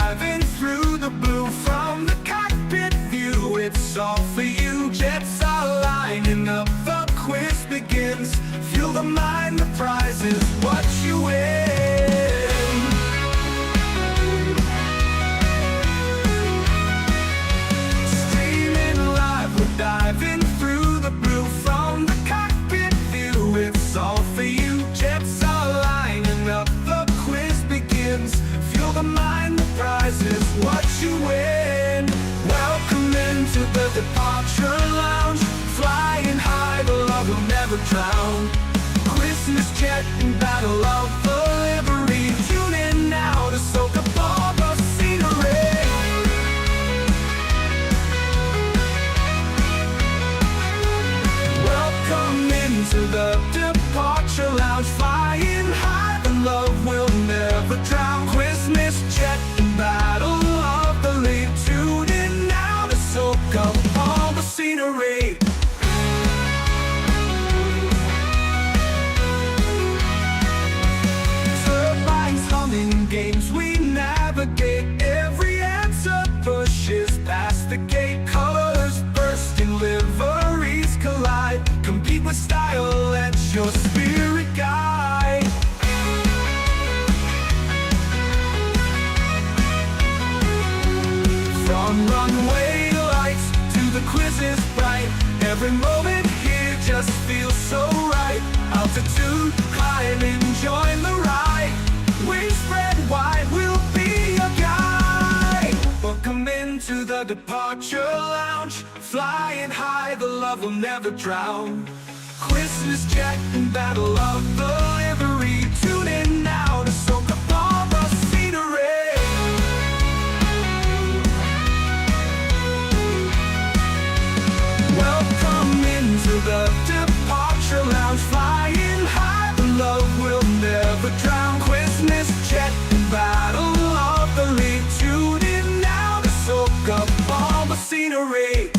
diving through the blue from the cockpit view. It's all for you. Jets are lining up. The quiz begins. Fuel the mind. The prize is what you win. Streaming live, we're diving through the blue from the cockpit view. It's all for you. Jets are lining up. The quiz begins. Fuel the mind. The prize is what you win. Welcome into the departure lounge. Flying high, the love will never drown. Christmas jet and battle of the livery. Tune in now to soak up all the scenery. Welcome into the departure lounge. Flying high, the love will never drown. Christmas jet and battle of the lead. Tune in now to soak up all the scenery. Turbines humming, games we navigate. Every answer pushes past the gate. Colors bursting, liveries collide. Compete with style, let your spirit guide. From runway lights to the quizzes bright. Every moment here just feels so right. Altitude climb, enjoying the ride. Wings spread wide, we'll be your guide. Welcome into the departure lounge. Flying high, the love will never drown. Christmas jet and battle of the livery. Tune in now to soak up all the scenery. Welcome into the departure lounge. Flying high, the love will never drown. Christmas jet and battle of the lead. Tune in now to soak up all the scenery.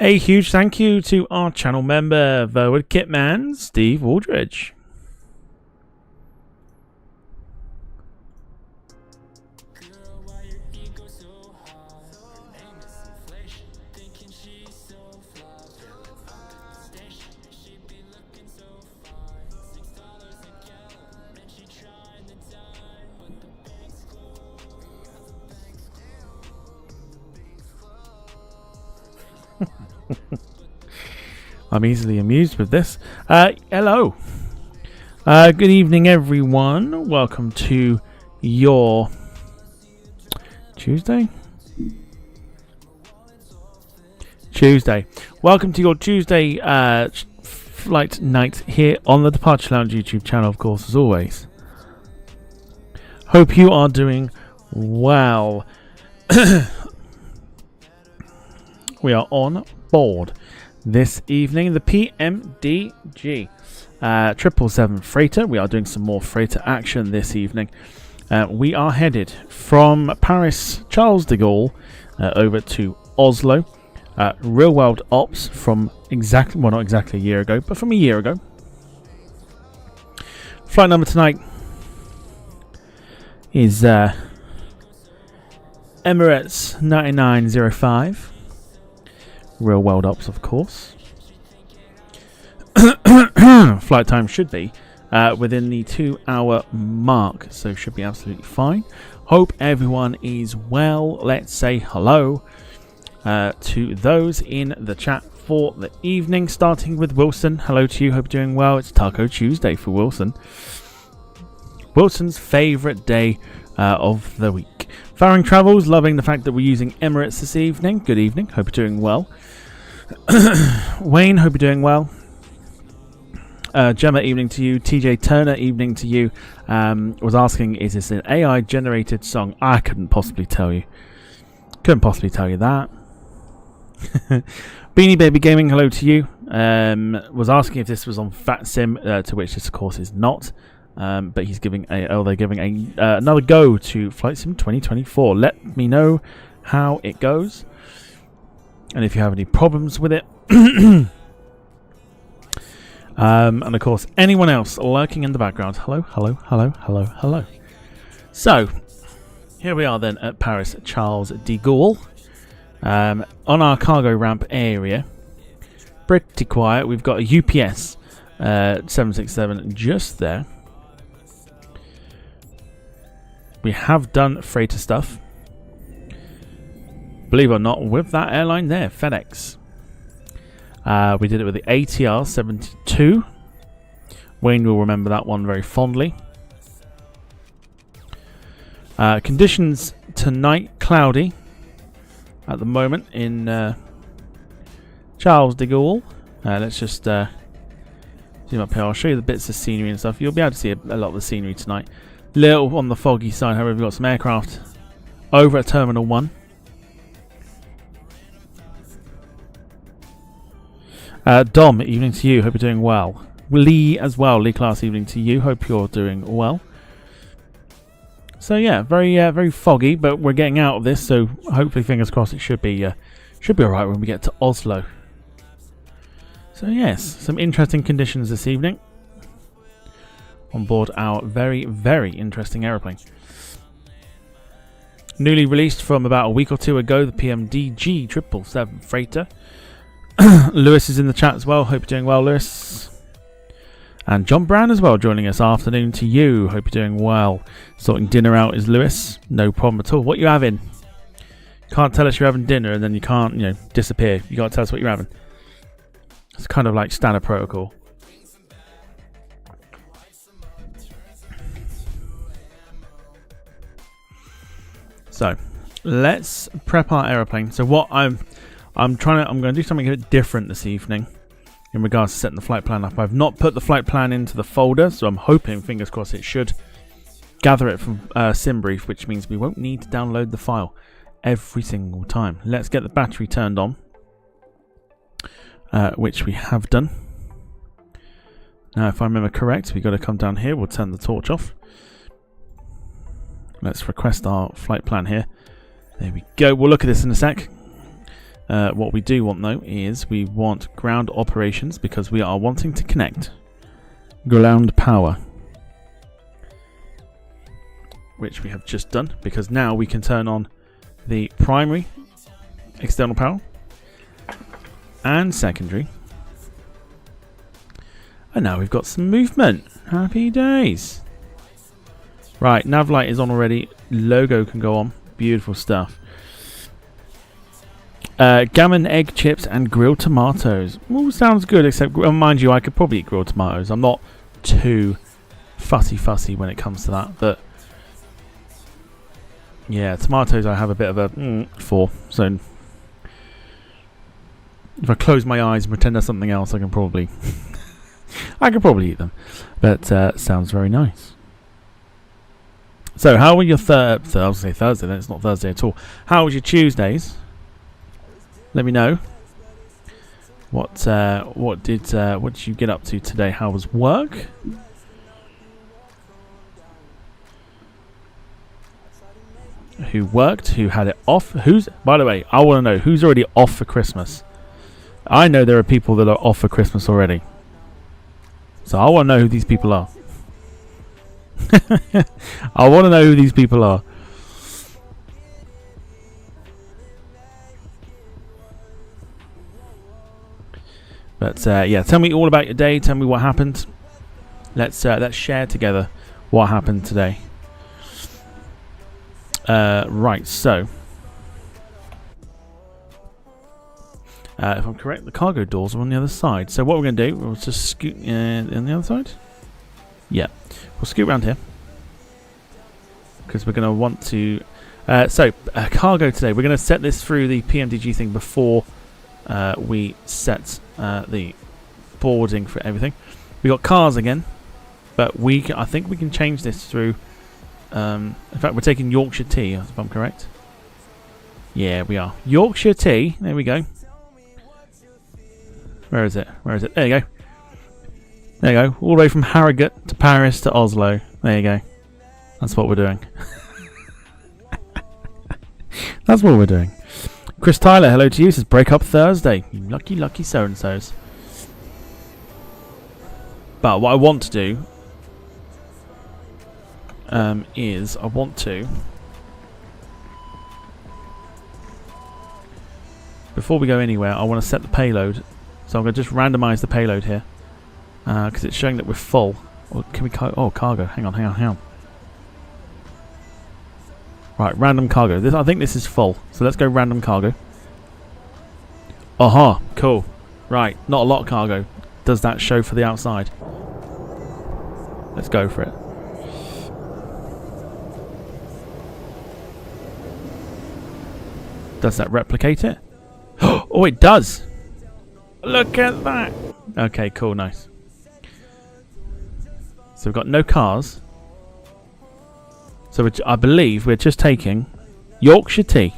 A huge thank you to our channel member, Verwood Kitman, Steve Aldridge. I'm easily amused with this. Hello. Good evening, everyone. Welcome to your Tuesday. Welcome to your Tuesday flight night here on the Departure Lounge YouTube channel, of course, as always. Hope you are doing well. We are on board this evening, the PMDG 777 freighter. We are doing some more freighter action this evening. We are headed from Paris Charles de Gaulle over to Oslo. Real world ops from not exactly a year ago, but from a year ago. Flight number tonight is Emirates 9905. Real world ops, of course. Flight time should be within the 2-hour mark, so should be absolutely fine. Hope everyone is well. Let's say hello to those in the chat for the evening, starting with Wilson. Hello to you, hope you're doing well. It's Taco Tuesday for Wilson. Wilson's favourite day of the week. Faring Travels, loving the fact that we're using Emirates this evening. Good evening, hope you're doing well. Wayne, hope you're doing well. Gemma, evening to you. TJ Turner, evening to you. Was asking, is this an AI generated song? I couldn't possibly tell you. Couldn't possibly tell you that. Beanie Baby Gaming, hello to you. was asking if this was on FatSim, to which this of course is not. But he's giving they're giving another go to Flight Sim 2024. Let me know how it goes, and if you have any problems with it. And of course, anyone else lurking in the background. Hello, hello, hello, hello, hello. So, here we are then at Paris Charles de Gaulle. On our cargo ramp area. Pretty quiet. We've got a UPS 767 just there. We have done freighter stuff. Believe it or not, with that airline there, FedEx. We did it with the ATR 72. Wayne will remember that one very fondly. Conditions tonight, cloudy at the moment in Charles de Gaulle. Let's just zoom up here. I'll show you the bits of scenery and stuff. You'll be able to see a lot of the scenery tonight. Little on the foggy side, however, we've got some aircraft over at Terminal 1. Dom, evening to you. Hope you're doing well. Lee as well. Lee Class, evening to you. Hope you're doing well. So yeah, very foggy, but we're getting out of this. So hopefully, fingers crossed, it should be all right when we get to Oslo. So yes, some interesting conditions this evening on board our very, very interesting aeroplane. Newly released from about a week or two ago, the PMDG 777 freighter. Lewis is in the chat as well. Hope you're doing well, Lewis. And John Brown as well joining us. Afternoon to you. Hope you're doing well. Sorting dinner out is Lewis. No problem at all. What you having? Can't tell us you're having dinner and then you can't, disappear. You got to tell us what you're having. It's kind of like standard protocol. So let's prep our aeroplane. So what I'm going to do something a bit different this evening in regards to setting the flight plan up. I've not put the flight plan into the folder, so I'm hoping, fingers crossed, it should gather it from SimBrief, which means we won't need to download the file every single time. Let's get the battery turned on, which we have done. Now, if I remember correct, we've got to come down here. We'll turn the torch off. Let's request our flight plan here. There we go. We'll look at this in a sec. What we do want, though, is we want ground operations because we are wanting to connect ground power, which we have just done, because now we can turn on the primary external power and secondary. And now we've got some movement. Happy days. Right, nav light is on already. Logo can go on. Beautiful stuff. Gammon, egg, chips, and grilled tomatoes. All sounds good, except, mind you, I could probably eat grilled tomatoes. I'm not too fussy when it comes to that, but yeah, tomatoes I have a bit of a for. So if I close my eyes and pretend there's something else, I can probably eat them. But sounds very nice. So, how were your I was going to say Thursday, then it's not Thursday at all. How was your Tuesdays? Let me know. What did you get up to today? How was work? Who worked? Who had it off? By the way, I want to know who's already off for Christmas. I know there are people that are off for Christmas already. So I want to know who these people are. I want to know who these people are. But yeah, tell me all about your day. Tell me what happened. Let's share together what happened today. Right, so if I'm correct, the cargo doors are on the other side. So what we're going to do, we'll just scoot on the other side. Yeah, we'll scoot around here because we're going to want to. Cargo today. We're going to set this through the PMDG thing before we set the boarding for everything. We got cars again, but I think we can change this through. In fact, we're taking Yorkshire tea, if I'm correct. Yeah, we are. Yorkshire tea. There we go. Where is it? Where is it? There you go. There you go. All the way from Harrogate to Paris to Oslo. There you go. That's what we're doing. That's what we're doing. Chris Tyler, hello to you. Says break up Thursday. You lucky, lucky so-and-sos. But what I want to do is I want to, before we go anywhere, I want to set the payload. So I'm going to just randomize the payload here because it's showing that we're full. Or can we? Cargo. Hang on. Right, random cargo. I think this is full. So let's go random cargo. Aha, cool. Right, not a lot of cargo. Does that show for the outside? Let's go for it. Does that replicate it? Oh, it does! Look at that! Okay, cool, nice. So we've got no cars. So I believe we're just taking Yorkshire tea.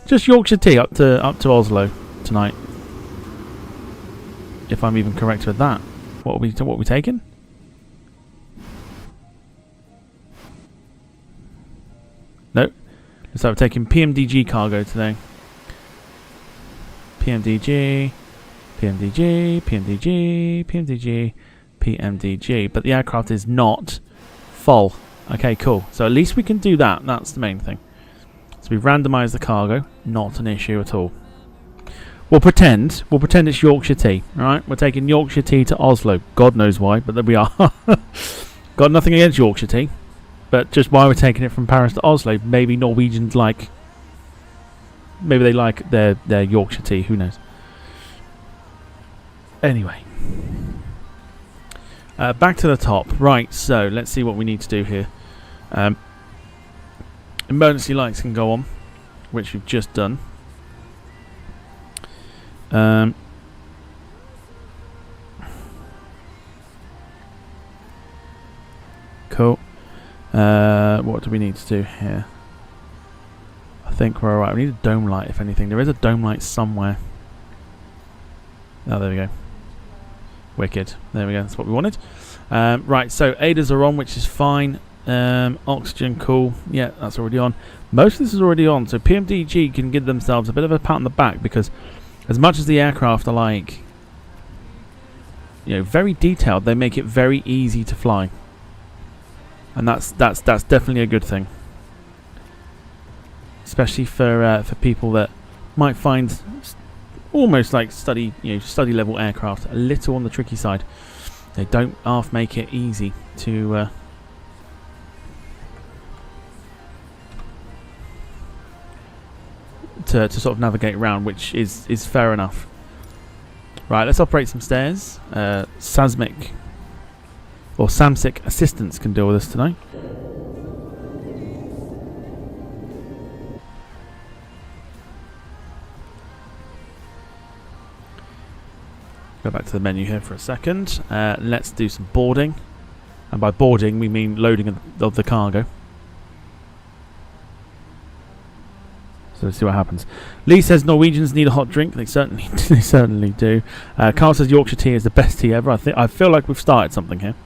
Just Yorkshire tea up to Oslo tonight. If I'm even correct with that. What are we taking? Nope. So we're taking PMDG cargo today. PMDG, PMDG. But the aircraft is not full. Okay, cool. So at least we can do that. That's the main thing. So we randomise the cargo. Not an issue at all. We'll pretend it's Yorkshire tea. Alright? We're taking Yorkshire tea to Oslo. God knows why, but there we are. Got nothing against Yorkshire tea. But just why we're taking it from Paris to Oslo. Maybe Norwegians like... Maybe they like their Yorkshire tea. Who knows? Anyway. Back to the top. Right, so let's see what we need to do here. Emergency lights can go on, which we've just done. Cool. What do we need to do here? I think we're alright. We need a dome light, if anything. There is a dome light somewhere. Oh, there we go. Wicked. There we go. That's what we wanted. Right, so ADAs are on, which is fine. Oxygen, cool. Yeah, that's already on. Most of this is already on, so PMDG can give themselves a bit of a pat on the back because as much as the aircraft are like, you know, very detailed, they make it very easy to fly. And that's definitely a good thing. Especially for people that might find almost like study level aircraft a little on the tricky side. They don't half make it easy to sort of navigate around, which is fair enough. Right, let's operate some stairs. Samsic assistants can deal with us tonight. Go back to the menu here for a second. Let's do some boarding, and by boarding we mean loading of the cargo. So let's see what happens. Lee says Norwegians need a hot drink. They certainly do. Carl says Yorkshire tea is the best tea ever. I feel like we've started something here.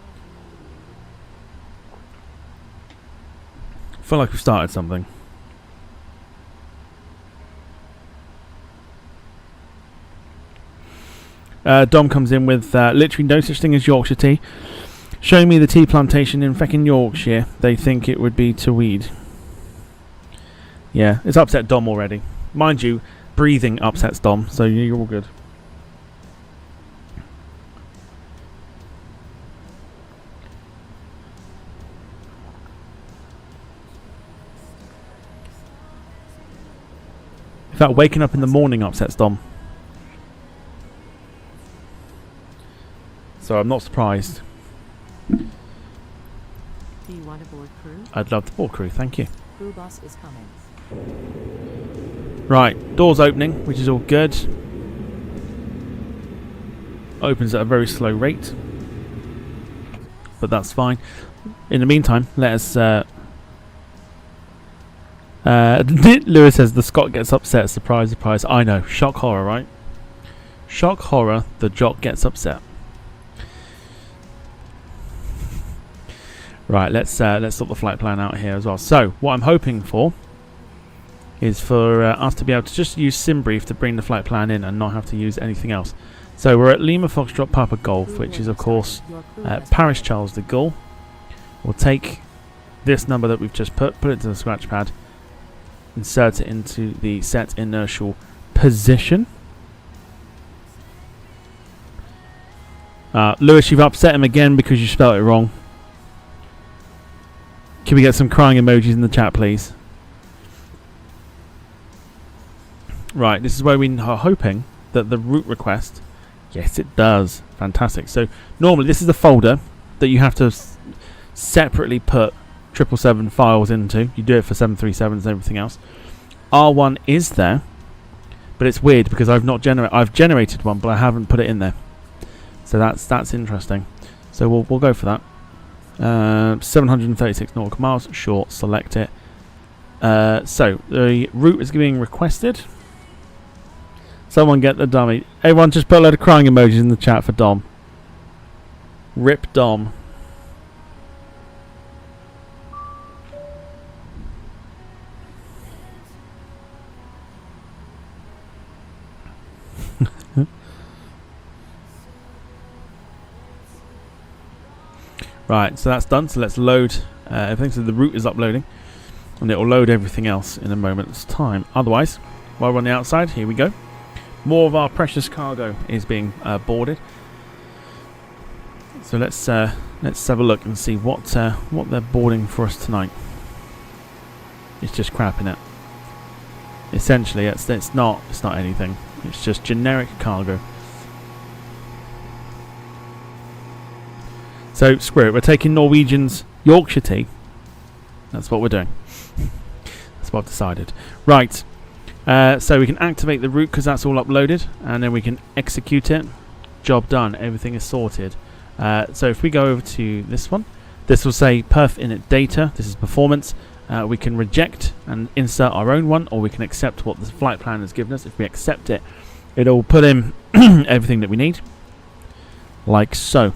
I feel like we've started something. Dom comes in with literally no such thing as Yorkshire tea. Show me the tea plantation in feckin' Yorkshire. They think it would be to weed. Yeah, it's upset Dom already. Mind you, breathing upsets Dom, so you're all good. In fact, waking up in the morning upsets Dom. So I'm not surprised. Do you want a board crew? I'd love the board crew, thank you. Crew boss is coming. Right, doors opening, which is all good. Opens at a very slow rate, but that's fine. In the meantime, let us... Lewis says the Scot gets upset. Surprise, surprise. I know, shock horror, right? Shock horror, the jock gets upset. Right, let's sort the flight plan out here as well. So, what I'm hoping for is for us to be able to just use SimBrief to bring the flight plan in and not have to use anything else. So we're at Lima Foxtrot Papa Golf, which is of course Paris Charles de Gaulle. We'll take this number that we've just put it to the scratch pad, insert it into the set inertial position. Lewis, you've upset him again because you spelled it wrong. Can we get some crying emojis in the chat, please? Right, this is where we are hoping that the route request... Yes, it does. Fantastic. So, normally this is a folder that you have to separately put 777 files into. You do it for 737s and everything else. R1 is there, but it's weird because I've generated one, but I haven't put it in there. So that's interesting. So we'll go for that. 736 nautical miles. Sure, select it. So the route is being requested. Someone get the dummy. Everyone just put a load of crying emojis in the chat for Dom. Rip Dom. Right, so that's done. So let's load everything. So the route is uploading, and it will load everything else in a moment's time. Otherwise, while we're on the outside, here we go. More of our precious cargo is being boarded. So let's have a look and see what they're boarding for us tonight. It's just crap, innit? Essentially, it's not anything. It's just generic cargo. So screw it. We're taking Norwegian's Yorkshire tea. That's what we're doing. That's what I've decided. Right. So we can activate the route because that's all uploaded, and then we can execute it. Job done. Everything is sorted. So if we go over to this one, this will say perf init data. This is performance. We can reject and insert our own one, or we can accept what the flight plan has given us. If we accept it, it'll put in everything that we need, like so.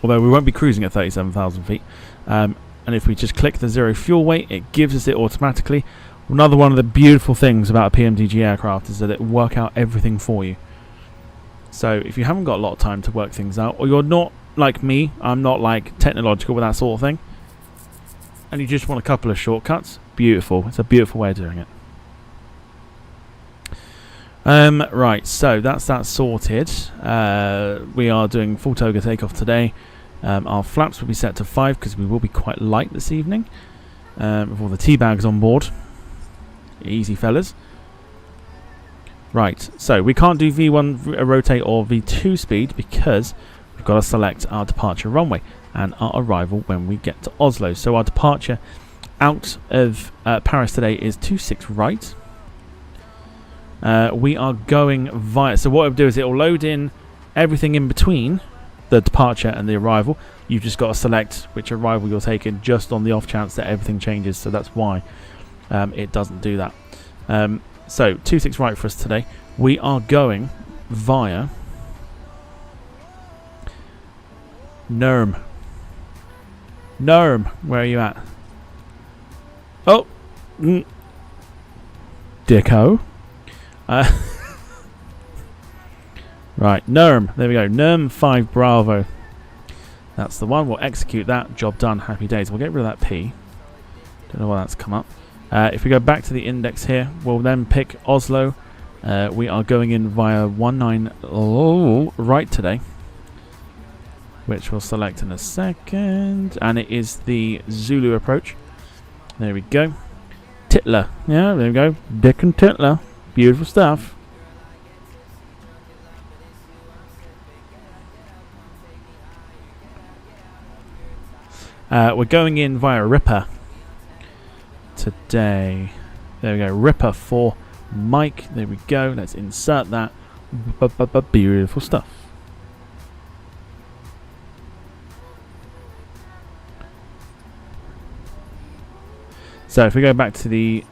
Although we won't be cruising at 37,000 feet. And if we just click the zero fuel weight, it gives us it automatically. Another one of the beautiful things about a PMDG aircraft is that it will work out everything for you. So if you haven't got a lot of time to work things out, or you're not like me, I'm not like technological with that sort of thing, and you just want a couple of shortcuts, beautiful. It's a beautiful way of doing it. Right, so that's that sorted. We are doing full toga takeoff today. Our flaps will be set to 5 because we will be quite light this evening with all the tea bags on board. Easy fellas. Right, so we can't do V1 rotate or V2 speed because we've got to select our departure runway and our arrival when we get to Oslo. So our departure out of Paris today is 26 right. We are going via... So what it'll do is it'll load in everything in between the departure and the arrival. You've just got to select which arrival you're taking just on the off chance that everything changes. So that's why it doesn't do that. So 26 right for us today. We are going via Nurm. Nurm, where are you at? Oh, Dicko. Right, Nurm. There we go. Nurm 5 Bravo. That's the one. We'll execute that. Job done. Happy days. We'll get rid of that P. Don't know why that's come up. If we go back to the index here, we'll then pick Oslo. We are going in via 19 right today, which we'll select in a second. And it is the Zulu approach. There we go. Titler. Yeah, there we go. Dick and Titler. Beautiful stuff. We're going in via Ripper today. There we go. Ripper for Mike. There we go. Let's insert that. Beautiful stuff. So if we go back to the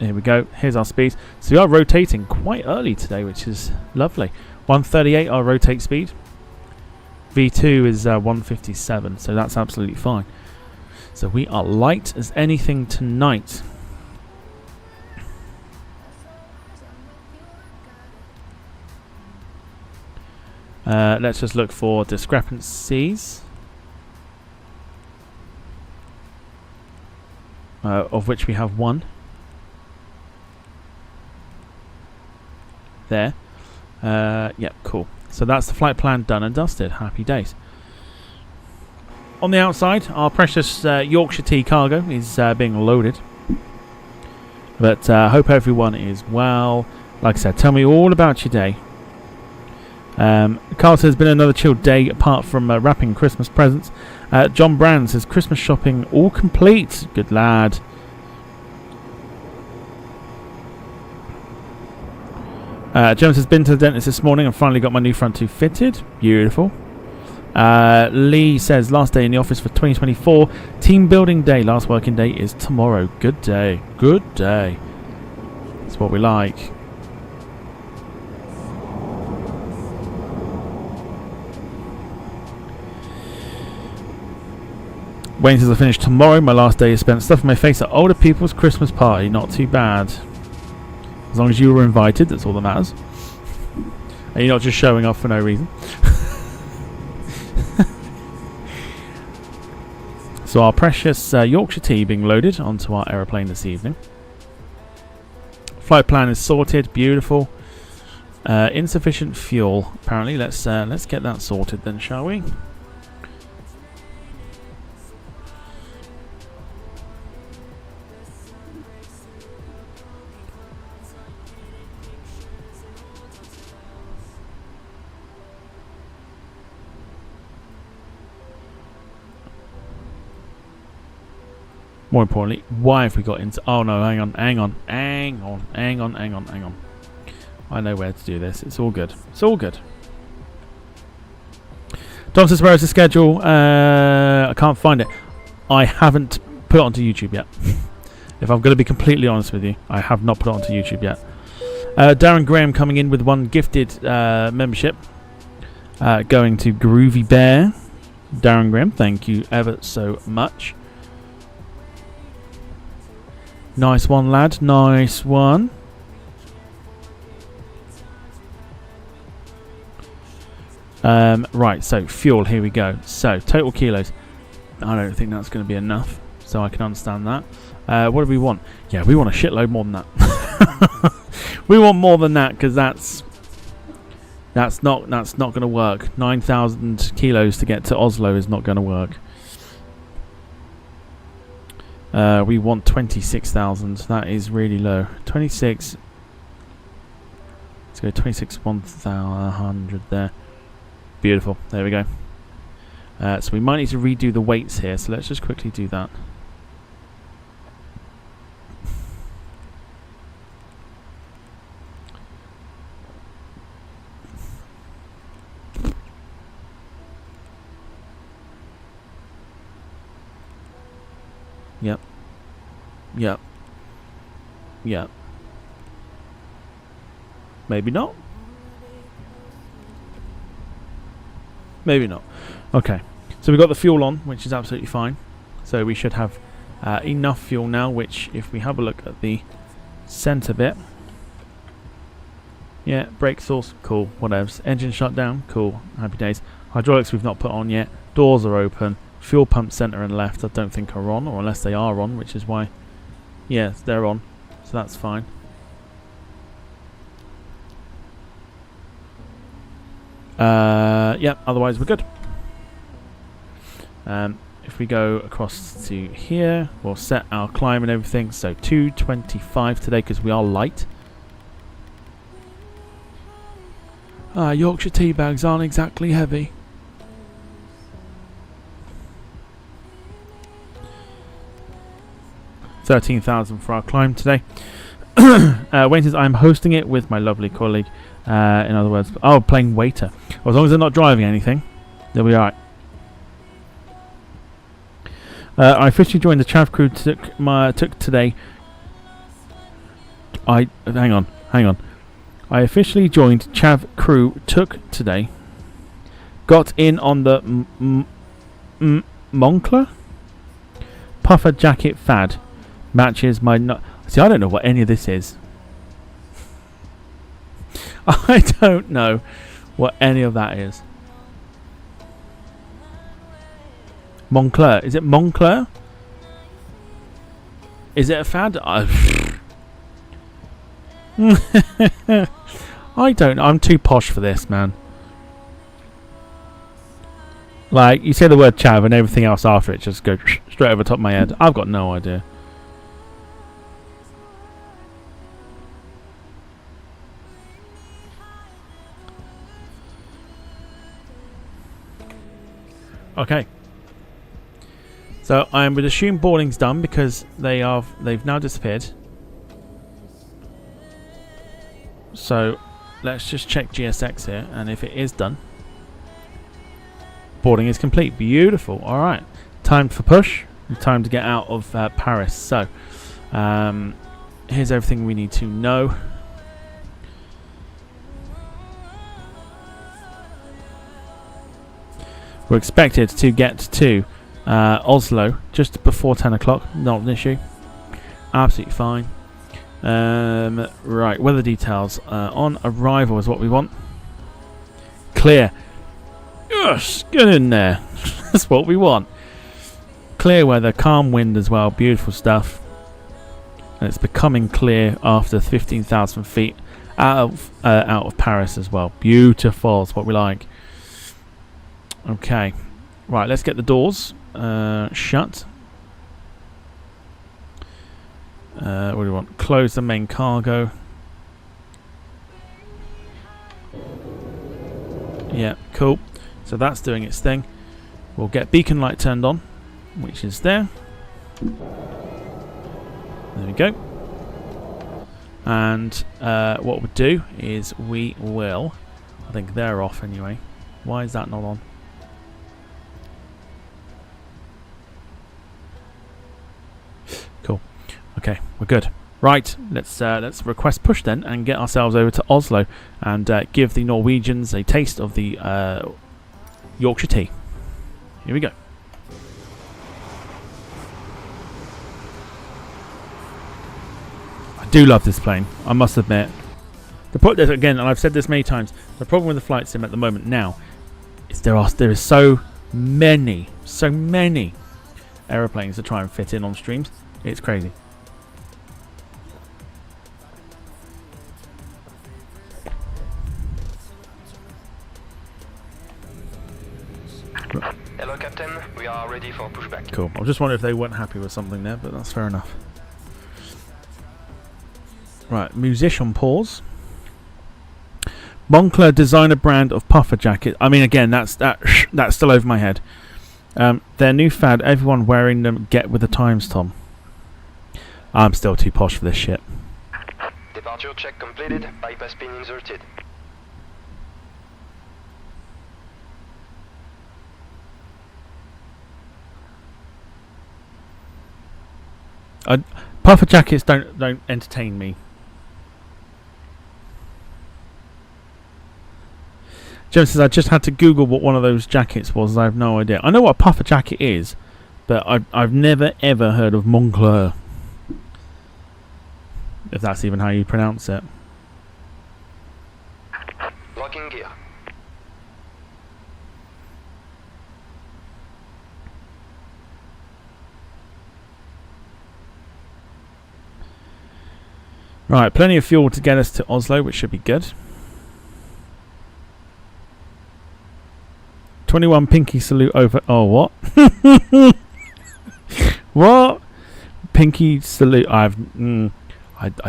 Here we go. Here's our speed. So we are rotating quite early today, which is lovely. 138 our rotate speed. V2 is 157, so that's absolutely fine. So we are light as anything tonight. Let's just look for discrepancies, of which we have one. There. Yep, cool. So that's the flight plan done and dusted. Happy days. On the outside, our precious Yorkshire SkyCargo is being loaded. But hope everyone is well. Like I said, tell me all about your day. Carl says it's been another chilled day apart from wrapping Christmas presents. John Brand says Christmas shopping all complete. Good lad. James has been to the dentist this morning and finally got my new front tooth fitted. Beautiful. Lee says last day in the office for 2024. Team building day. Last working day is tomorrow. Good day. Good day. That's what we like. Wayne says I finish tomorrow. My last day is spent stuffing my face at older people's Christmas party. Not too bad. As long as you were invited, that's all that matters. And you're not just showing off for no reason. So our precious Yorkshire tea being loaded onto our aeroplane this evening. Flight plan is sorted. Beautiful. Insufficient fuel. Apparently, let's get that sorted then, shall we? More importantly, why have we got into... Oh no, hang on. I know where to do this. It's all good. It's all good. Don says, where is the schedule? I can't find it. I haven't put it onto YouTube yet. If I'm going to be completely honest with you, I have not put it onto YouTube yet. Darren Graham coming in with one gifted membership. Going to Groovy Bear. Darren Graham, thank you ever so much. Nice one, lad. Nice one. Right, so fuel, here we go. So, total kilos. I don't think that's going to be enough, so I can understand that. What do we want? Yeah, we want a shitload more than that. We want more than that, because that's not going to work. 9,000 kilos to get to Oslo is not going to work. We want 26,000. That is really low. 26. Let's go 26 100 there. Beautiful. There we go. So we might need to redo the weights here. So let's just quickly do that. Yep. Yep. Yep. Maybe not. Maybe not. Okay. So we've got the fuel on, which is absolutely fine. So we should have enough fuel now, which if we have a look at the center bit. Yeah, brake source, cool, whatevs. Engine shut down, cool, happy days. Hydraulics we've not put on yet. Doors are open. Fuel pump center and left I don't think are on, or unless they are on, which is why. Yeah, they're on, so that's fine. Yeah, otherwise we're good. If we go across to here, we'll set our climb and everything. So 225 today because we are light. Yorkshire tea bags aren't exactly heavy. $13,000 for our climb today. Wayne says I'm hosting it with my lovely colleague. In other words, playing waiter. Well, as long as they're not driving anything, they'll be alright. I officially joined the chav crew. Took today hang on. I officially joined Chav crew took today. Got in on the Moncler puffer jacket fad. Matches my see, I don't know what any of this is. I don't know what any of that is. Moncler. Is it Moncler? Is it a fad? I don't know. I'm too posh for this, man. Like, you say the word chav and everything else after it just goes straight over the top of my head. I've got no idea. Okay. So I would assume boarding's done because they've now disappeared. So let's just check GSX here, and if it is done, boarding is complete. Beautiful. All right, time for push. Time to get out of Paris. So here's everything we need to know. We're expected to get to Oslo just before 10 o'clock. Not an issue. Absolutely fine. Right, weather details. On arrival is what we want. Clear. Yes, get in there. That's what we want. Clear weather, calm wind as well. Beautiful stuff. And it's becoming clear after 15,000 feet out of Paris as well. Beautiful. That's what we like. Okay. Right, let's get the doors shut. What do we want? Close the main cargo. Yeah, cool. So that's doing its thing. We'll get beacon light turned on, which is there. There we go. And what we'll do is we will... I think they're off anyway. Why is that not on? Cool. Okay, we're good. Right, let's request push then and get ourselves over to Oslo and give the Norwegians a taste of the Yorkshire tea. Here we go. I do love this plane, I must admit. Again, and I've said this many times, the problem with the flight sim at the moment now is there is so many aeroplanes to try and fit in on streams. It's crazy. Hello, Captain. We are ready for pushback. Cool. I was just wondering if they weren't happy with something there, but that's fair enough. Right, musician pause. Moncler designer brand of puffer jacket. I mean, again, that's still over my head. Their new fad. Everyone wearing them. Get with the times, Tom. I'm still too posh for this shit. Departure check completed. Bypass pin inserted. Puffer jackets don't entertain me. Jim says I just had to Google what one of those jackets was. I have no idea. I know what a puffer jacket is, but I've never ever heard of Moncler. If that's even how you pronounce it. Locking gear. Right, plenty of fuel to get us to Oslo, which should be good. 21 pinky salute over... Oh, what? What? Pinky salute... I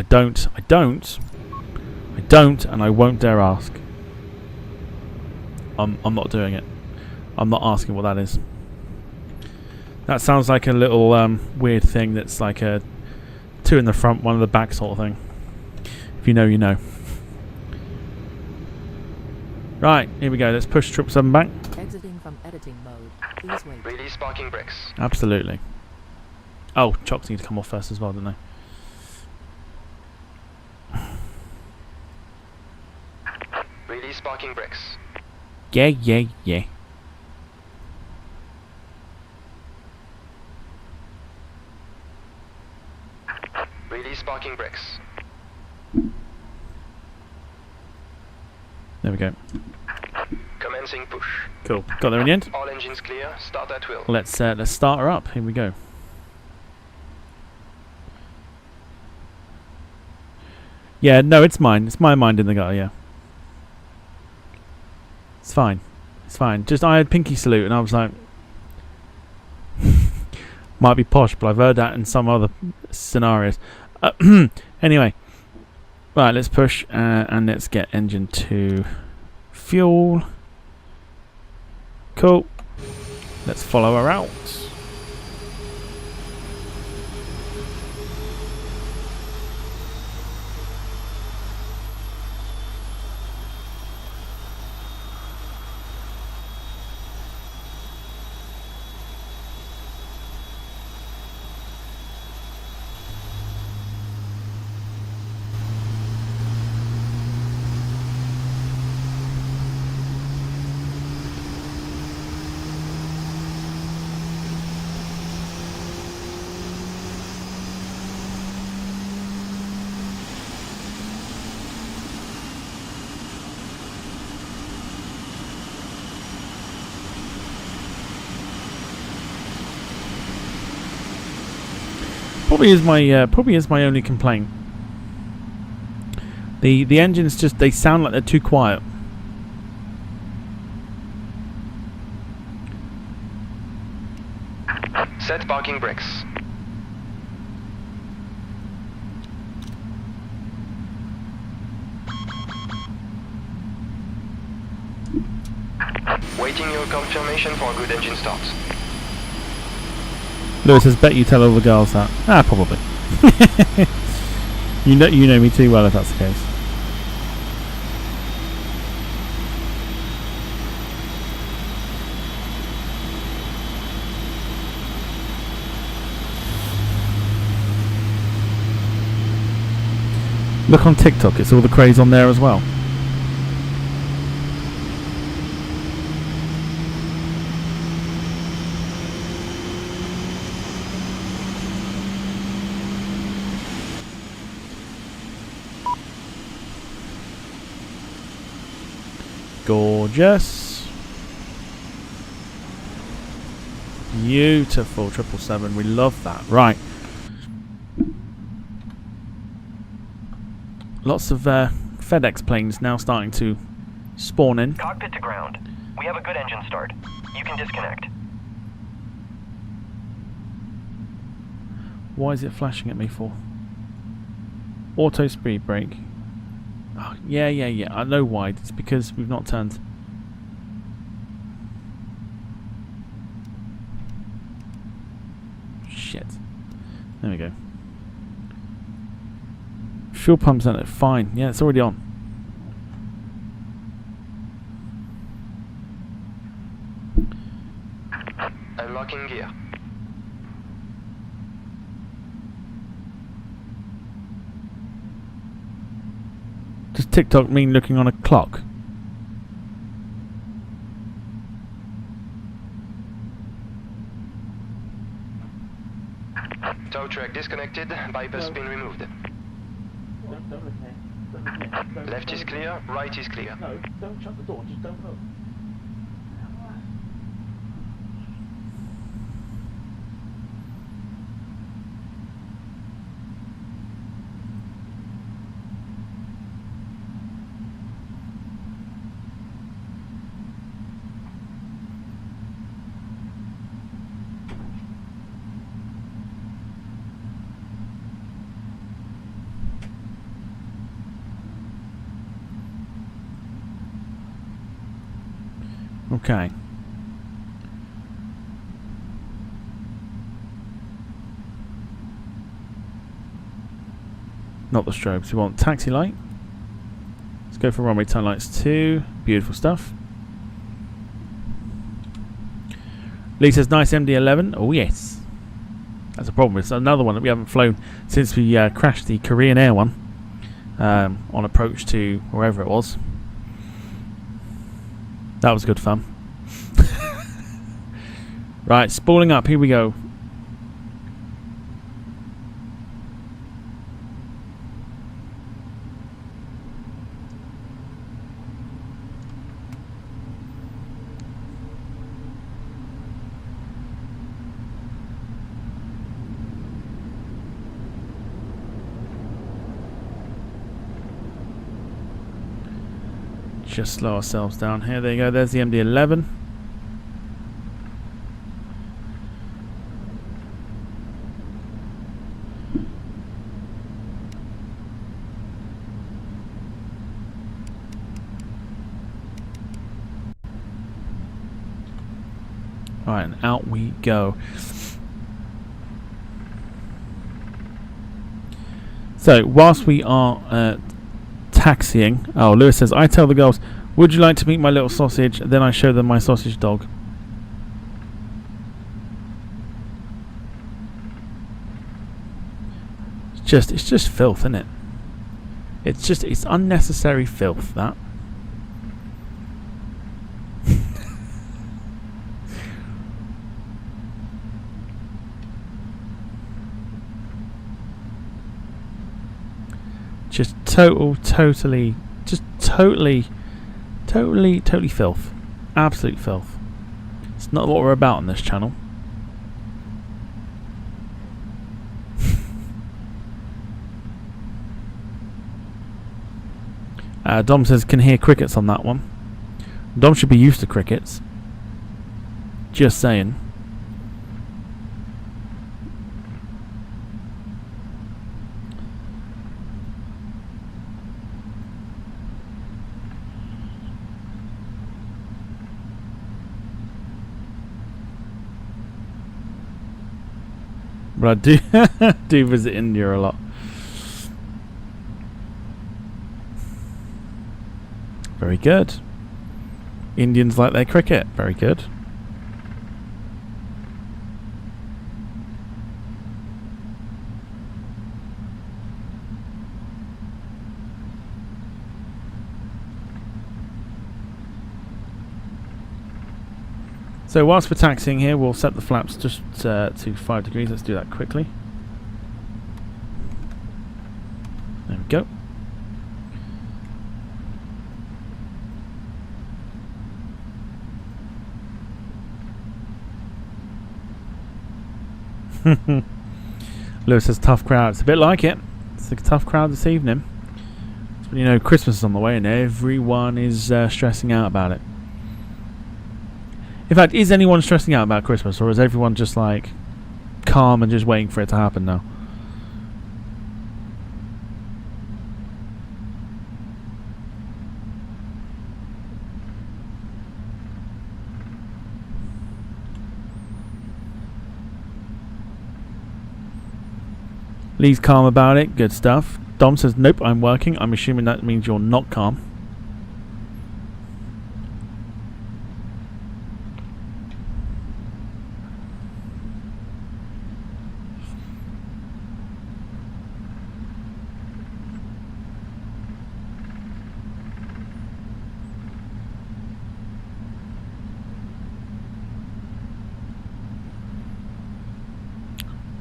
don't, and I won't dare ask. I'm not doing it. I'm not asking what that is. That sounds like a little weird thing that's like a 2 in the front, 1 in the back sort of thing. If you know, you know. Right, here we go. Let's push 777 back. Exiting from editing mode. Please wait. Release parking brakes. Absolutely. Oh, chocks need to come off first as well, don't they? parking brakes. Yeah, yeah, yeah. Release parking brakes. There we go. Commencing push. Cool. Got there in the end. All engines clear. Start at will. Let's start her up. Here we go. Yeah, no, it's mine. It's my mind in the gutter, yeah. It's fine. It's fine. Just I had Pinky Salute and I was like might be posh, but I've heard that in some other scenarios. Anyway. Right, let's push and let's get engine to fuel. Cool. Let's follow her out. Probably is my only complaint. The engines just they sound like they're too quiet. Set parking brakes. Waiting your confirmation for a good engine start. Lewis says, bet you tell all the girls that. Ah, probably. you know me too well if that's the case. Look on TikTok, it's all the craze on there as well. Gorgeous. Beautiful 777. We love that. Right. Lots of FedEx planes now starting to spawn in. Cockpit to ground. We have a good engine start. You can disconnect. Why is it flashing at me for? Auto speed brake. Oh, yeah. I know why. It's because we've not turned. Shit. There we go. Fuel pump's on it. Fine. Yeah, it's already on. Unlocking gear. Does TikTok mean looking on a clock? Tow truck disconnected. Bypass pin removed. Left is clear. Right is clear. No, don't shut the door. Just don't look. Okay. Not the strobes. We want taxi light. Let's go for runway turn lights 2. Beautiful stuff. Lee says nice MD-11. Oh yes. That's a problem. It's another one that we haven't flown since we crashed the Korean Air one on approach to wherever it was. That was good fun. Right, spooling up. Here we go. Just slow ourselves down here. There you go. There's the MD-11. Alright, and out we go. So, whilst we are taxiing, oh, Lewis says, I tell the girls, would you like to meet my little sausage? Then I show them my sausage dog. It's just filth, isn't it? It's unnecessary filth, that. Just totally filth. Absolute filth. It's not what we're about on this channel. Dom says, can hear crickets on that one. Dom should be used to crickets. Just saying. But I do visit India a lot. Very good. Indians like their cricket. Very good. So whilst we're taxiing here, we'll set the flaps just to 5 degrees. Let's do that quickly. There we go. Lewis says, tough crowd. It's a bit like it. It's a tough crowd this evening. It's when you know Christmas is on the way and everyone is stressing out about it. In fact, is anyone stressing out about Christmas, or is everyone just like calm and just waiting for it to happen now? Lee's calm about it. Good stuff. Dom says, nope, I'm working. I'm assuming that means you're not calm.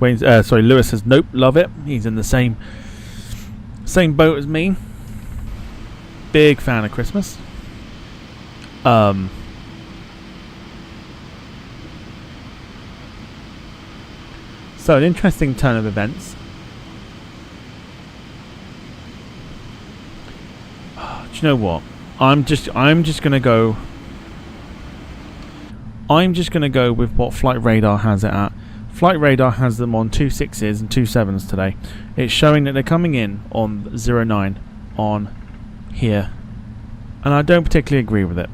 Lewis says, nope, love it. He's in the same boat as me. Big fan of Christmas. So an interesting turn of events. Do you know what? I'm just gonna go. I'm just gonna go with what Flight Radar has it at. Flight Radar has them on 2 6s and 2 7s today. It's showing that they're coming in on 09 on here. And I don't particularly agree with it.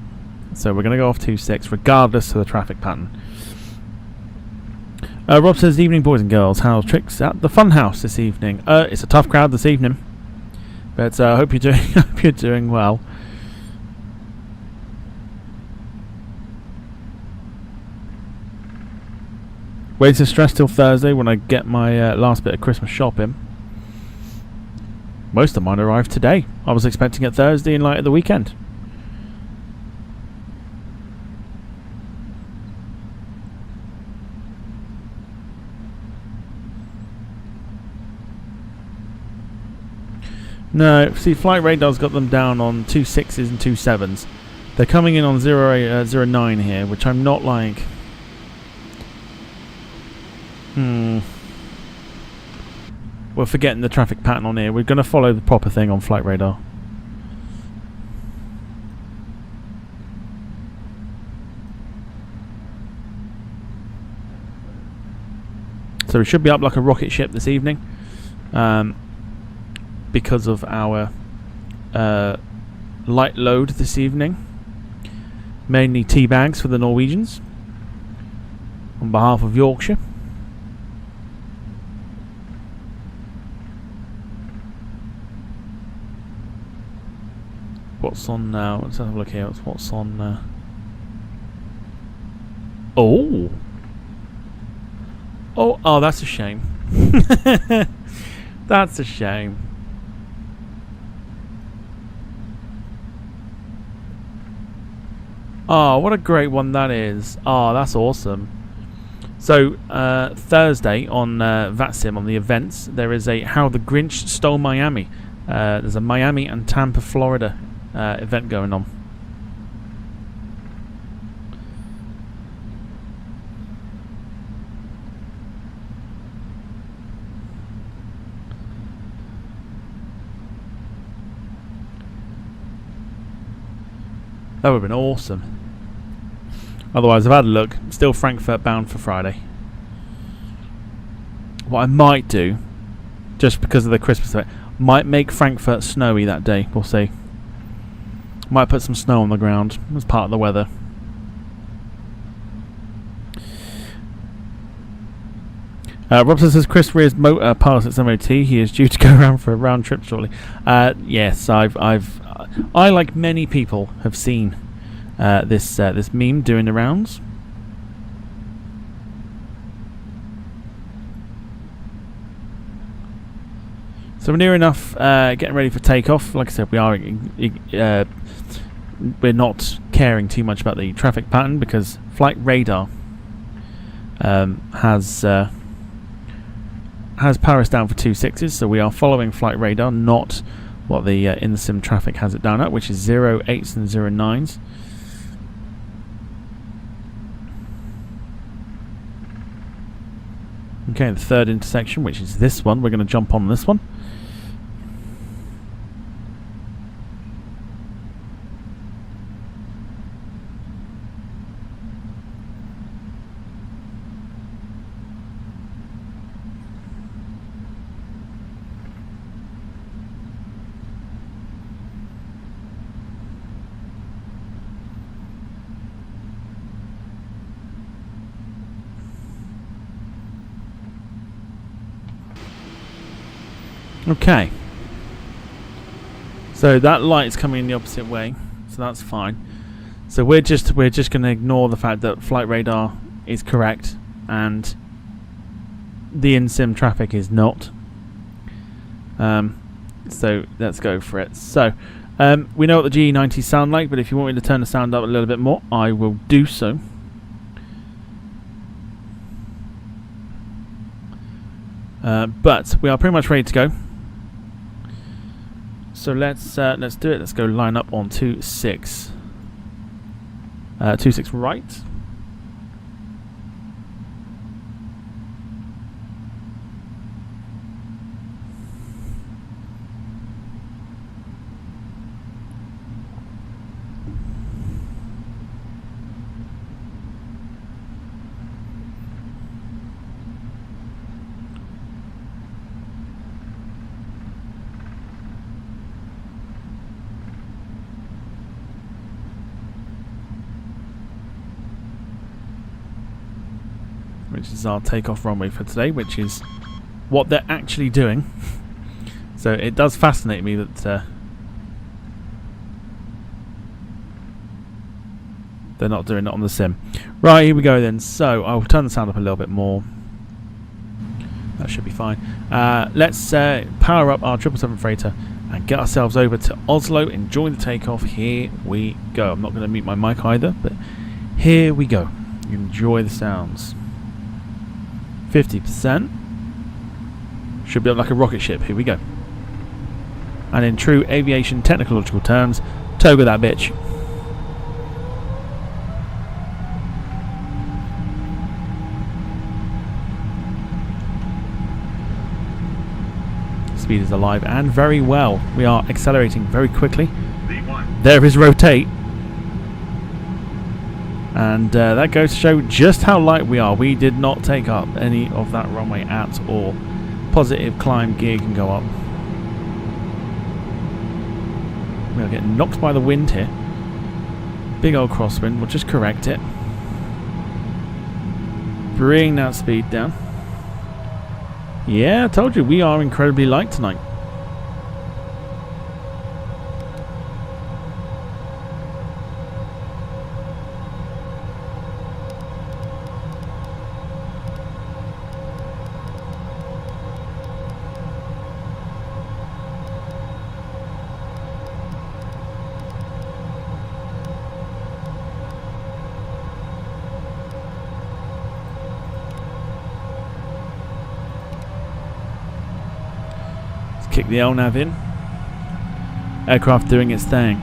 So we're going to go off 2 6 regardless of the traffic pattern. Rob says, evening boys and girls. How's tricks at the Funhouse this evening? It's a tough crowd this evening. But I hope you're doing well. Waiting to stress till Thursday when I get my last bit of Christmas shopping. Most of mine arrived today. I was expecting it Thursday in light of the weekend. No, see, flight radar's got them down on 2 6s and 2 7s. They're coming in on 09 here, which I'm not like. We're forgetting the traffic pattern on here. We're going to follow the proper thing on flight radar. So we should be up like a rocket ship this evening, because of our light load this evening. Mainly tea bags for the Norwegians on behalf of Yorkshire. What's on now? Let's have a look here. What's on? Oh, that's a shame. That's a shame. Oh, what a great one that is. Oh, that's awesome. So, Thursday on VATSIM, on the events, there is a How the Grinch Stole Miami. There's a Miami and Tampa, Florida event going on. That would have been awesome. Otherwise, I've had a look. Still Frankfurt bound for Friday. What I might do, just because of the Christmas event, might make Frankfurt snowy that day. We'll see. Might put some snow on the ground as part of the weather. Robson says Chris Rear's motor passed its MOT. He is due to go around for a round trip shortly. Yes, I like many people have seen this meme doing the rounds. So we're near enough getting ready for takeoff. Like I said, we are we're not caring too much about the traffic pattern because flight radar has power us down for 2 6s, so we are following flight radar, not what the in the sim traffic has it down at, which is 08s and 09s. Okay, the third intersection, which is this one, we're going to jump on this one. Okay, so that light's coming in the opposite way, so that's fine. So we're just going to ignore the fact that flight radar is correct and the in-sim traffic is not. So let's go for it. So we know what the GE90s sound like, but if you want me to turn the sound up a little bit more, I will do so. But we are pretty much ready to go. So let's do it. Let's go line up on 2 6. 2 6 right. Which is our takeoff runway for today, which is what they're actually doing. So it does fascinate me that they're not doing it on the sim. Right, here we go then. So I'll turn the sound up a little bit more. That should be fine. Let's power up our 777 freighter and get ourselves over to Oslo. Enjoy the takeoff. Here we go. I'm not going to mute my mic either, but here we go. Enjoy the sounds. 50%. Should be up like a rocket ship. Here we go. And in true aviation technological terms, toga that bitch. Speed is alive and very well. We are accelerating very quickly. There is rotate. And that goes to show just how light we are. We did not take up any of that runway at all. Positive climb gear can go up. We are getting knocked by the wind here. Big old crosswind. We'll just correct it. Bring that speed down. Yeah, I told you, we are incredibly light tonight. Kick the LNAV in. Aircraft doing its thing.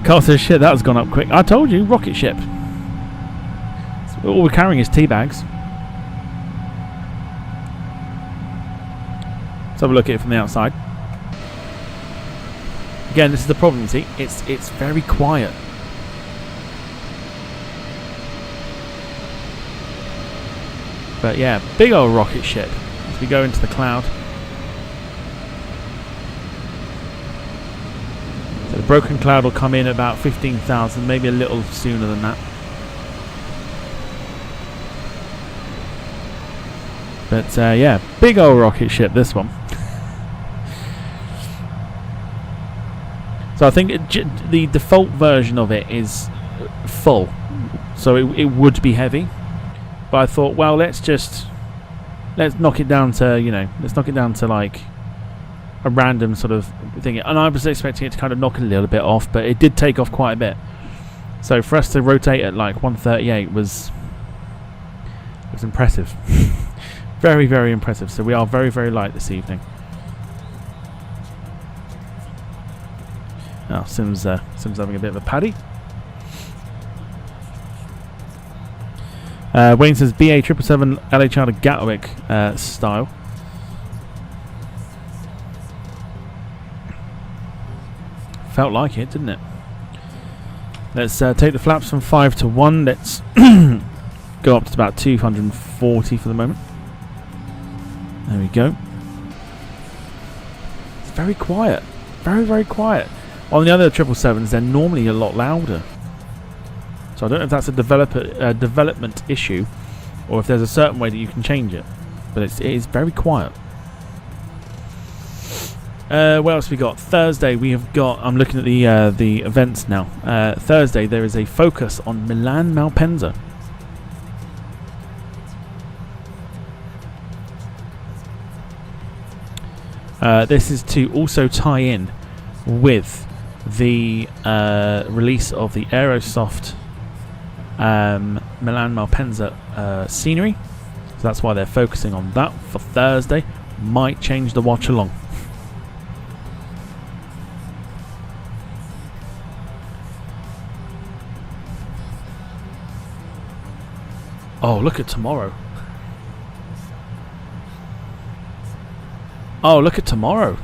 Carl says, shit, that has gone up quick. I told you, rocket ship. So all we're carrying is tea bags. Let's have a look at it from the outside. Again, this is the problem, you see. It's very quiet. But yeah, big old rocket ship. As we go into the cloud. The broken cloud will come in about 15,000, maybe a little sooner than that. But yeah, big old rocket ship, this one. So I think the default version of it is full, so it would be heavy. But I thought, well, let's knock it down to, you know, let's knock it down to like a random sort of thing, and I was expecting it to kind of knock a little bit off, but it did take off quite a bit. So for us to rotate at like 138 was impressive. Very, very impressive. So we are very, very light this evening. Oh, Sim's having a bit of a paddy. Wayne says BA 777 LHR to Gatwick style. Felt like it, didn't it? Let's take the flaps from 5 to 1. Let's go up to about 240 for the moment. There we go. It's very quiet. Very, very quiet. On the other 777s, they're normally a lot louder. So I don't know if that's a development issue, or if there's a certain way that you can change it. But it is very quiet. What else we got? Thursday we have got. I'm looking at the events now. Thursday there is a focus on Milan Malpensa. This is to also tie in with the release of the Aerosoft Milan Malpensa scenery. So that's why they're focusing on that for Thursday. Might change the watch along. Oh, look at tomorrow. Oh, look at tomorrow.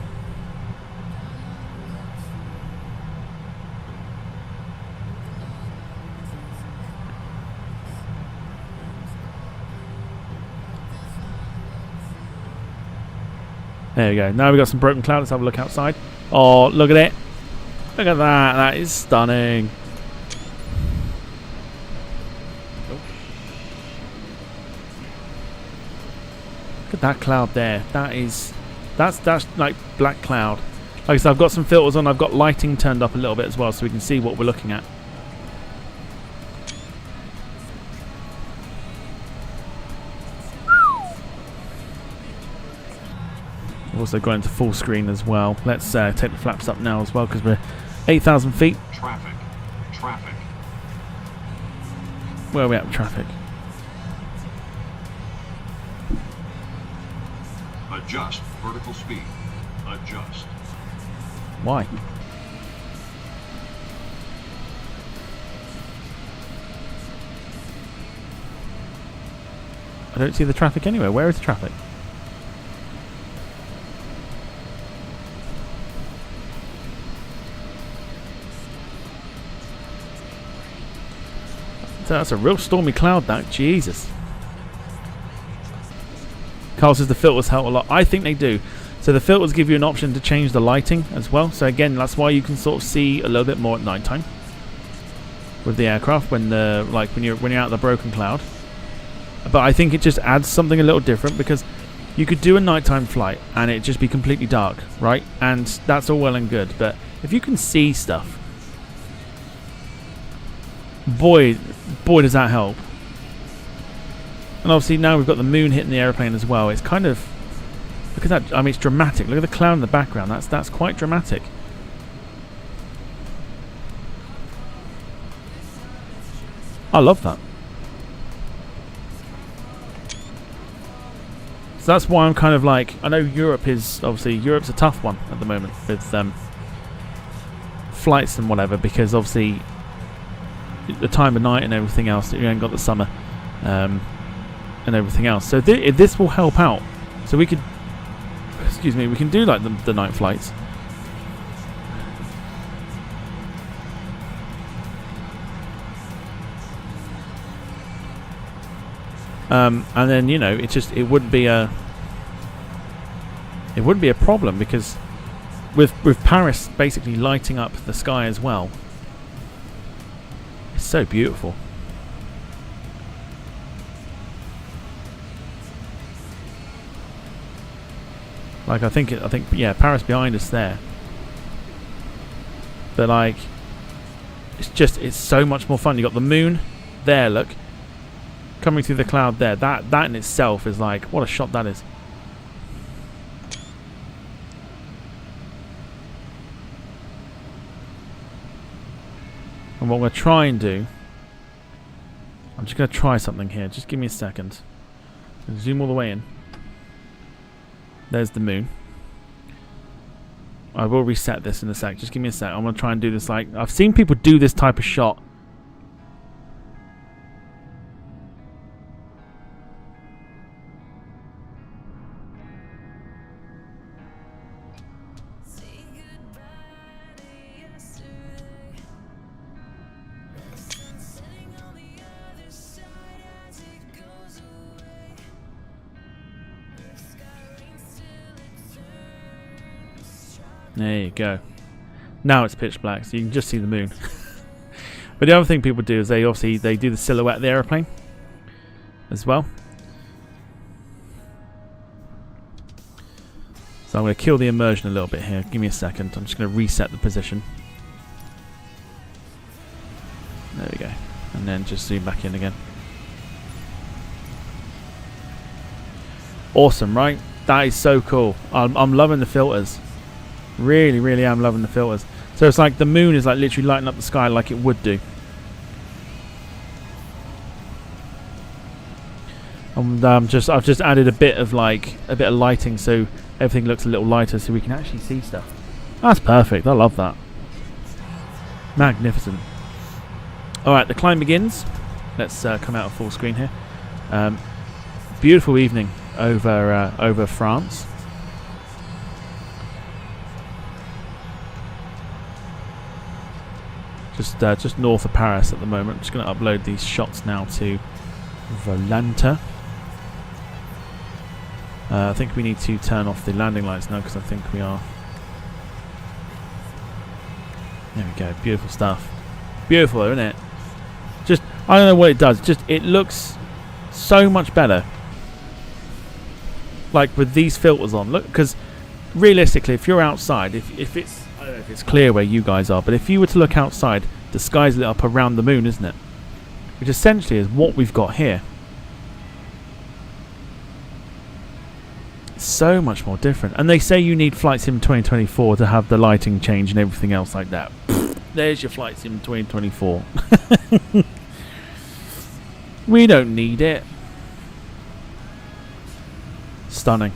There we go. Now we've got some broken cloud. Let's have a look outside. Oh, look at it. Look at that. That is stunning. Look at that cloud there. That's like black cloud. Like I said, I've got some filters on. I've got lighting turned up a little bit as well, so we can see what we're looking at. I've also gone into full screen as well. Let's take the flaps up now as well, because we're 8,000 feet. Traffic. Where are we at with traffic? Adjust vertical speed. Adjust. Why? I don't see the traffic anywhere. Where is the traffic? That's a real stormy cloud, that. Jesus. Carl says the filters help a lot. I think they do. So the filters give you an option to change the lighting as well. So again, that's why you can sort of see a little bit more at night time with the aircraft when you're out of the broken cloud. But I think it just adds something a little different, because you could do a nighttime flight and it just be completely dark, right? And that's all well and good. But if you can see stuff, boy does that help. And obviously now we've got the moon hitting the airplane as well. It's kind of, look at that. I mean, it's dramatic. Look at the cloud in the background. That's quite dramatic. I love that. So that's why I'm kind of like, I know Europe's a tough one at the moment with flights and whatever, because obviously the time of night and everything else, you ain't got the summer and everything else. So this will help out. So we could, we can do like the night flights. And then, you know, it wouldn't be a problem, because with Paris basically lighting up the sky as well, it's so beautiful. Like I think yeah, Paris behind us there. But like, it's so much more fun. You got the moon there, look, coming through the cloud there. That in itself is like, what a shot that is. And what we're trying to do, I'm just going to try something here. Just give me a second. Zoom all the way in. There's the moon. I will reset this in a sec. Just give me a sec. I'm going to try and do this. Like, I've seen people do this type of shot. There you go. Now it's pitch black, so you can just see the moon. But the other thing people do is they do the silhouette of the aeroplane as well. So I'm going to kill the immersion a little bit here. Give me a second. I'm just going to reset the position. There we go. And then just zoom back in again. Awesome, right? That is so cool. I'm loving the filters. Really, really am loving the filters. So it's like the moon is like literally lighting up the sky like it would do. And I've just added a bit of lighting so everything looks a little lighter, so we can actually see stuff. That's perfect. I love that. Magnificent. All right, the climb begins. Let's come out of full screen here. Beautiful evening over France. Just north of Paris at the moment. I'm just going to upload these shots now to Volanta. I think we need to turn off the landing lights now, because I think we are. There we go. Beautiful stuff. Beautiful, isn't it? Just, I don't know what it does. Just, it looks so much better. Like with these filters on. Look, because realistically, if you're outside, if it's, I don't know if it's clear where you guys are, but if you were to look outside, the sky's lit up around the moon, isn't it? Which essentially is what we've got here. It's so much more different. And they say you need Flight Sim 2024 to have the lighting change and everything else like that. There's your Flight Sim 2024. We don't need it. Stunning.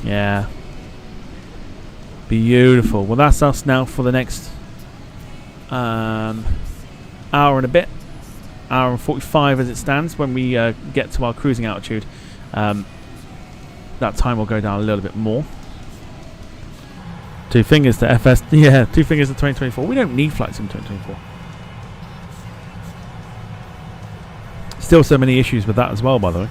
Yeah. Beautiful. Well, that's us now for the next hour and a bit. Hour and 45 as it stands. When we get to our cruising altitude, that time will go down a little bit more. 2 fingers to FS. Yeah, 2 fingers to 2024. We don't need flights in 2024. Still so many issues with that as well, by the way.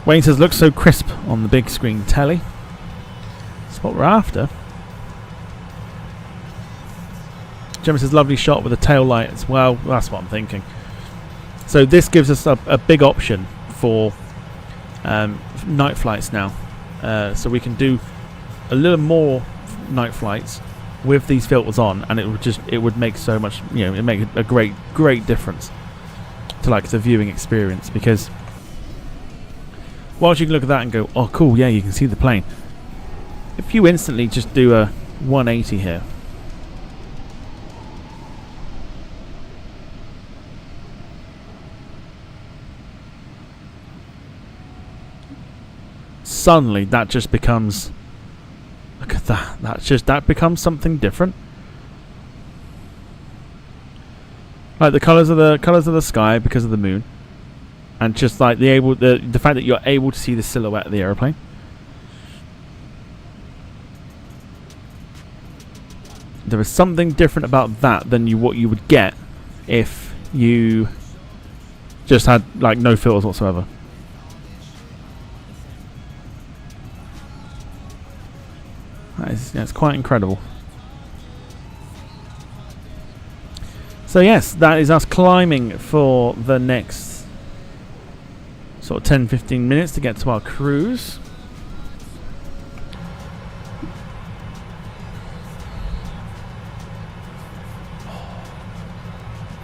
Wayne says, looks so crisp on the big screen telly. That's what we're after. Gemma says, lovely shot with a tail light as well. That's what I'm thinking. So this gives us a big option for night flights now. So we can do a little more night flights with these filters on, and it would make so much, you know, it make a great difference to like the viewing experience, because whilst you can look at that and go, oh cool, yeah, you can see the plane. If you instantly just do a 180 here, suddenly that just becomes, look at that, that becomes something different. Like the colours of the sky because of the moon, and just like the fact that you're able to see the silhouette of the aeroplane. There is something different about that than what you would get if you just had like no filters whatsoever. That's quite incredible. So yes, that is us climbing for the next sort of 10-15 minutes to get to our cruise.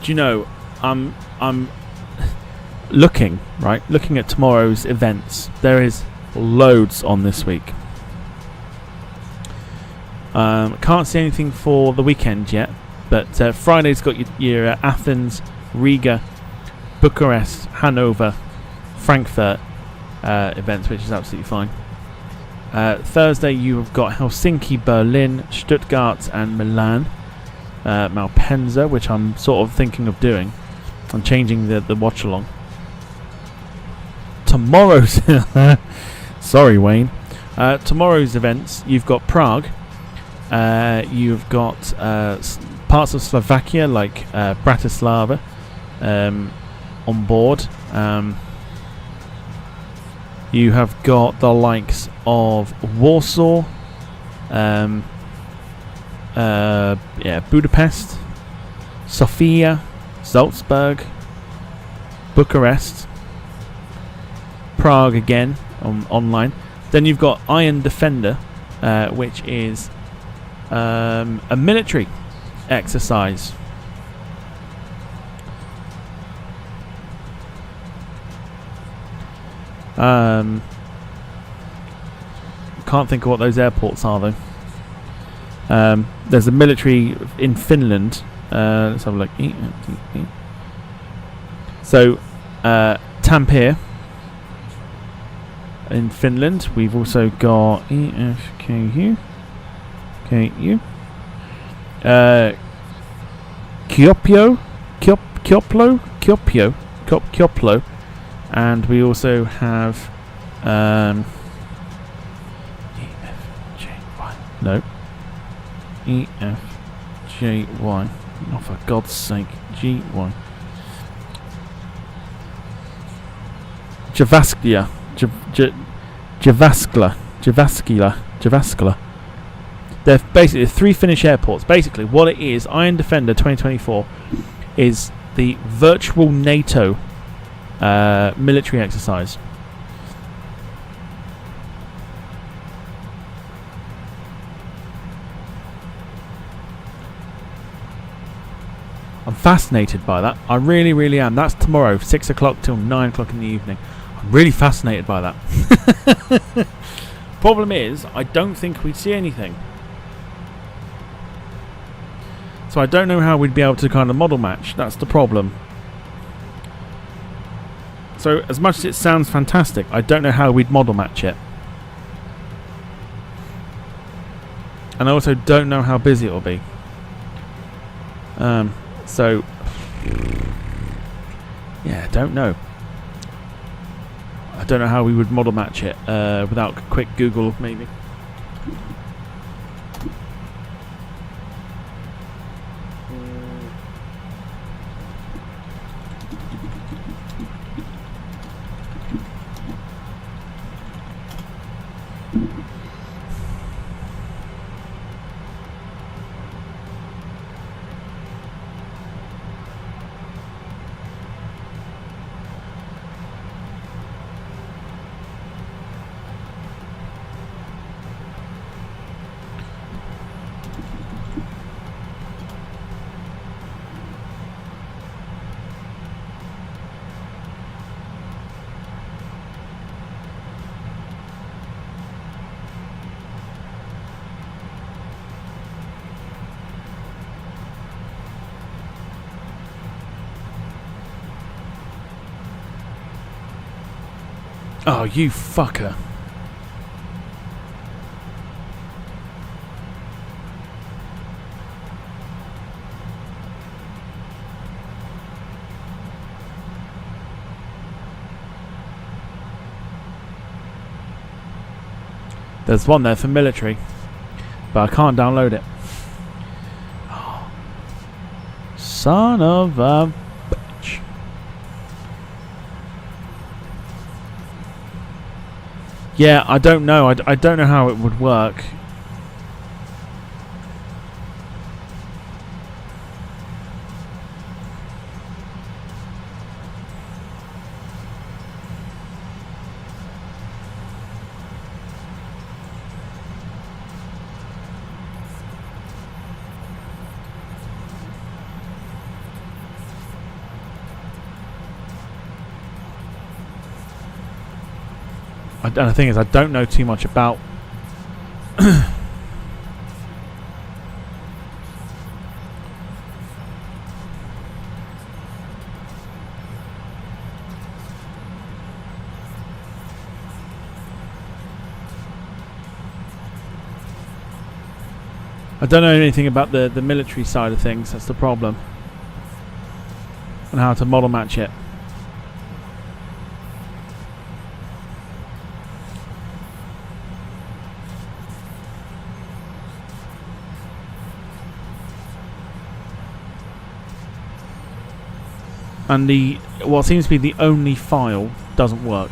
Do you know, I'm looking at tomorrow's events. There is loads on this week. Can't see anything for the weekend yet, but Friday's got your Athens, Riga, Bucharest, Hanover, Frankfurt events, which is absolutely fine. Thursday you've got Helsinki, Berlin, Stuttgart and Milan. Malpensa, which I'm sort of thinking of doing. I'm changing the watch along. Tomorrow's sorry Wayne. Tomorrow's events, you've got Prague. You've got parts of Slovakia like Bratislava on board. You have got the likes of Warsaw, Budapest, Sofia, Salzburg, Bucharest, Prague again online. Then you've got Iron Defender, which is a military exercise. Can't think of what those airports are though. There's a military in Finland. Let's have a look. So Tampere in Finland. We've also got EFKU. Kuopio, and we also have EFJY. No, EFJY. Oh, for God's sake, GY. Javaskala. They're basically 3 Finnish airports. Basically, what it is, Iron Defender 2024 is the virtual NATO military exercise. I'm fascinated by that. I really, really am. That's tomorrow, 6 o'clock till 9 o'clock in the evening. I'm really fascinated by that. Problem is, I don't think we'd see anything. So I don't know how we'd be able to kind of model match. That's the problem. So as much as it sounds fantastic, I don't know how we'd model match it. and I also don't know how busy it will be. So yeah, don't know. I don't know how we would model match it without a quick Google, maybe. Oh, you fucker. There's one there for military, but I can't download it. Oh, son of a bitch. Yeah, I don't know. I don't know how it would work. And the thing is, I don't know too much about I don't know anything about the military side of things. That's the problem. And how to model match it. And what seems to be the only file doesn't work.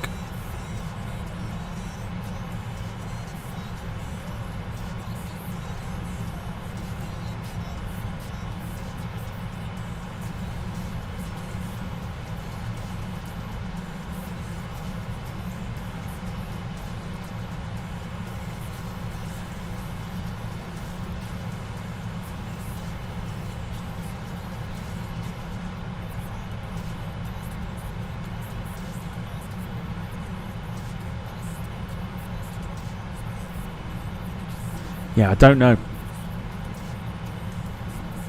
Yeah, I don't know.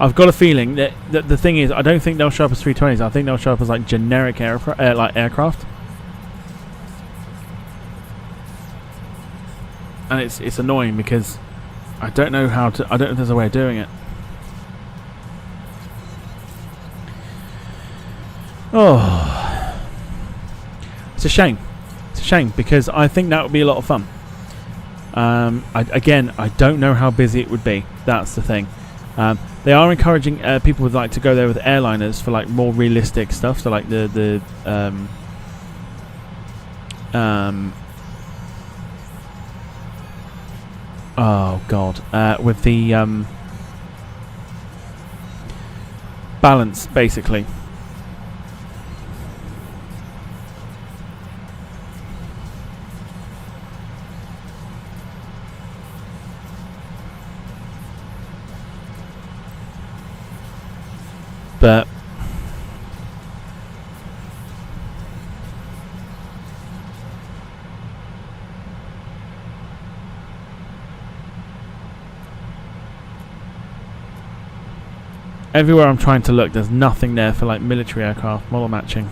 I've got a feeling that the thing is, I don't think they'll show up as 320s. I think they'll show up as like generic aircraft. And it's annoying because I don't know how to. I don't know if there's a way of doing it. Oh, it's a shame. It's a shame because I think that would be a lot of fun. Again, I don't know how busy it would be. That's the thing. They are encouraging people would like to go there with airliners for like more realistic stuff. So like the oh god, with the balance basically. But everywhere I'm trying to look, there's nothing there for like military aircraft model matching.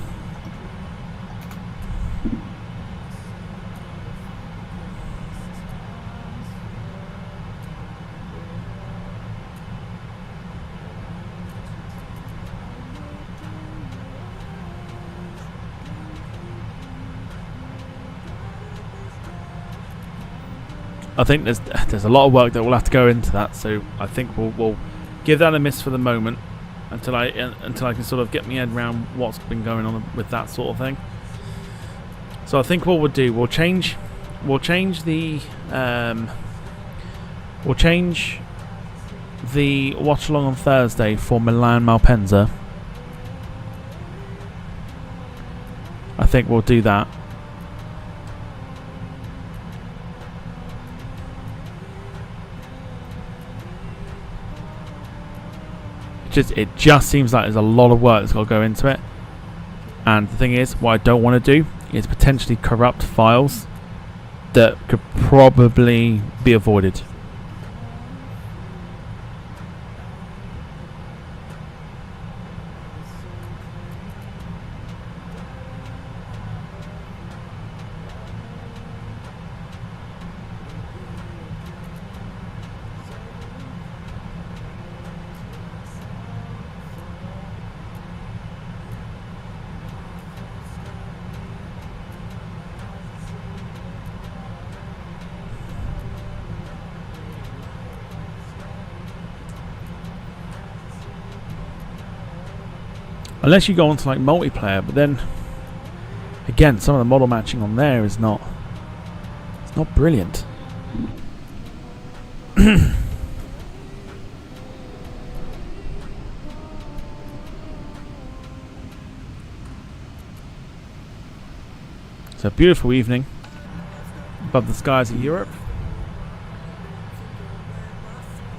I think there's a lot of work that will have to go into that. So I think we'll give that a miss for the moment until I can sort of get my head around what's been going on with that sort of thing. So I think what we'll do, we'll change the watch along on Thursday for Milan Malpensa. I think we'll do that. It just seems like there's a lot of work that's got to go into it. And the thing is, what I don't want to do is potentially corrupt files that could probably be avoided. Unless you go onto like multiplayer, but then again, some of the model matching on there is not brilliant. It's a beautiful evening above the skies of Europe.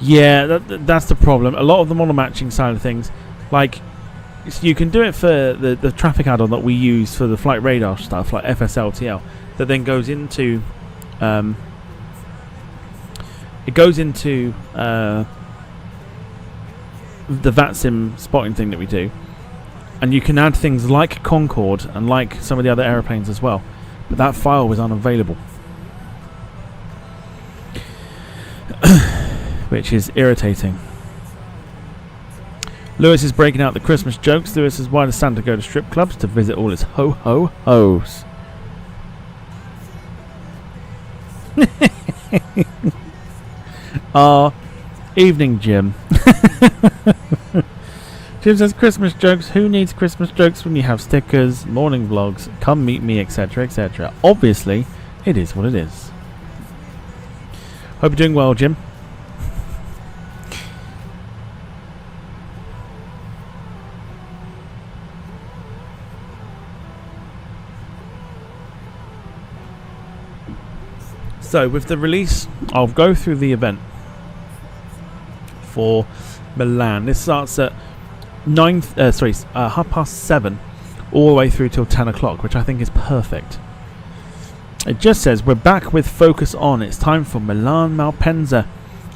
Yeah, that's the problem. A lot of the model matching side of things, like, so you can do it for the traffic add-on that we use for the flight radar stuff, like FSLTL, that then goes into the VATSIM spotting thing that we do, and you can add things like Concorde and like some of the other aeroplanes as well, but that file was unavailable, which is irritating. Lewis is breaking out the Christmas jokes. Lewis says, why does Santa go to strip clubs? To visit all his ho-ho-hos. Evening, Jim. Jim says, Christmas jokes. Who needs Christmas jokes when you have stickers, morning vlogs, come meet me, etc., etc.? Obviously, it is what it is. Hope you're doing well, Jim. So with the release, I'll go through the event for Milan. This starts at 7:30, all the way through till 10 o'clock, which I think is perfect. It just says, we're back with focus on. It's time for Milan Malpensa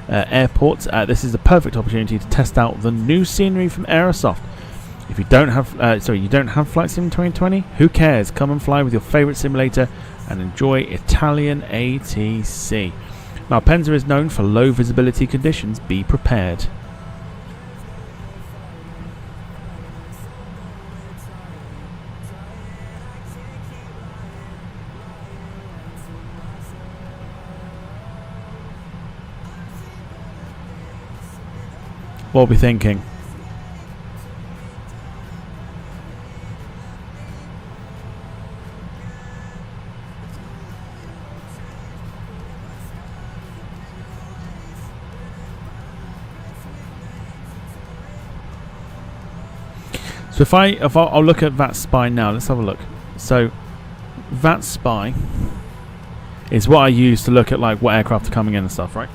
Airport. This is a perfect opportunity to test out the new scenery from Aerosoft. If you don't have, you don't have Flight Sim 2020, who cares? Come and fly with your favorite simulator and enjoy Italian ATC. Malpensa is known for low visibility conditions. Be prepared. What are we thinking? So if I'll look at VAT Spy now. Let's have a look. So VAT Spy is what I use to look at like what aircraft are coming in and stuff, right?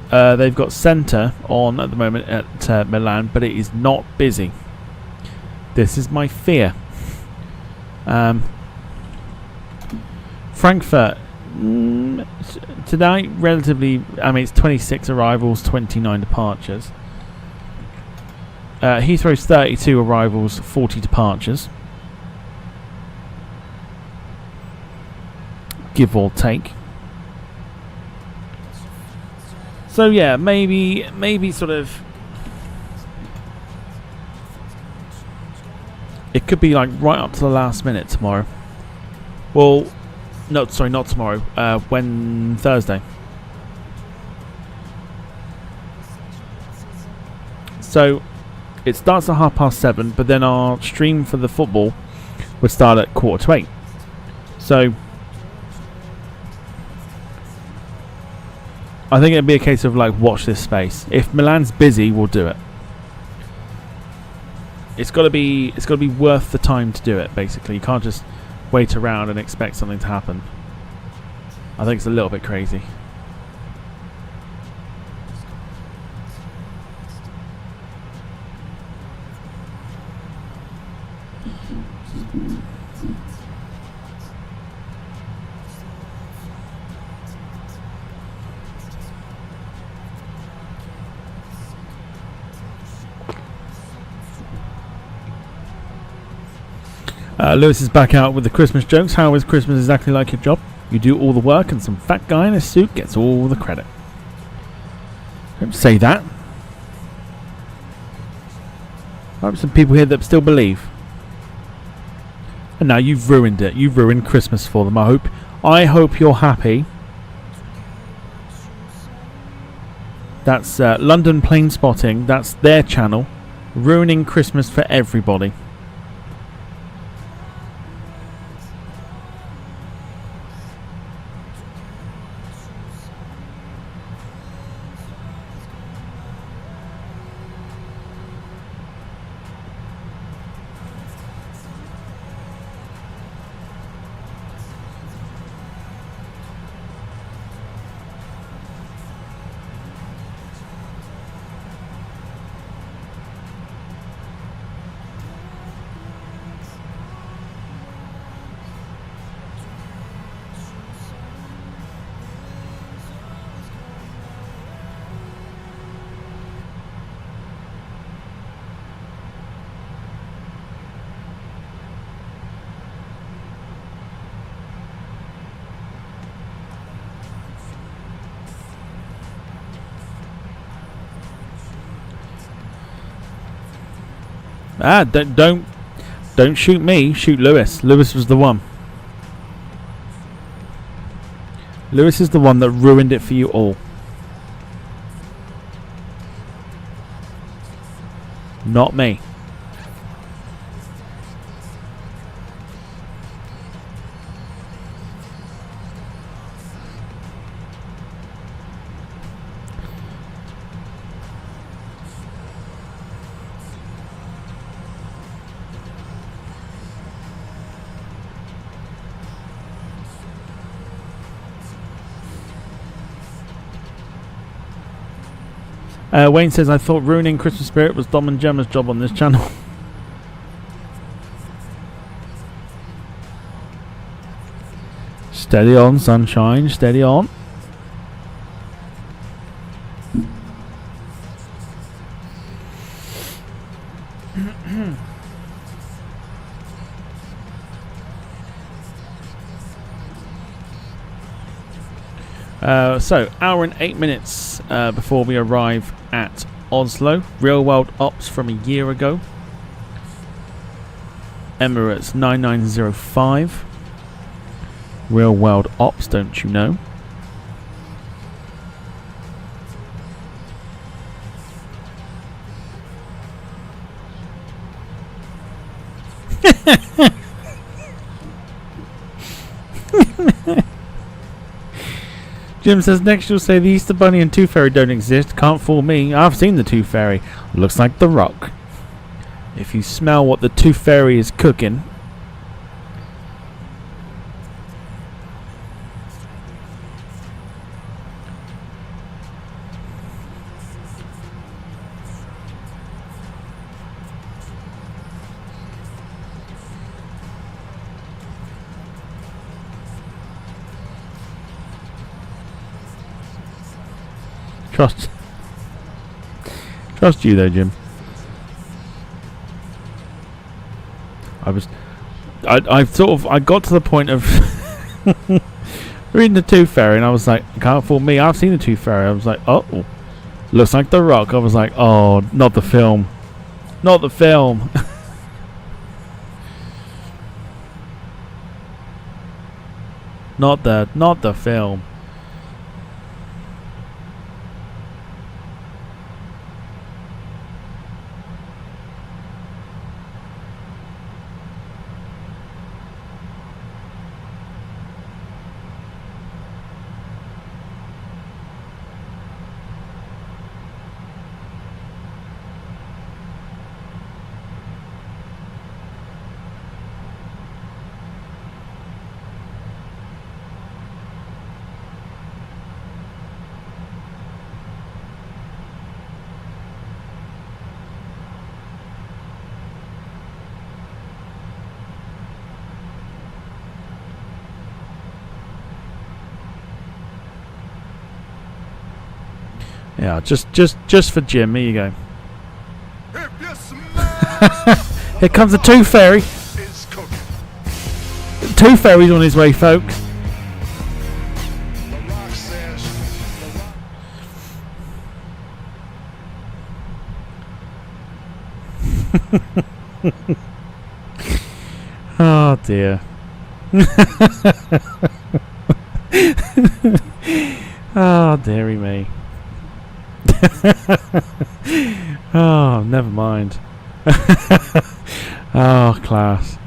They've got Centre on at the moment at Milan, but it is not busy. This is my fear. Frankfurt today, relatively. I mean, it's 26 arrivals, 29 departures. Heathrow's 32 arrivals, 40 departures, give or take. So yeah, maybe sort of, it could be like right up to the last minute tomorrow. Well, No, sorry, not tomorrow. When Thursday. So it starts at 7:30, but then our stream for the football would start at 7:45. So I think it'd be a case of like, watch this space. If Milan's busy, we'll do it. It's got to be worth the time to do it. Basically, you can't just wait around and expect something to happen. I think it's a little bit crazy. Lewis is back out with the Christmas jokes. How is Christmas exactly like your job? You do all the work and some fat guy in a suit gets all the credit. Don't say that. I have some people here that still believe. And now you've ruined it. You've ruined Christmas for them. I hope you're happy. That's London Plane Spotting. That's their channel. Ruining Christmas for everybody. Don't shoot me. Shoot Lewis. Lewis was the one. Lewis is the one that ruined it for you all. Not me. Wayne says, I thought ruining Christmas spirit was Dom and Gemma's job on this channel. Steady on, sunshine. Steady on. So, hour and 8 minutes before we arrive at Oslo. Real world ops from a year ago. Emirates 9905. Real world ops, don't you know? Jim says, next you'll say the Easter Bunny and Tooth Fairy don't exist. Can't fool me. I've seen the Tooth Fairy. Looks like The Rock. If you smell what the Tooth Fairy is cooking. Trust you though, Jim. I got to the point of reading the Tooth Fairy and I was like, can't fool me, I've seen the Tooth Fairy. I was like, oh, looks like The Rock. I was like, oh, not the film. Not the film. Not the film. Yeah, just for Jim. Here you go. Here comes the tooth fairy. The tooth fairy's on his way, folks. Oh dear. Oh dearie me. Oh, never mind. Oh, class.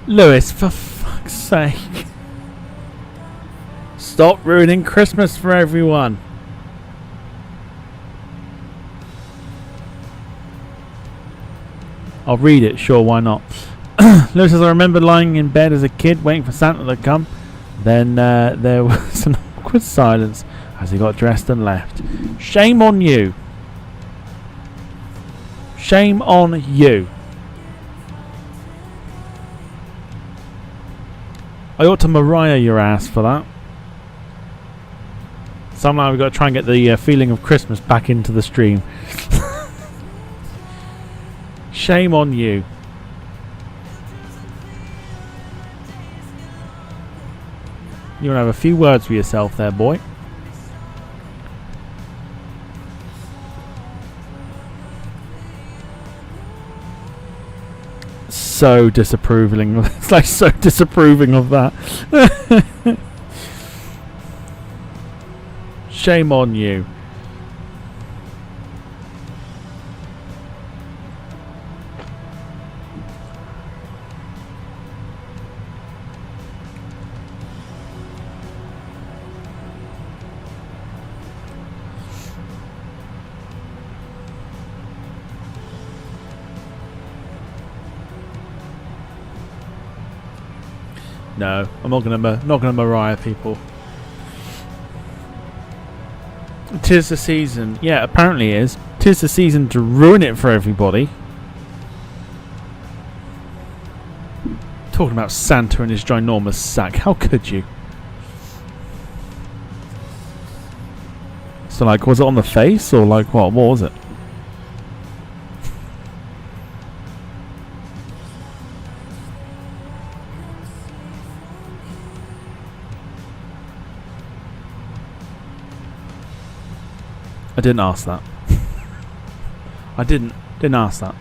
Lewis, for fuck's sake. Stop ruining Christmas for everyone. I'll read it, sure, why not? Lewis says, I remember lying in bed as a kid waiting for Santa to come. Then there was an awkward silence as he got dressed and left. Shame on you. Shame on you. I ought to Mariah your ass for that. Somehow we've got to try and get the feeling of Christmas back into the stream. Shame on you. You want to have a few words for yourself there, boy. So disapproving. It's like so disapproving of that. Shame on you. No, I'm not gonna Mariah people. 'Tis the season. Yeah, apparently it is. 'Tis the season to ruin it for everybody. Talking about Santa and his ginormous sack. How could you? So like, was it on the face or like what? What was it? I didn't ask that. I didn't ask that.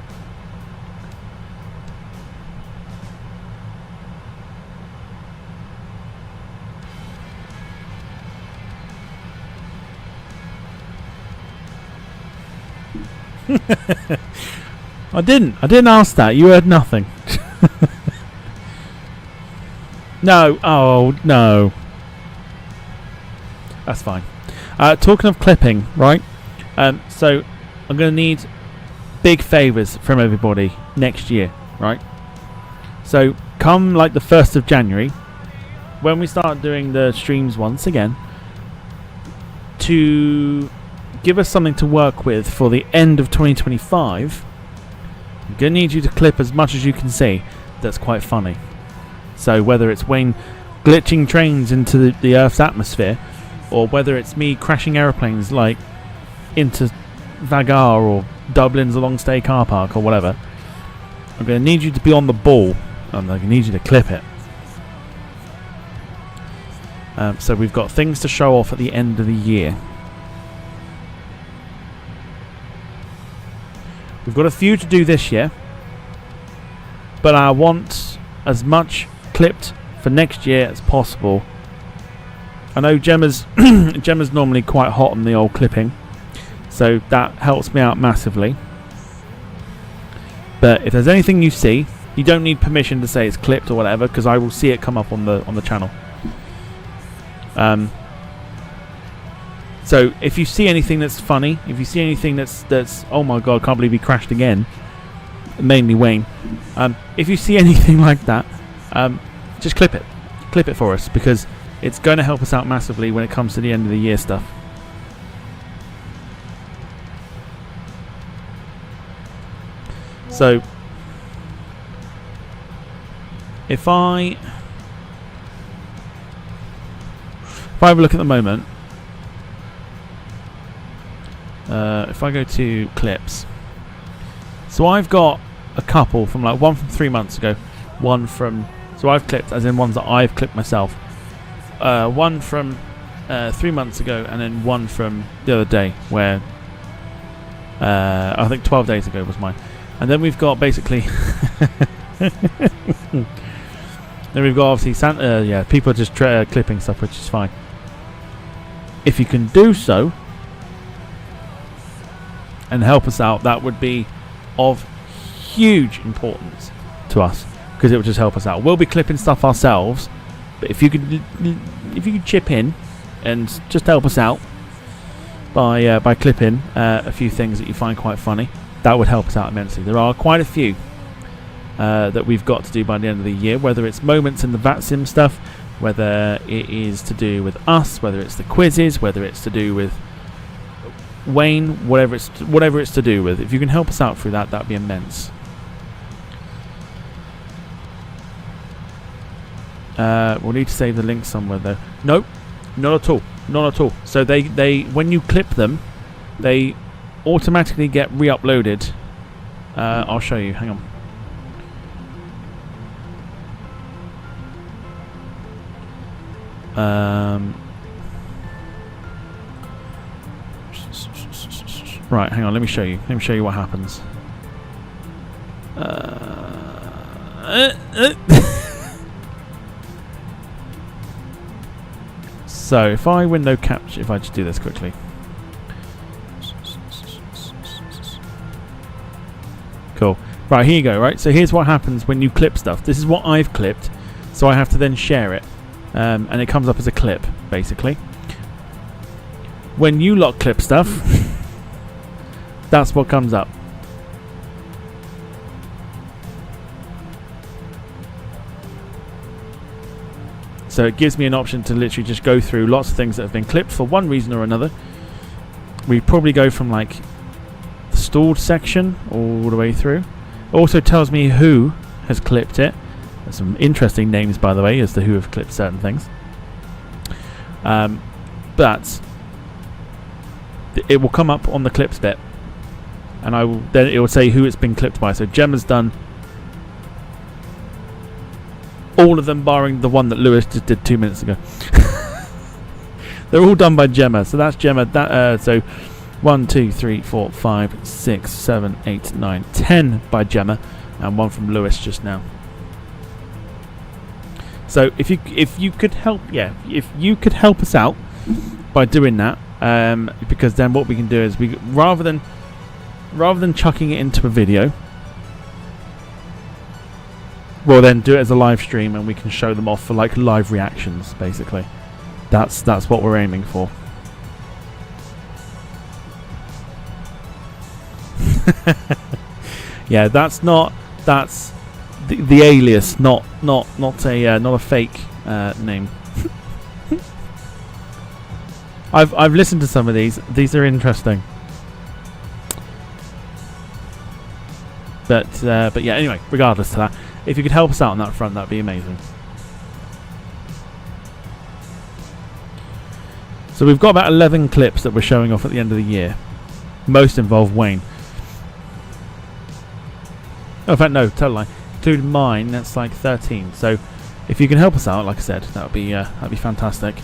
I didn't ask that. You heard nothing. No. Oh no. That's fine. Talking of clipping, right? So I'm going to need big favours from everybody next year, right? So come like the 1st of January, when we start doing the streams once again, to give us something to work with for the end of 2025, I'm going to need you to clip as much as you can see that's quite funny. So whether it's Wayne glitching trains into the Earth's atmosphere, or whether it's me crashing aeroplanes like into Vagar or Dublin's long stay car park or whatever, I'm going to need you to be on the ball, and I'm going to need you to clip it. So we've got things to show off at the end of the year. We've got a few to do this year, but I want as much clipped for next year as possible. I know Gemma's Gemma's normally quite hot on the old clipping, so that helps me out massively. But if there's anything you see, you don't need permission to say it's clipped or whatever, because I will see it come up on the channel. So if you see anything that's funny, if you see anything that's oh my god, can't believe he crashed again, mainly Wayne, if you see anything like that, just clip it for us, because it's going to help us out massively when it comes to the end of the year stuff. So if I have a look at the moment, if I go to clips, so I've got a couple from like one from 3 months ago, one from, so I've clipped as in ones that I've clipped myself, one from 3 months ago, and then one from the other day where I think 12 days ago was mine. And then we've got basically then we've got obviously Santa, yeah, people are just clipping stuff, which is fine. If you can do so and help us out, that would be of huge importance to us, because it would just help us out. We'll be clipping stuff ourselves, but if you could chip in and just help us out by clipping a few things that you find quite funny, that would help us out immensely. There are quite a few that we've got to do by the end of the year, whether it's moments in the VATSIM stuff, whether it is to do with us, whether it's the quizzes, whether it's to do with Wayne, whatever it's to do with. If you can help us out through that, that'd be immense. We'll need to save the link somewhere though. Nope, not at all, not at all. So they when you clip them, they automatically get re-uploaded. I'll show you, hang on. Right, hang on, let me show you what happens. So if I window capture, if I just do this quickly. Cool. Right, here you go, right? So here's what happens when you clip stuff. This is what I've clipped, so I have to then share it. And it comes up as a clip, basically. When you lot clip stuff, that's what comes up. So it gives me an option to literally just go through lots of things that have been clipped for one reason or another. We probably go from like the stored section all the way through. It also tells me who has clipped it. There's some interesting names, by the way, as to who have clipped certain things. But it will come up on the clips bit, and then it will say who it's been clipped by. So Gemma's done all of them, barring the one that Lewis just did 2 minutes ago. They're all done by Gemma. So that's Gemma. So 1, 2, 3, 4, 5, 6, 7, 8, 9, 10 by Gemma, and one from Lewis just now. So if you could help, yeah, if you could help us out by doing that, because then what we can do is we rather than chucking it into a video, we'll then do it as a live stream, and we can show them off for like live reactions. Basically, that's what we're aiming for. Yeah, that's the alias, not a fake name. I've listened to some of these. These are interesting. But yeah, anyway, regardless to that, if you could help us out on that front, that'd be amazing. So we've got about 11 clips that we're showing off at the end of the year. Most involve Wayne. Oh, in fact, no, total lie. Including mine, that's like 13. So if you can help us out, like I said, that'd be fantastic.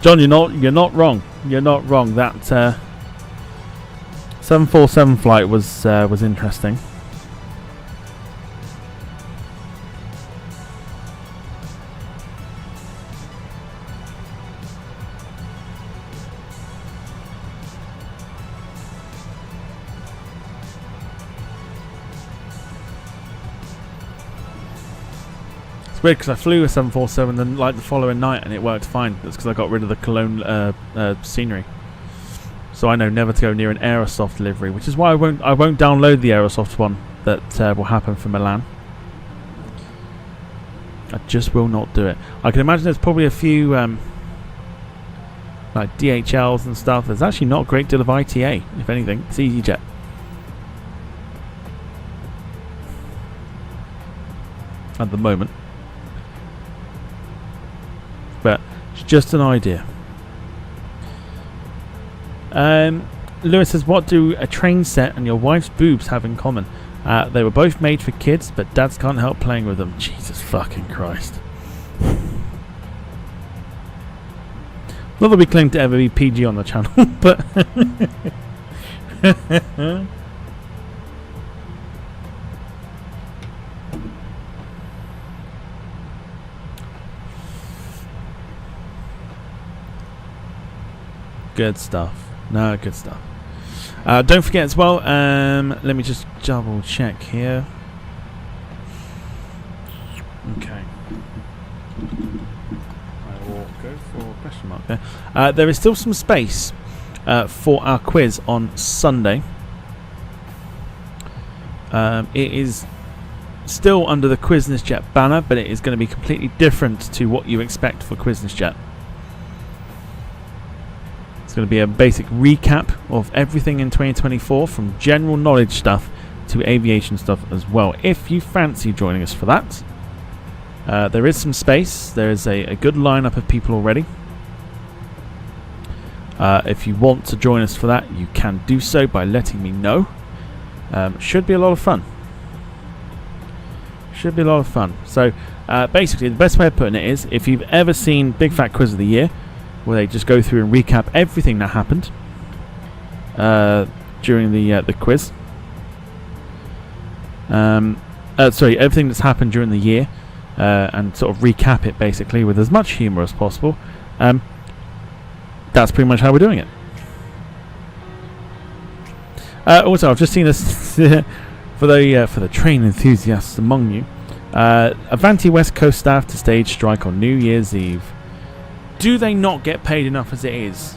John, you're not wrong. You're not wrong. That 747 flight was interesting. Weird because I flew a 747 then like the following night and it worked fine. That's because I got rid of the Cologne scenery. So I know never to go near an Aerosoft delivery, which is why I won't download the Aerosoft one that will happen for Milan. I just will not do it. I can imagine there's probably a few like DHLs and stuff. There's actually not a great deal of ITA, if anything. It's EasyJet. At the moment. But it's just an idea. Lewis says, what do a train set and your wife's boobs have in common? They were both made for kids, but dads can't help playing with them. Jesus fucking Christ. Not that we claim to ever be PG on the channel, but... Good stuff. No, good stuff. Don't forget as well, let me just double check here. Okay. I will go for a question mark there. There is still some space for our quiz on Sunday. It is still under the Quizness Jet banner, but it is going to be completely different to what you expect for Quizness Jet. It's going to be a basic recap of everything in 2024, from general knowledge stuff to aviation stuff as well. If you fancy joining us for that, there is some space. There is a good lineup of people already. If you want to join us for that, you can do so by letting me know. Should be a lot of fun. Should be a lot of fun. So basically, the best way of putting it is, if you've ever seen Big Fat Quiz of the Year, where they just go through and recap everything that happened during the quiz. Sorry, everything that's happened during the year, and sort of recap it basically with as much humour as possible. That's pretty much how we're doing it. Also, I've just seen this for the train enthusiasts among you. Avanti West Coast staff to stage strike on New Year's Eve. Do they not get paid enough as it is?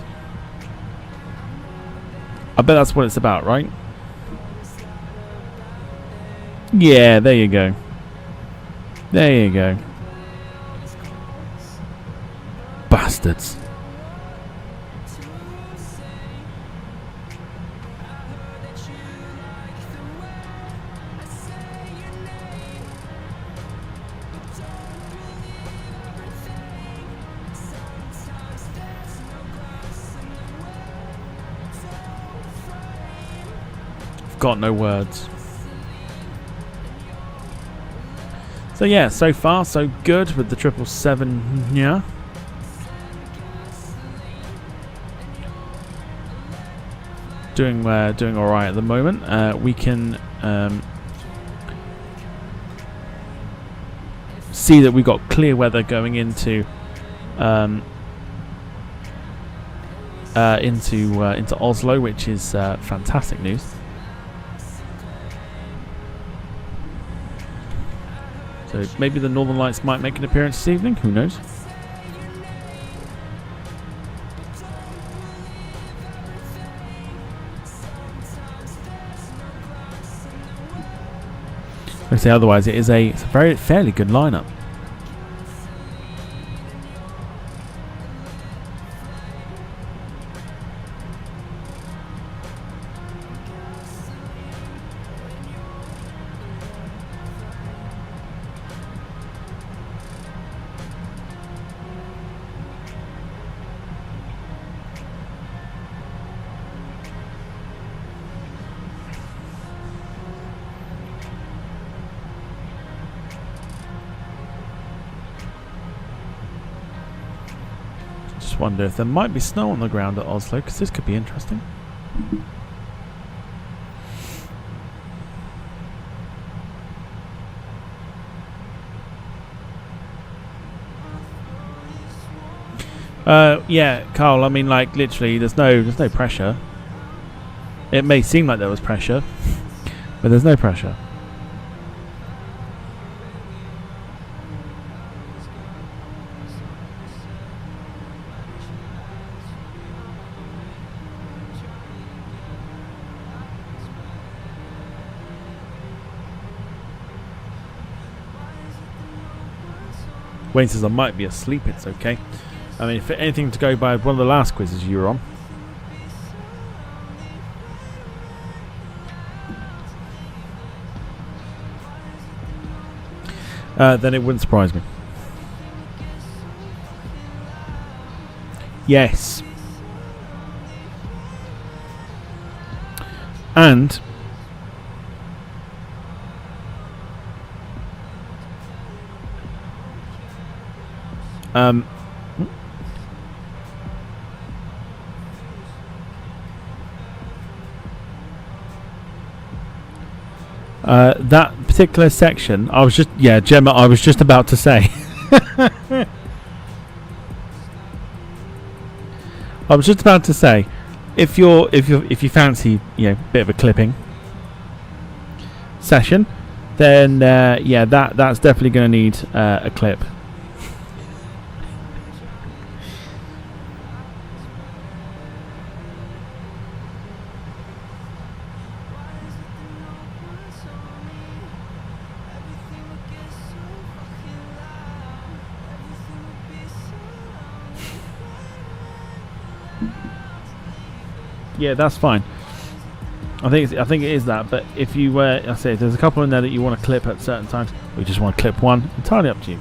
I bet that's what it's about, right? Yeah, there you go. There you go. Bastards. Got no words. So yeah, so far so good with the 777. Yeah. Doing all right at the moment. We can see that we got clear weather going into Oslo, which is fantastic news. So maybe the Northern Lights might make an appearance this evening. Who knows? I say otherwise, it's a fairly good lineup. Just wonder if there might be snow on the ground at Oslo, because this could be interesting. Yeah, Carl. I mean, like literally, there's no pressure. It may seem like there was pressure, but there's no pressure. Wayne says I might be asleep. It's okay. I mean, if anything to go by one of the last quizzes you were on. Then it wouldn't surprise me. Yes. And that particular section, I was just, yeah, Gemma, I was just about to say. I was just about to say, if you fancy, you know, a bit of a clipping session, then yeah, that's definitely going to need a clip. Yeah, that's fine. I think it is that. But if you, I say, there's a couple in there that you want to clip at certain times, or you just want to clip one. Entirely up to you.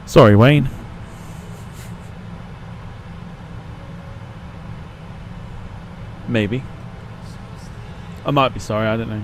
Sorry, Wayne. Maybe. I might be sorry, I don't know.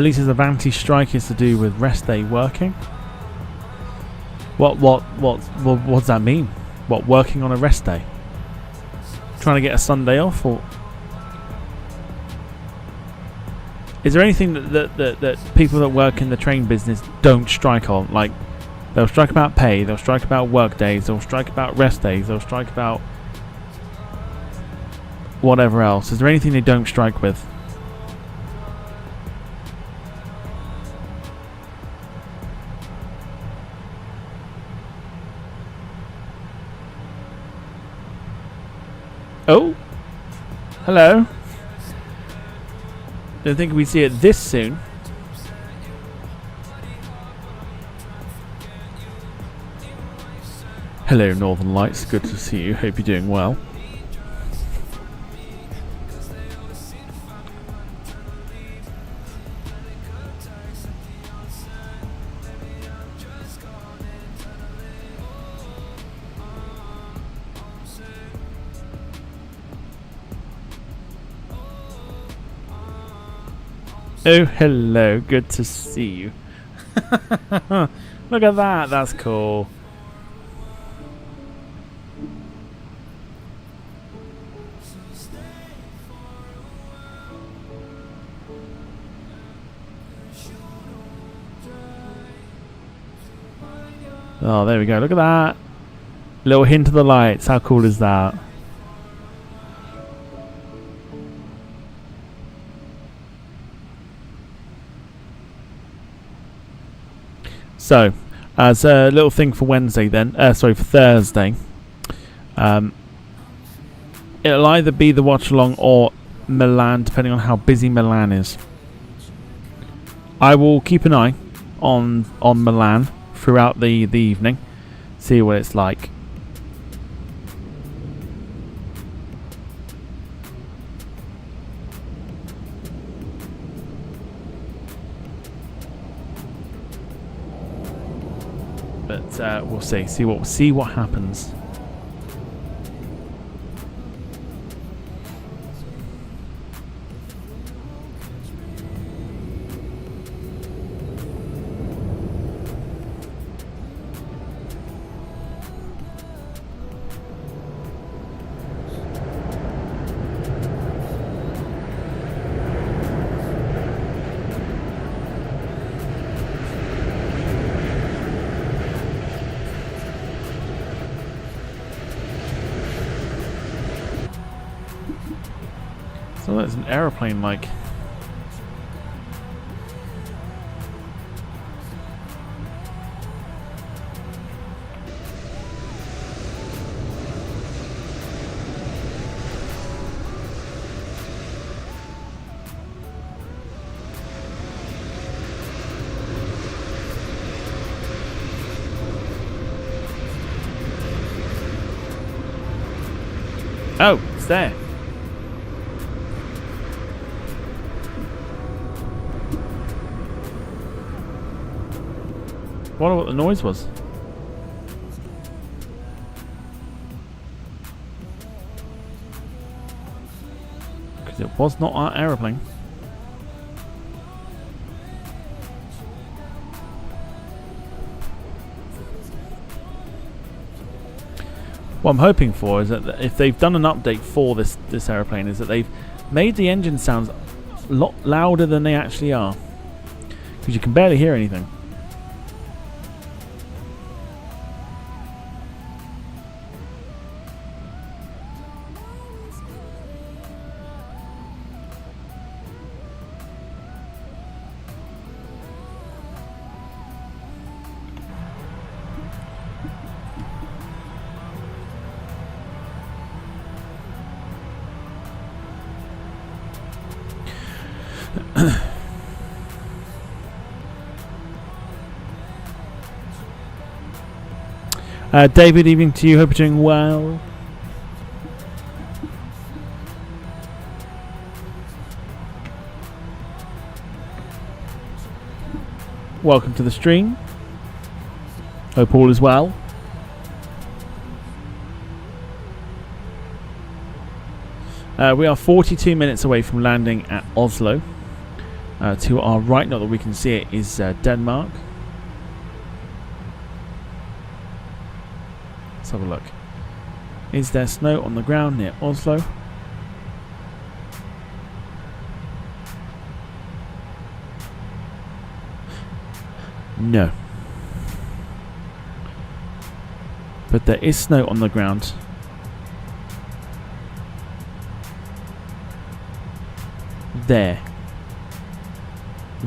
Lisa's Avanti strike is to do with rest day working. What does that mean? What, working on a rest day? Trying to get a Sunday off, or is there anything that people that work in the train business don't strike on? Like, they'll strike about pay, they'll strike about work days, they'll strike about rest days, they'll strike about whatever else. Is there anything they don't strike with? Oh, hello. Don't think we'd see it this soon. Hello, Northern Lights. Good to see you. Hope you're doing well. Oh, hello. Good to see you. Look at that. That's cool. Oh, there we go. Look at that. Little hint of the lights. How cool is that? So, as a little thing for Wednesday then, sorry, for Thursday, it'll either be the watch along or Milan, depending on how busy Milan is. I will keep an eye on Milan throughout the evening, see what it's like. But we'll see what happens. So that's an aeroplane like. Oh, it's there. I wonder what the noise was. Because it was not our aeroplane. What I'm hoping for is that if they've done an update for this aeroplane, is that they've made the engine sounds a lot louder than they actually are. Because you can barely hear anything. David, evening to you. Hope you're doing well. Welcome to the stream. Hope all is well. We are 42 minutes away from landing at Oslo. To our right, not that we can see it, is Denmark. Let's have a look. Is there snow on the ground near Oslo? No. But there is snow on the ground. There.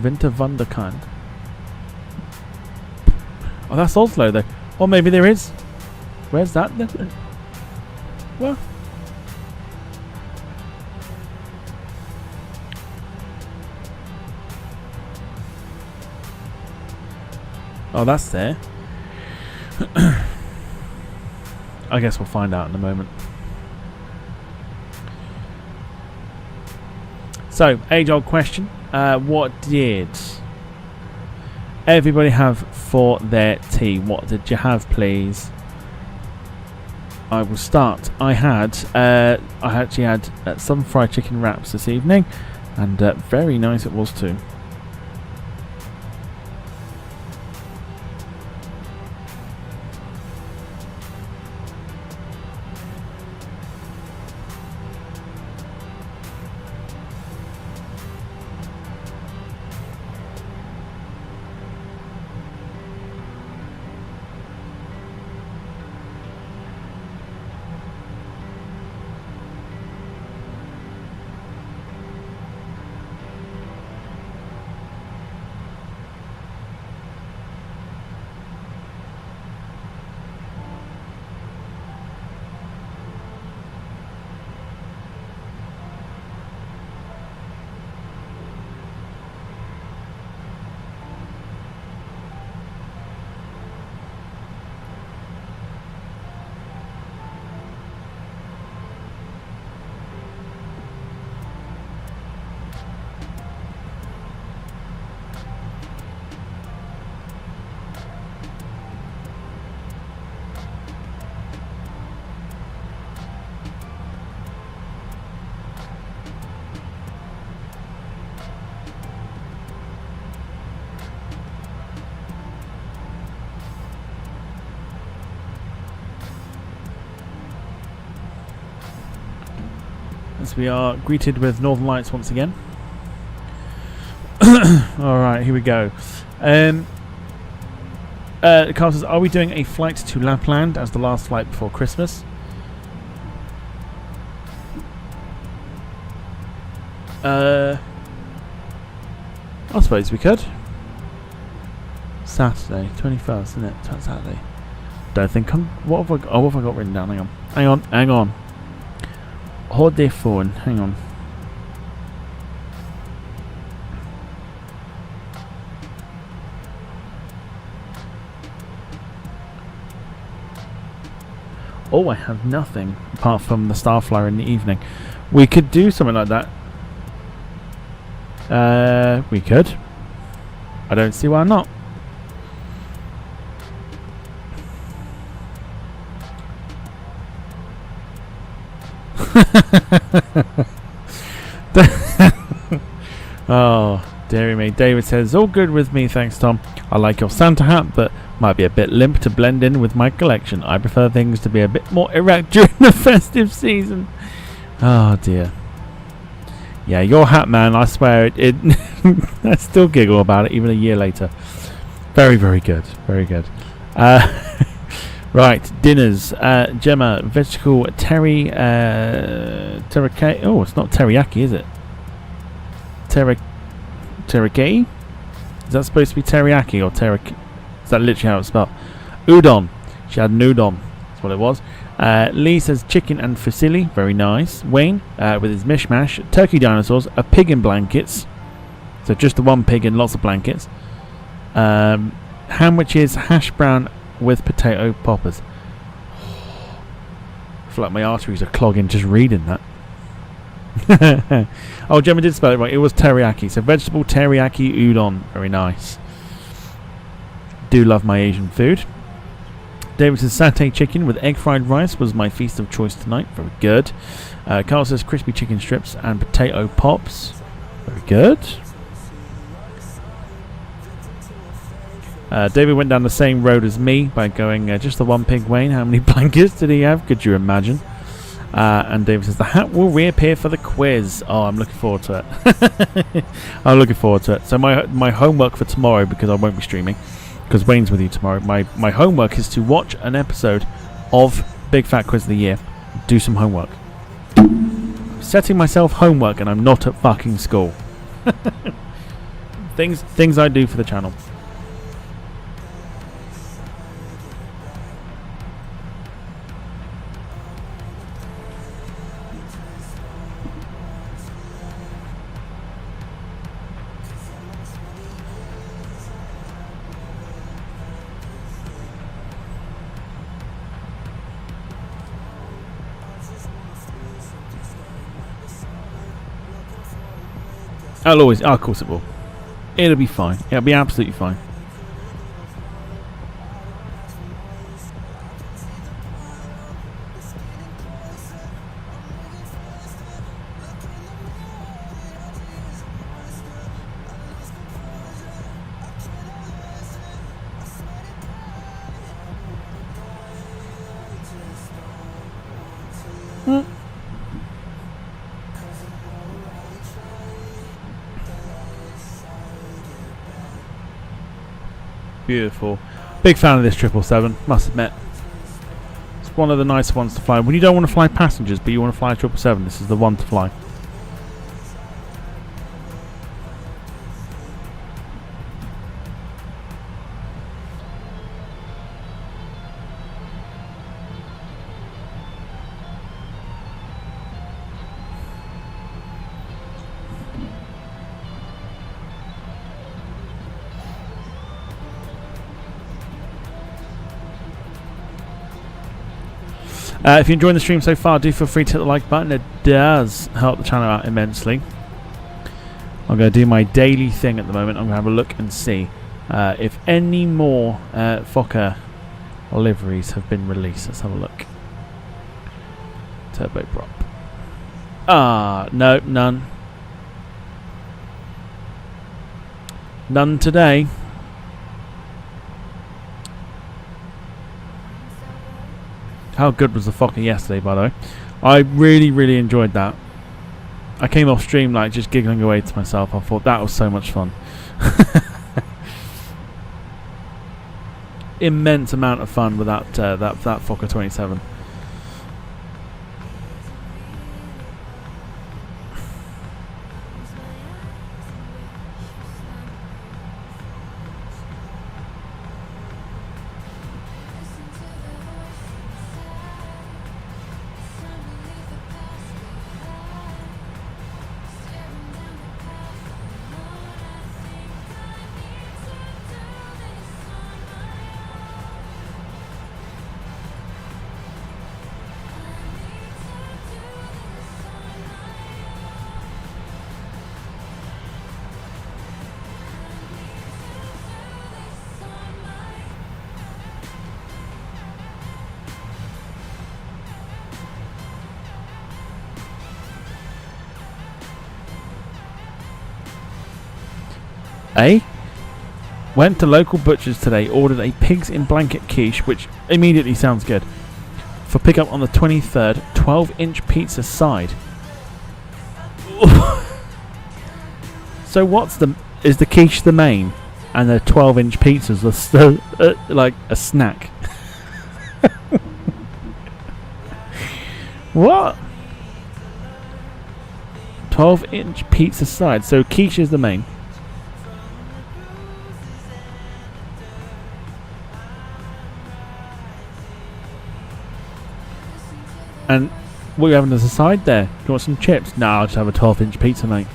Winter Wunderkind. Oh, that's Oslo though. Or maybe there is. Where's that then? Well, Oh, that's there. I guess we'll find out in a moment. So, age-old question. What did everybody have for their tea? What did you have, please? I will start. I actually had some fried chicken wraps this evening, and very nice it was too. As we are greeted with Northern Lights once again. Alright, here we go. Carl says, are we doing a flight to Lapland as the last flight before Christmas? I suppose we could. Saturday, 21st, isn't it? Saturday. Don't think I'm... What have I got written down? Hang on. Hold their phone. Hang on. Oh, I have nothing apart from the Starflyer in the evening. We could do something like that. We could. I don't see why not. Oh, dearie me. David says, all good with me, thanks Tom. I like your Santa hat, but might be a bit limp to blend in with my collection. I prefer things to be a bit more erect during the festive season. Oh dear. Yeah, your hat, man, I swear it I still giggle about it even a year later. Very, very good. Very good. Right, dinners. Gemma, vegetable teriyaki. Oh, it's not teriyaki, is it? Teriyaki? Is that supposed to be teriyaki or teriyaki? Is that literally how it's spelled? Udon. She had an udon. That's what it was. Lee says chicken and fusilli. Very nice. Wayne, with his mishmash. Turkey dinosaurs. A pig in blankets. So just the one pig in lots of blankets. Sandwiches, hash brown with potato poppers. I feel like my arteries are clogging just reading that. Oh, Gemma did spell it right. It was teriyaki. So vegetable teriyaki udon. Very nice. Do love my Asian food. David says satay chicken with egg fried rice was my feast of choice tonight. Very good. Carl says crispy chicken strips and potato pops. Very good. David went down the same road as me by going just the one pig. Wayne, how many blankets did he have? Could you imagine? And David says the hat will reappear for the quiz. Oh, I'm looking forward to it. I'm looking forward to it. So my homework for tomorrow, because I won't be streaming, because Wayne's with you tomorrow, my homework is to watch an episode of Big Fat Quiz of the Year. Do some homework. I'm setting myself homework and I'm not at fucking school. Things I do for the channel. I'll always. Oh, of course it will. It'll be fine. It'll be absolutely fine. Beautiful. Big fan of this 777, must admit. It's one of the nicer ones to fly. When you don't want to fly passengers, but you want to fly a 777, this is the one to fly. If you're enjoying the stream so far, do feel free to hit the like button. It does help the channel out immensely. I'm going to do my daily thing at the moment. I'm going to have a look and see if any more Fokker liveries have been released. Let's have a look. Turboprop. No, none. None today. How good was the Fokker yesterday, by the way? I really, really enjoyed that. I came off stream like just giggling away to myself. I thought that was so much fun. Immense amount of fun with that Fokker 27. Went to local butchers today, ordered a pigs in blanket quiche, which immediately sounds good, for pickup on the 23rd, 12-inch pizza side. So is the quiche the main, and the 12-inch pizzas are still like a snack? What? 12-inch pizza side, so quiche is the main. And what are you having as a side there? Do you want some chips? No, I'll just have a 12-inch pizza, mate.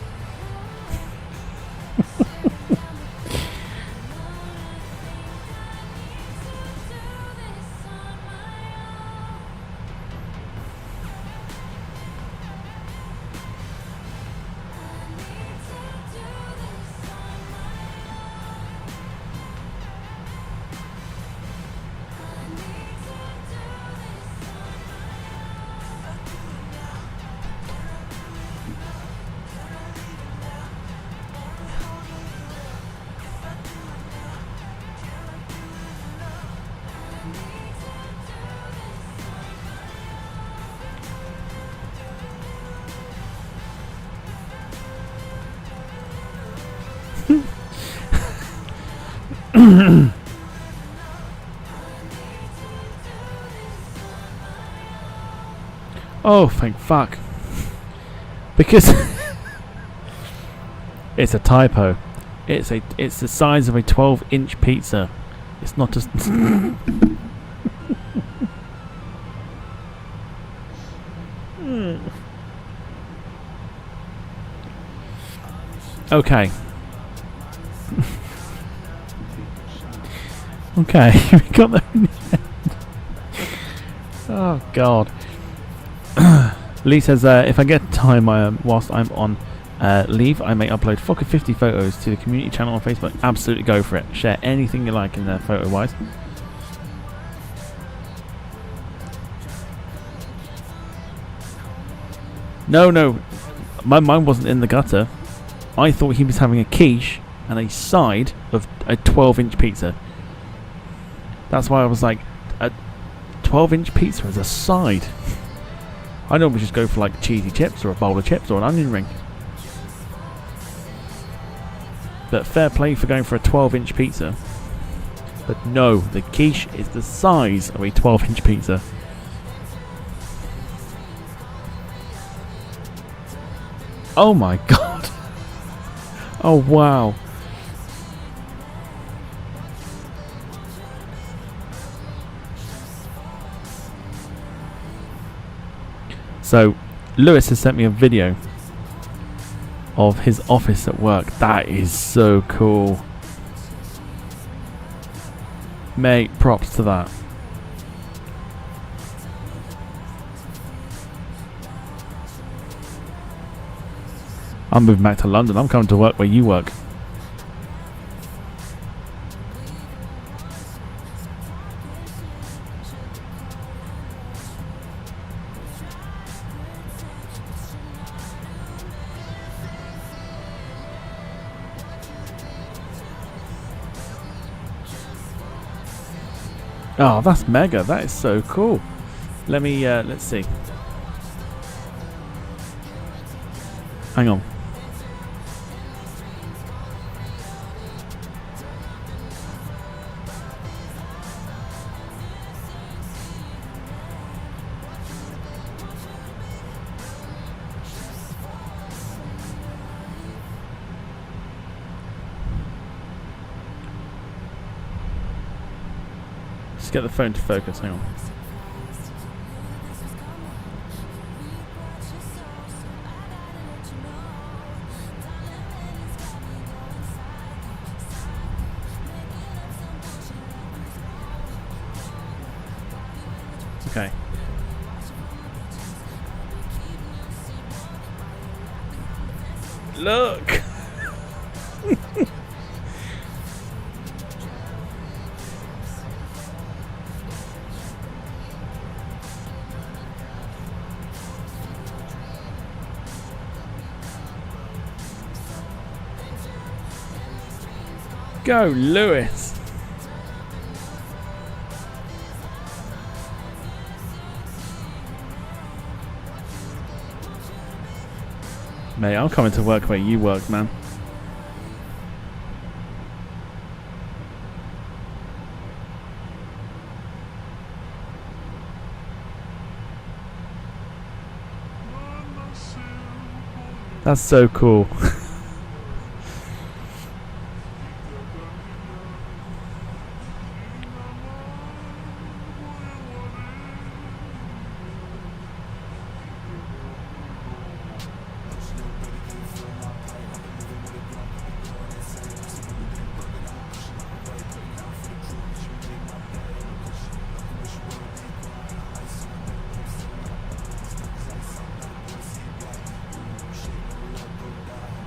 Oh, thank fuck. Because it's a typo. It's the size of a 12-inch pizza. It's not just Okay. Okay, we got that in the end. Oh god. Lee says, if I get time whilst I'm on Leave. I may upload fucking 50 photos to the community channel on Facebook. Absolutely go for it. Share anything you like in there photo wise. No, my mind wasn't in the gutter. I thought he was having a quiche and a side of a 12-inch pizza. That's why I was like, a 12-inch pizza as a side. I normally just go for like cheesy chips or a bowl of chips or an onion ring. But fair play for going for a 12-inch pizza. But no, the quiche is the size of a 12-inch pizza. Oh my god. Oh wow. So, Lewis has sent me a video of his office at work. That is so cool. Mate, props to that. I'm moving back to London. I'm coming to work where you work. Oh, that's mega. That is so cool. Let me, let's see. Hang on. Just get the phone to focus, hang on. Okay. Look! Go, Lewis! Mate, I'm coming to work where you work, man. That's so cool.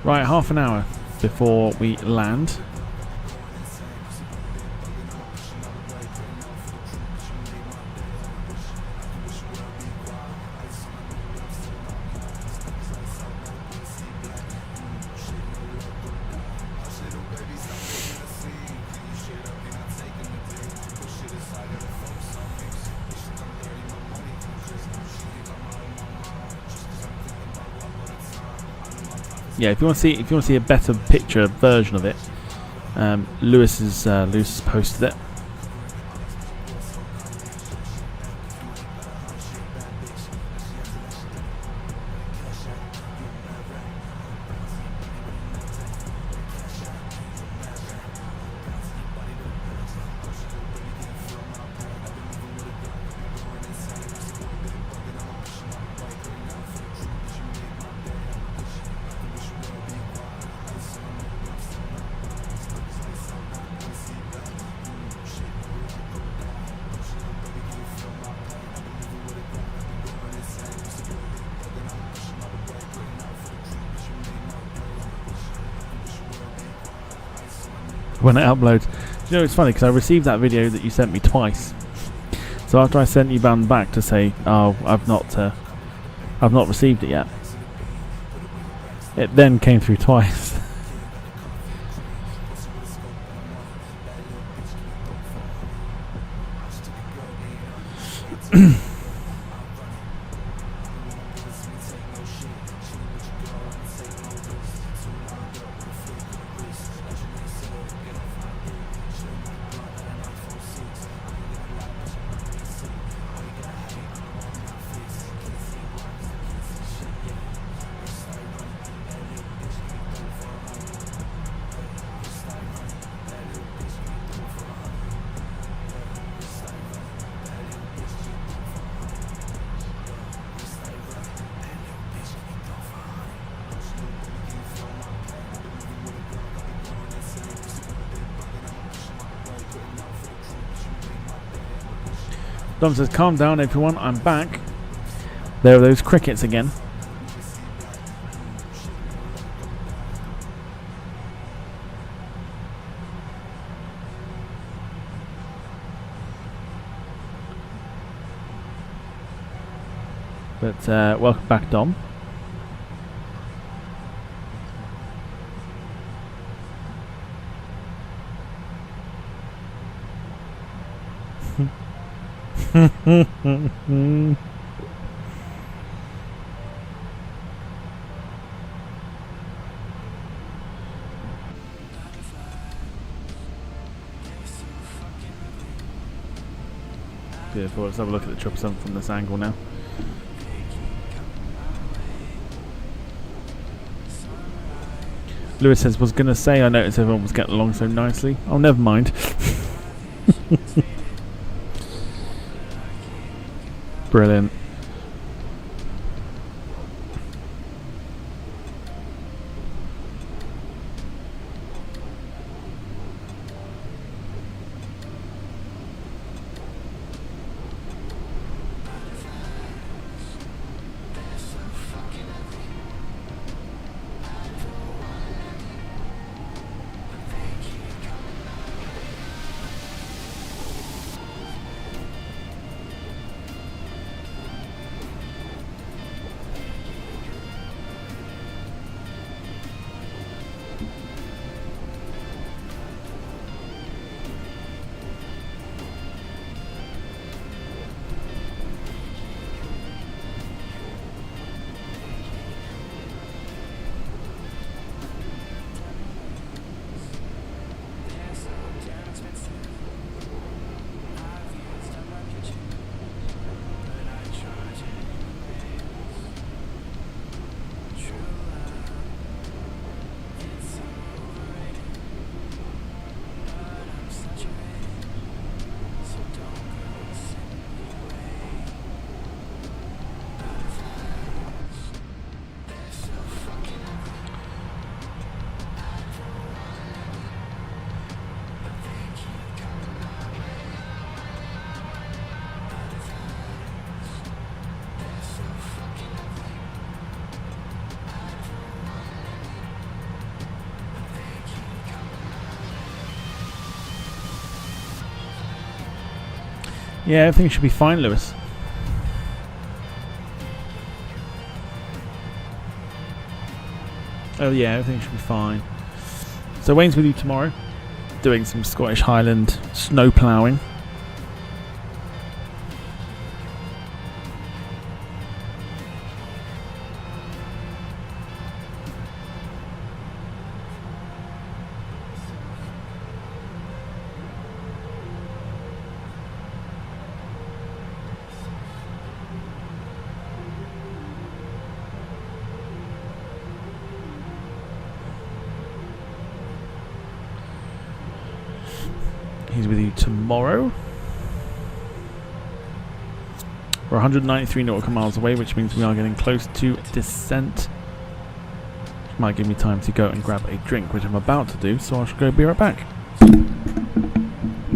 Right, half an hour before we land. Yeah, if you want to see a better picture version of it, Lewis has posted it. when it uploads. You know, it's funny because I received that video that you sent me twice. So after I sent you one back to say, oh, I've not received it yet, it then came through twice. Dom says, calm down everyone, I'm back. There are those crickets again. But welcome back, Dom. Beautiful. Let's have a look at the 777 from this angle now. Lewis says, was going to say I noticed everyone was getting along so nicely. Oh, never mind. Brilliant. Yeah, everything should be fine, Lewis. Oh yeah, everything should be fine. So Wayne's with you tomorrow, doing some Scottish Highland snow ploughing. He's with you tomorrow. We're 193 nautical miles away, which means we are getting close to descent. Which might give me time to go and grab a drink, which I'm about to do, so I shall go be right back.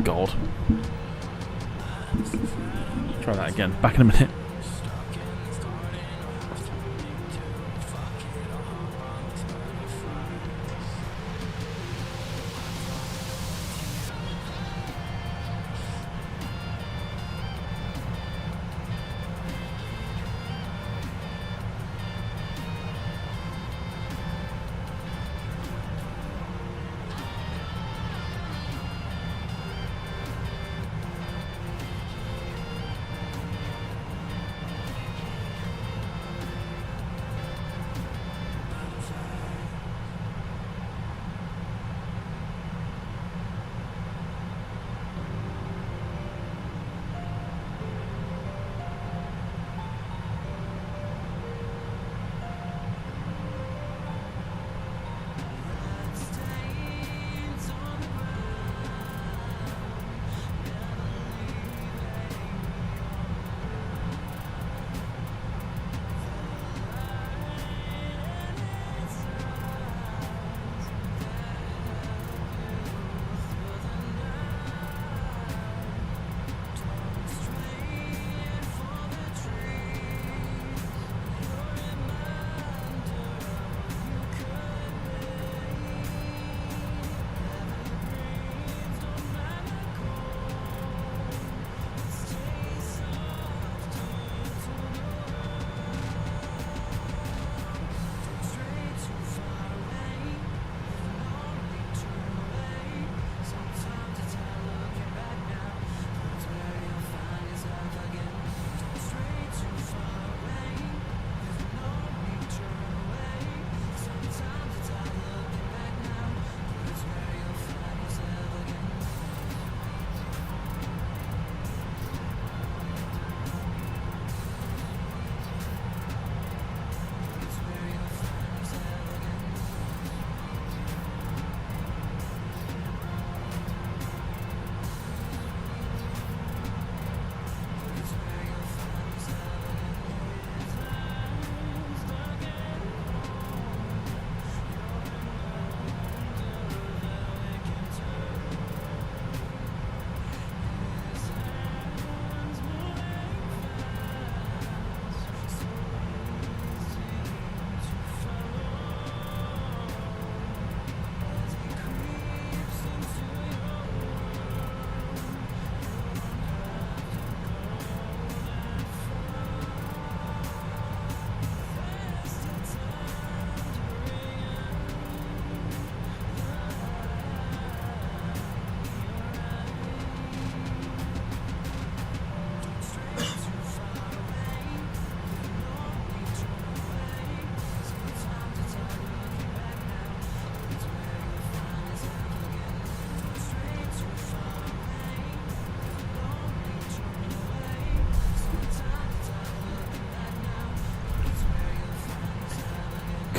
God. Try that again. Back in a minute.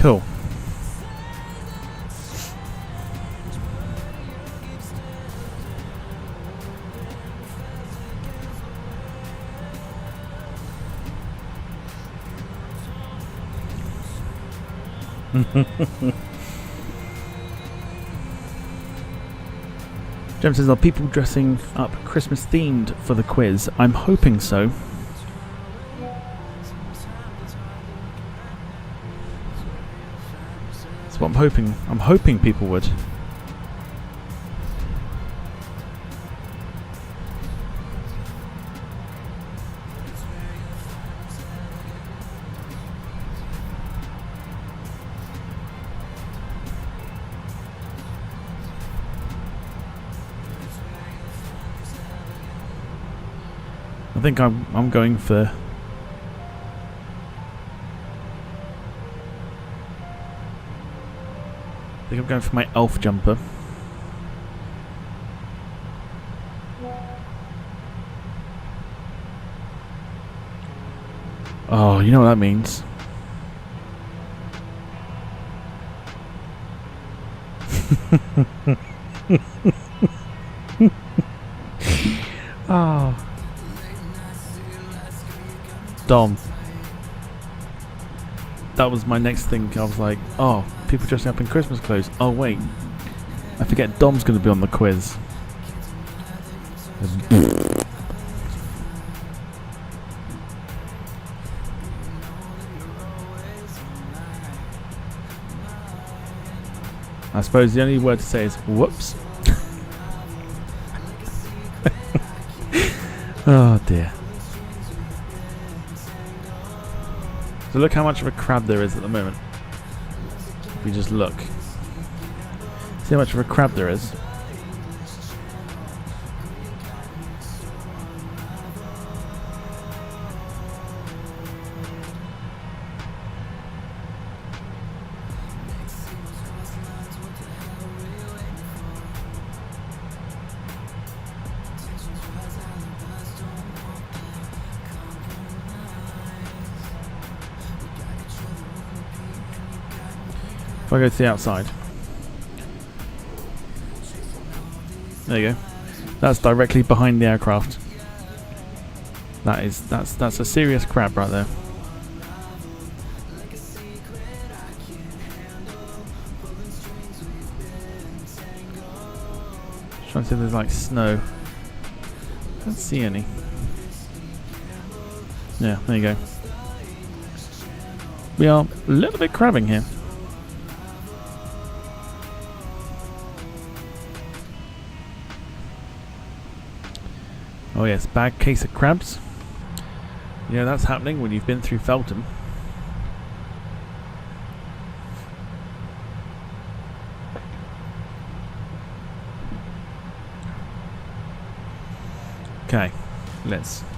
Cool. Jem says, are people dressing up Christmas themed for the quiz? I'm hoping so. That's what I'm hoping. I'm hoping people would. I think I'm going for my elf jumper. Oh, you know what that means. Oh. Dom. That was my next thing. I was like, oh, people dressing up in Christmas clothes. Oh wait, I forget Dom's going to be on the quiz. I suppose the only word to say is whoops. Oh dear. So look how much of a crab there is at the moment. If we just look. See how much of a crab there is. If I go to the outside, there you go. That's directly behind the aircraft. That's a serious crab right there. Just trying to see if there's like snow. Can't see any. Yeah, there you go. We are a little bit crabbing here. Oh yes, bad case of crabs. Yeah, that's happening when you've been through Feltham. Okay,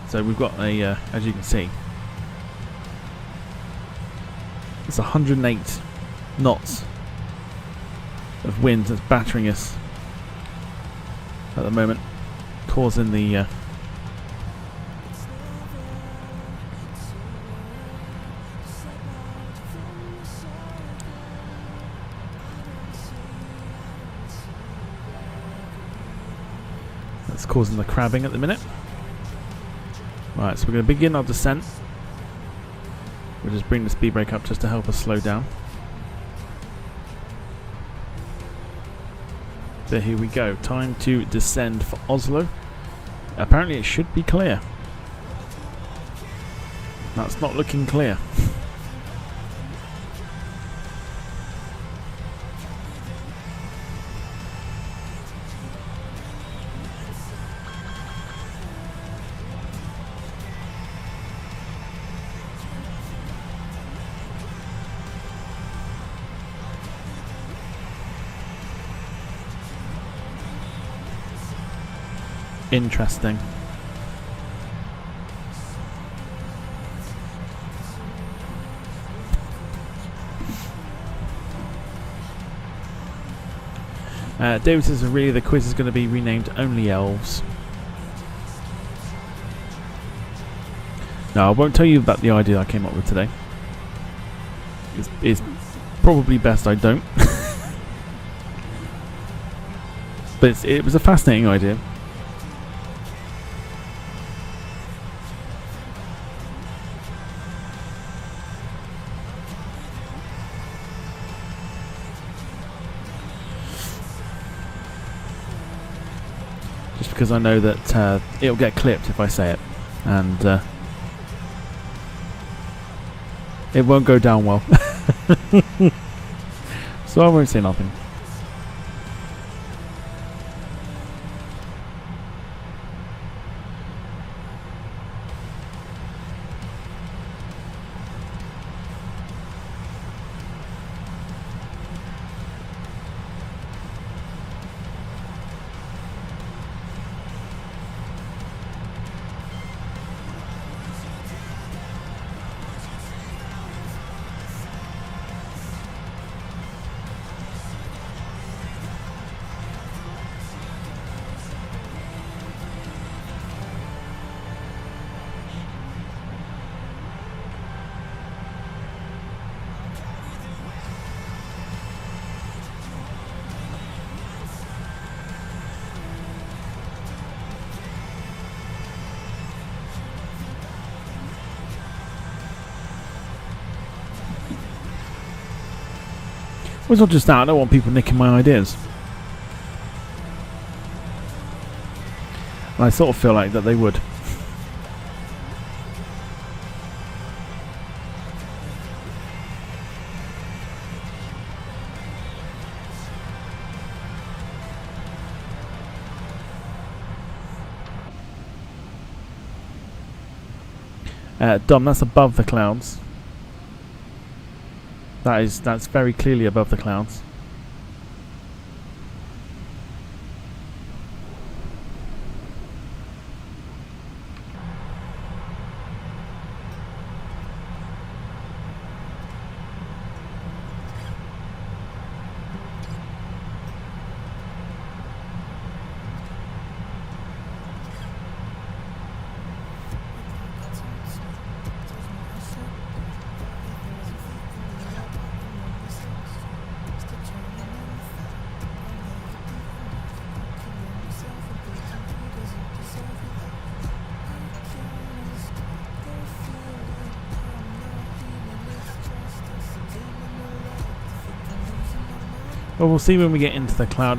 so we've got a, as you can see, it's 108 knots of wind that's battering us at the moment, causing the causing the crabbing at the minute. Right, so we're going to begin our descent. We'll just bring the speed brake up just to help us slow down. So here we go. Time to descend for Oslo. Apparently it should be clear. That's not looking clear. Interesting. David says really the quiz is going to be renamed Only Elves. No, I won't tell you about the idea I came up with today. It's probably best I don't. But it was a fascinating idea. Just because I know that it'll get clipped if I say it, and it won't go down well. So I won't say nothing. Well, it's not just that, I don't want people nicking my ideas. And I sort of feel like that they would. Dom, that's above the clouds. That's very clearly above the clouds. Well, we'll see when we get into the cloud.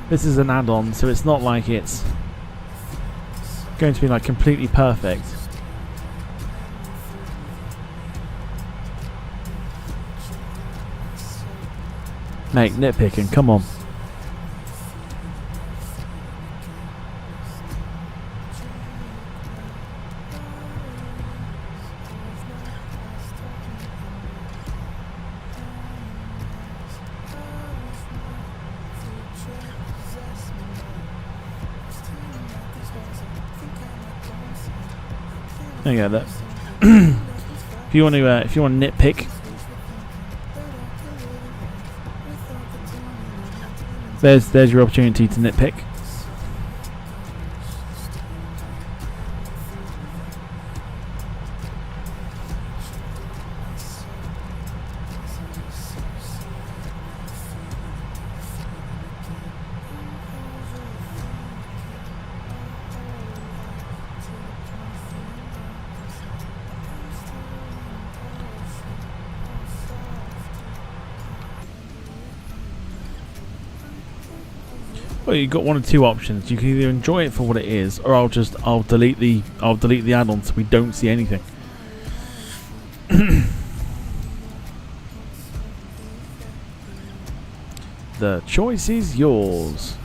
This is an add-on, so it's not like it's going to be like completely perfect. Mate, nitpicking, come on. There you go. That. if you want to nitpick, there's your opportunity to nitpick. Well, you've got one of two options. You can either enjoy it for what it is, or I'll delete the add-on so we don't see anything. The choice is yours.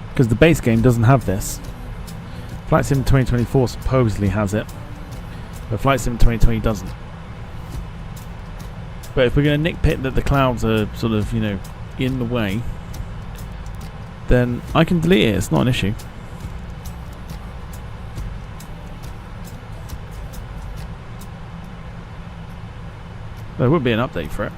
Because the base game doesn't have this. Flight Sim 2024 supposedly has it, but Flight Sim 2020 doesn't. But if we're going to nitpick that the clouds are sort of, you know, in the way, then I can delete it. It's not an issue. There would be an update for it.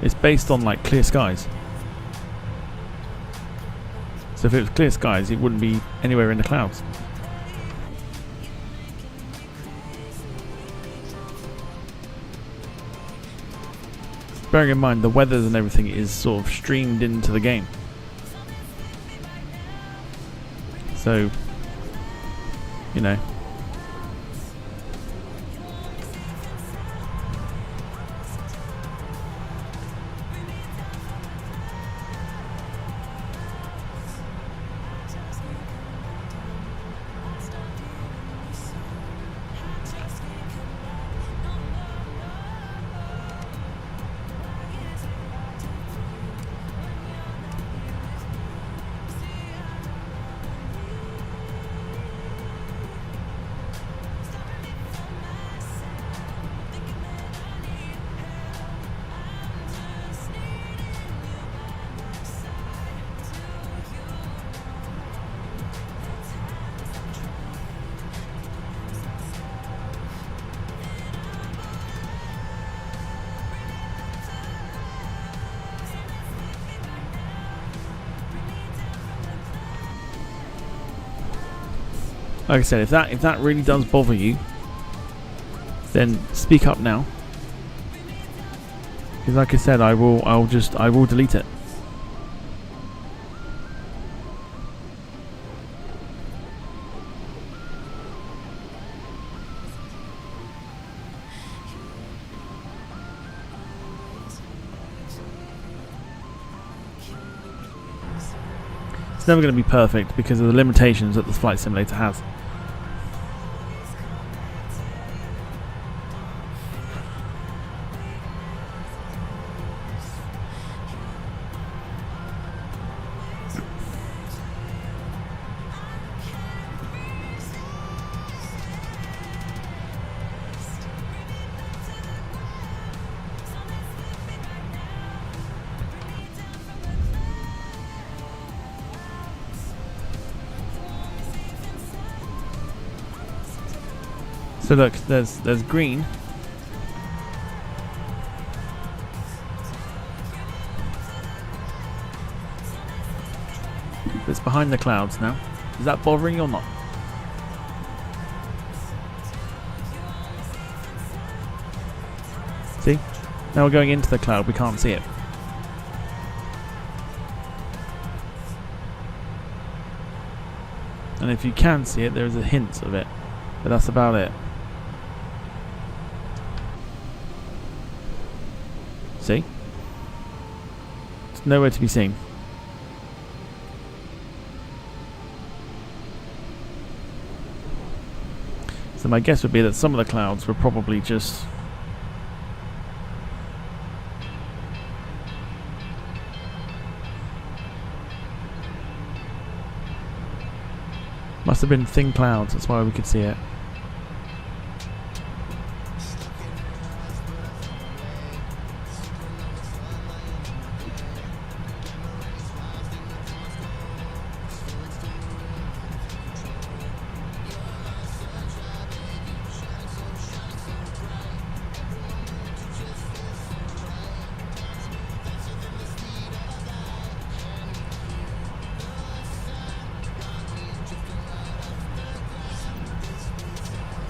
It's based on like clear skies. So if it was clear skies, it wouldn't be anywhere in the clouds. Bearing in mind the weather and everything is sort of streamed into the game. So, you know. Like I said, if that really does bother you, then speak up now. Because like I said, I will delete it. It's never going to be perfect because of the limitations that the flight simulator has. So look, there's green. It's behind the clouds now. Is that bothering you or not? See? Now we're going into the cloud, we can't see it. And if you can see it, there is a hint of it. But that's about it. See? It's nowhere to be seen. So my guess would be that some of the clouds were probably just must have been thin clouds, that's why we could see it.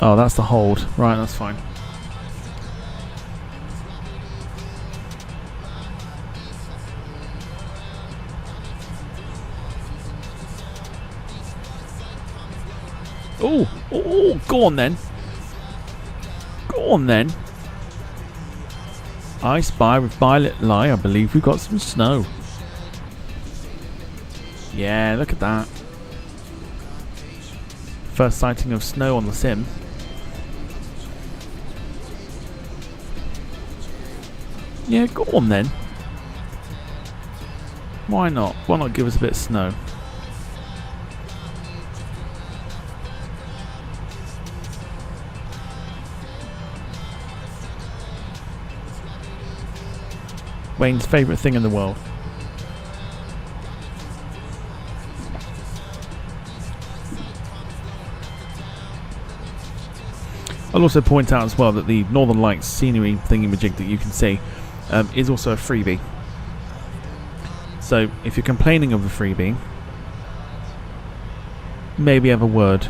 Oh, that's the hold. Right, that's fine. Oh, go on then. Go on then. I spy with violet light. I believe we've got some snow. Yeah, look at that. First sighting of snow on the sim. Yeah, go on then. Why not? Why not give us a bit of snow? Wayne's favourite thing in the world. I'll also point out as well that the Northern Lights scenery thingy-majig that you can see is also a freebie. So if you're complaining of the freebie, maybe have a word.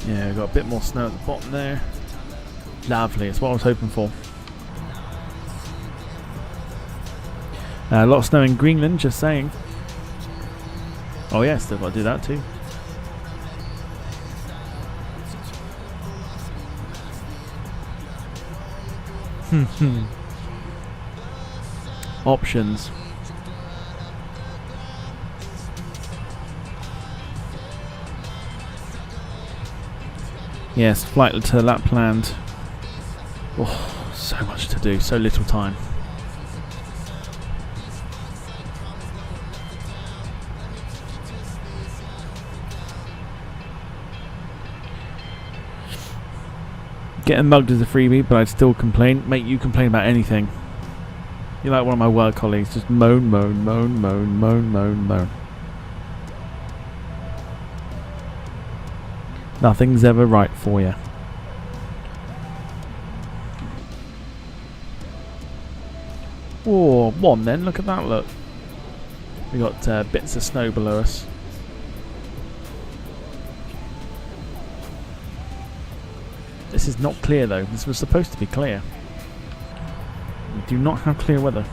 Yeah, we've got a bit more snow at the bottom there. Lovely, it's what I was hoping for. A lot of snow in Greenland, just saying. Oh yeah, still got to do that too. Options. Yes, flight to Lapland. Oh, so much to do, so little time. Getting mugged is a freebie, but I'd still complain. Mate, you complain about anything. You're like one of my work colleagues, just moan, moan, moan, moan, moan, moan, moan. Nothing's ever right for you. Oh, one then, look at that, look. We got bits of snow below us. This is not clear though, this was supposed to be clear. We do not have clear weather.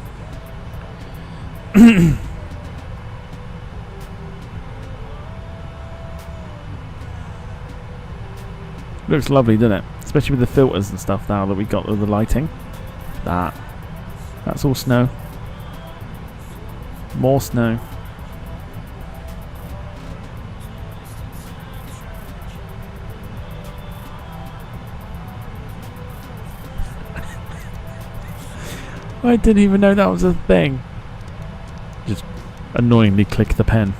Looks lovely, doesn't it? Especially with the filters and stuff now that we got with the lighting. That's all snow. More snow. I didn't even know that was a thing. Just annoyingly click the pen.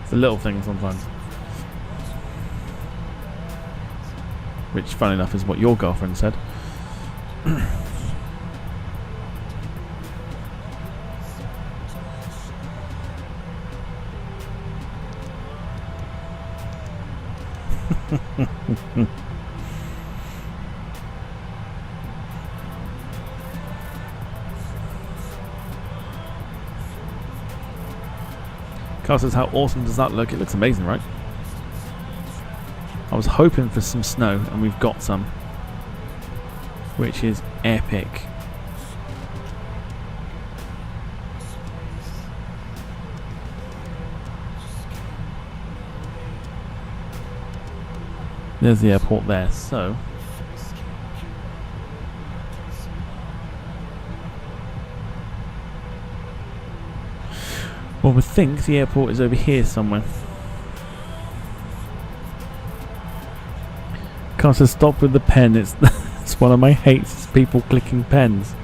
It's a little thing sometimes. Which, funny enough, is what your girlfriend said. Carl says, how awesome does that look? It looks amazing, right? I was hoping for some snow, and we've got some, which is epic. There's the airport there, so well, we think the airport is over here somewhere. Can't just stop with the pen. It's it's one of my hates. Is people clicking pens.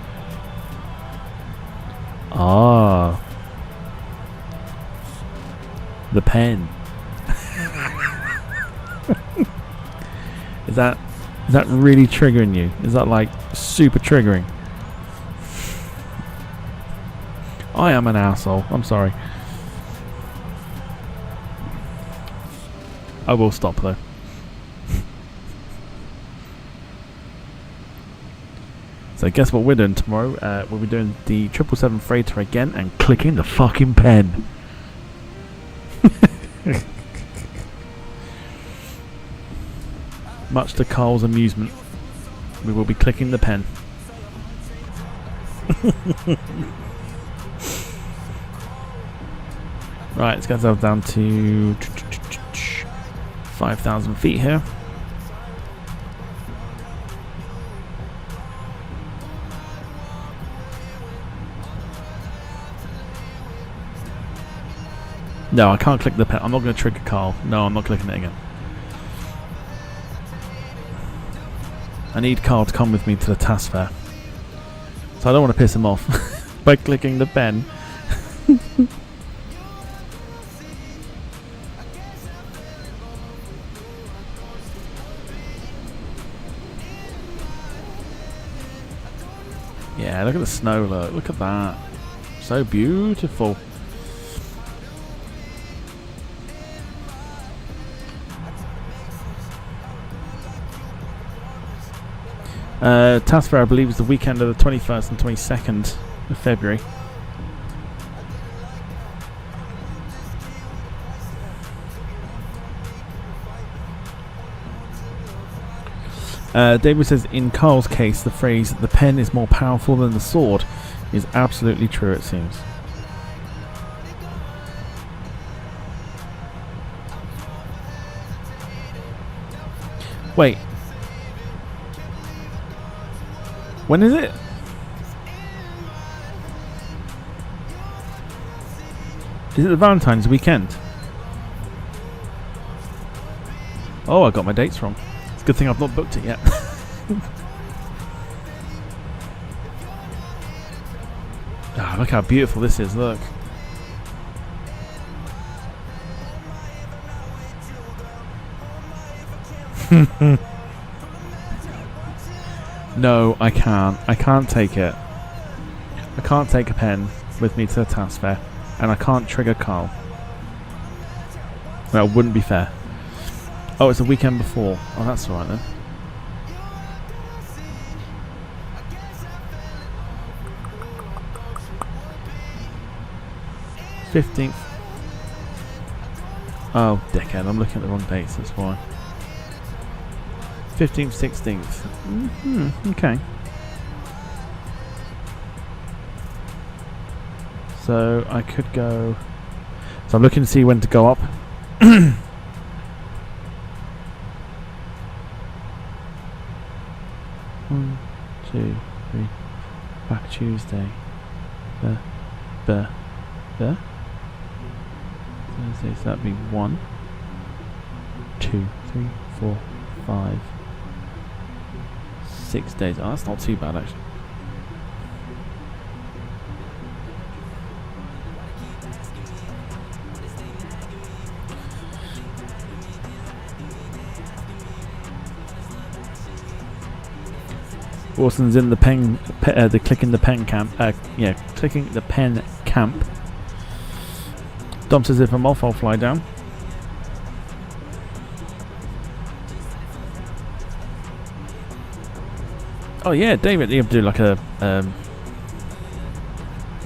Ah, the pen. Is that really triggering you? Is that like super triggering? I am an asshole. I'm sorry. I will stop though. So guess what we're doing tomorrow? We'll be doing the 777 freighter again and clicking the fucking pen. Much to Carl's amusement, we will be clicking the pen. Right, let's get ourselves down to 5,000 feet here. No, I can't click the pen. I'm not going to trigger Carl. No, I'm not clicking it again. I need Carl to come with me to the task fair. So I don't want to piss him off by clicking the pen. Yeah, look at the snow, look at that. So beautiful. Task fair, I believe, is the weekend of the 21st and 22nd of February. David says, in Carl's case, the phrase, the pen is more powerful than the sword, is absolutely true, it seems. Wait. When is it? Is it the Valentine's weekend? Oh, I got my dates wrong. It's a good thing I've not booked it yet. Ah, look how beautiful this is, look. No, I can't. I can't take it. I can't take a pen with me to the task fair. And I can't trigger Carl. Well, it wouldn't be fair. Oh, it's the weekend before. Oh, that's alright then. '15th. Oh, dickhead. I'm looking at the wrong dates, that's why. 15th, 16th. Okay. So I could go. So I'm looking to see when to go up. 1, 2, 3. Back Tuesday. Thursday. So that'd be 1, 2, 3, 4, 5, 6 days. Oh, that's not too bad actually. Watson's in the pen, the clicking the pen camp. Yeah, clicking the pen camp. Dom says if I'm off, I'll fly down. Oh yeah, David, you have to do like a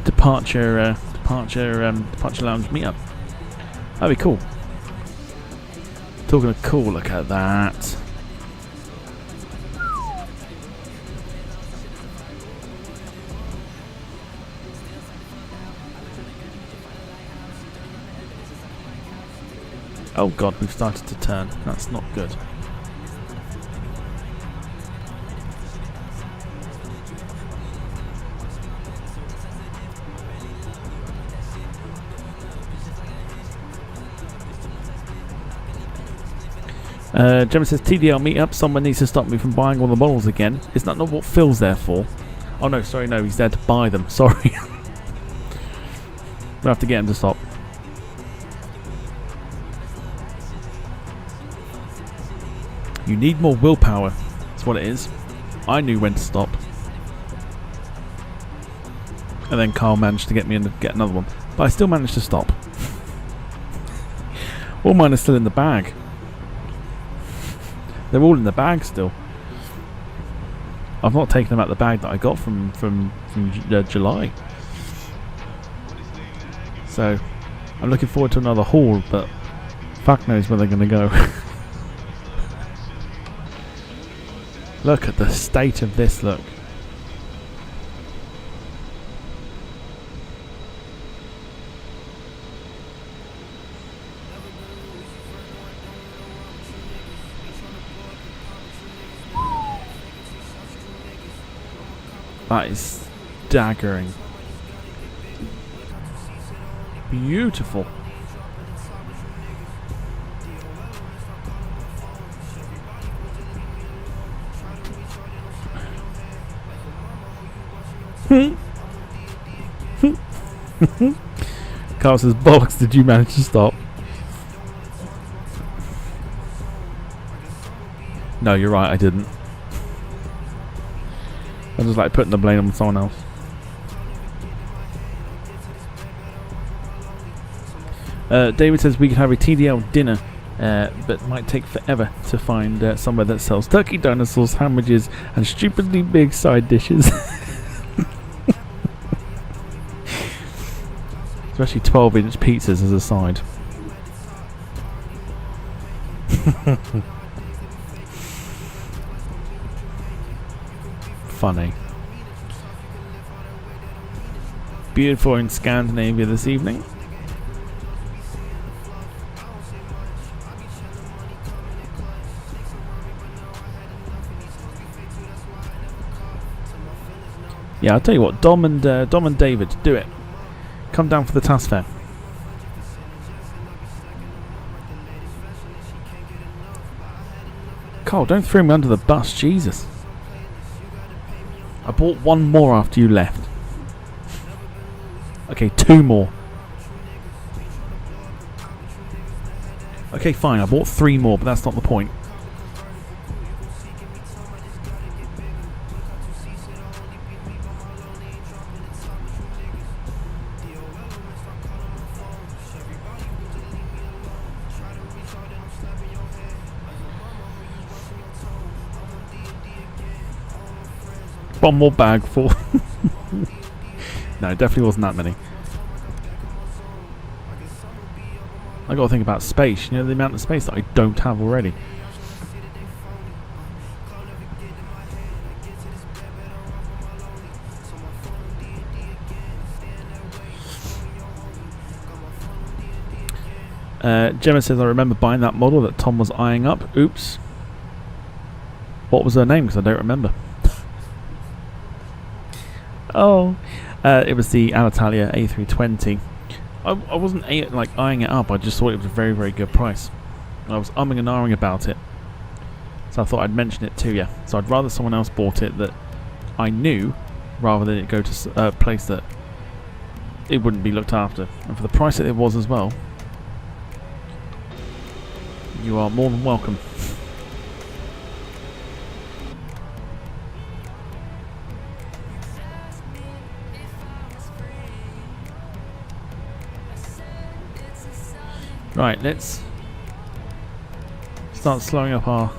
departure lounge meetup. That'd be cool. Talking of cool, look at that. Oh god, we've started to turn. That's not good. Gemma says TDL meetup. Someone needs to stop me from buying all the models again. Is that not what Phil's there for? Oh no, sorry, no, he's there to buy them. Sorry. We'll have to get him to stop. You need more willpower. That's what it is. I knew when to stop. And then Carl managed to get me in to get another one. But I still managed to stop. All mine are still in the bag. They're all in the bag still. I've not taken them out of the bag that I got from July. So I'm looking forward to another haul, but fuck knows where they're going to go. Look at the state of this, look. That is staggering. Beautiful. Carl says, bollocks, did you manage to stop? No, you're right, I didn't. I just like putting the blame on someone else. David says we could have a TDL dinner, but might take forever to find somewhere that sells turkey, dinosaurs, sandwiches, and stupidly big side dishes. Especially 12-inch pizzas as a side. Funny. Beautiful in Scandinavia this evening. Yeah, I'll tell you what, Dom and David, do it. Come down for the task fair. Carl, don't throw me under the bus, Jesus. I bought one more after you left. Okay, 2 more. Okay, fine, I bought 3 more, but that's not the point. One more bag full. No, it definitely wasn't that many. I gotta think about space. You know, the amount of space that I don't have already. Gemma says, I remember buying that model that Tom was eyeing up. Oops. What was her name? Because I don't remember. Oh, it was the Alitalia A320. I wasn't eyeing it up. I just thought it was a very, very good price. I was umming and ahhing about it, so I thought I'd mention it to you. So I'd rather someone else bought it that I knew, rather than it go to a place that it wouldn't be looked after. And for the price that it was as well, you are more than welcome. Right, let's start slowing up our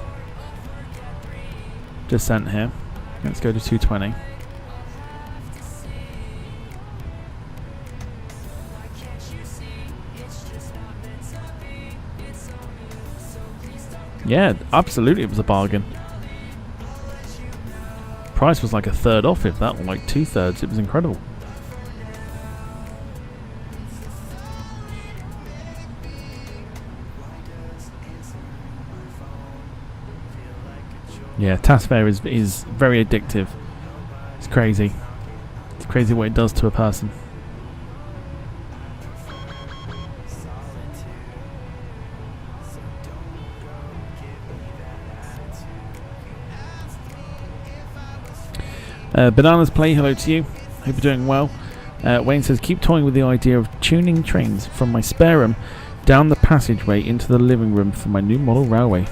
descent here. Let's go to 220. Yeah, absolutely it was a bargain. Price was like a third off, if that, or like 2/3. It was incredible. Yeah, task fair is very addictive. It's crazy. It's crazy what it does to a person. Bananas Play, hello to you. Hope you're doing well. Wayne says, keep toying with the idea of tuning trains from my spare room down the passageway into the living room for my new model railway.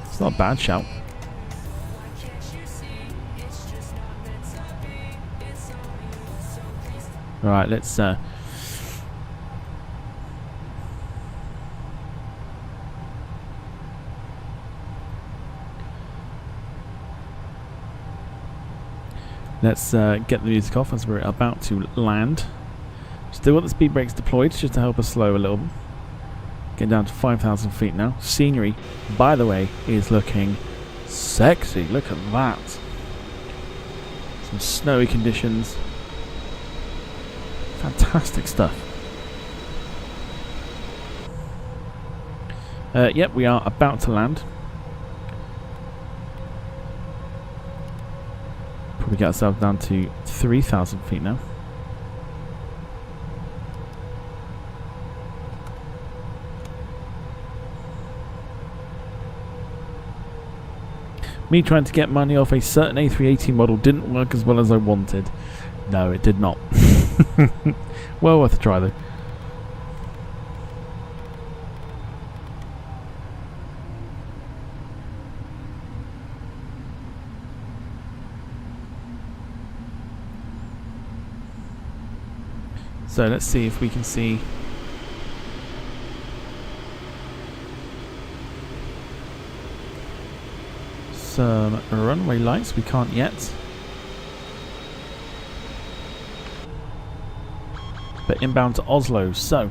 It's not a bad shout. Right, let's get the music off as we're about to land. Still got the speed brakes deployed just to help us slow a little. Getting down to 5,000 feet now. Scenery, by the way, is looking sexy. Look at that. Some snowy conditions. Fantastic stuff. Yep, we are about to land. Probably get ourselves down to 3,000 feet now. Me trying to get money off a certain A380 model didn't work as well as I wanted. No, it did not. Well worth a try though. So let's see if we can see some runway lights. We can't yet. But inbound to Oslo, so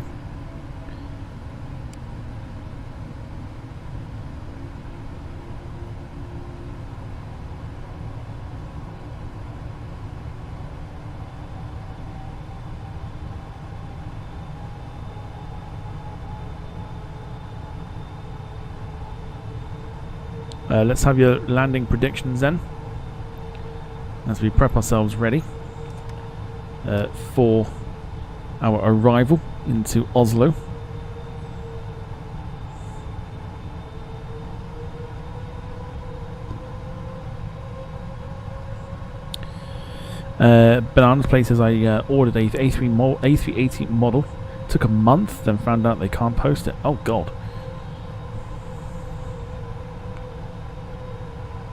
let's have your landing predictions then, as we prep ourselves ready for our arrival into Oslo. Bananas places I ordered a A380 model. Took a month, then found out they can't post it. Oh god.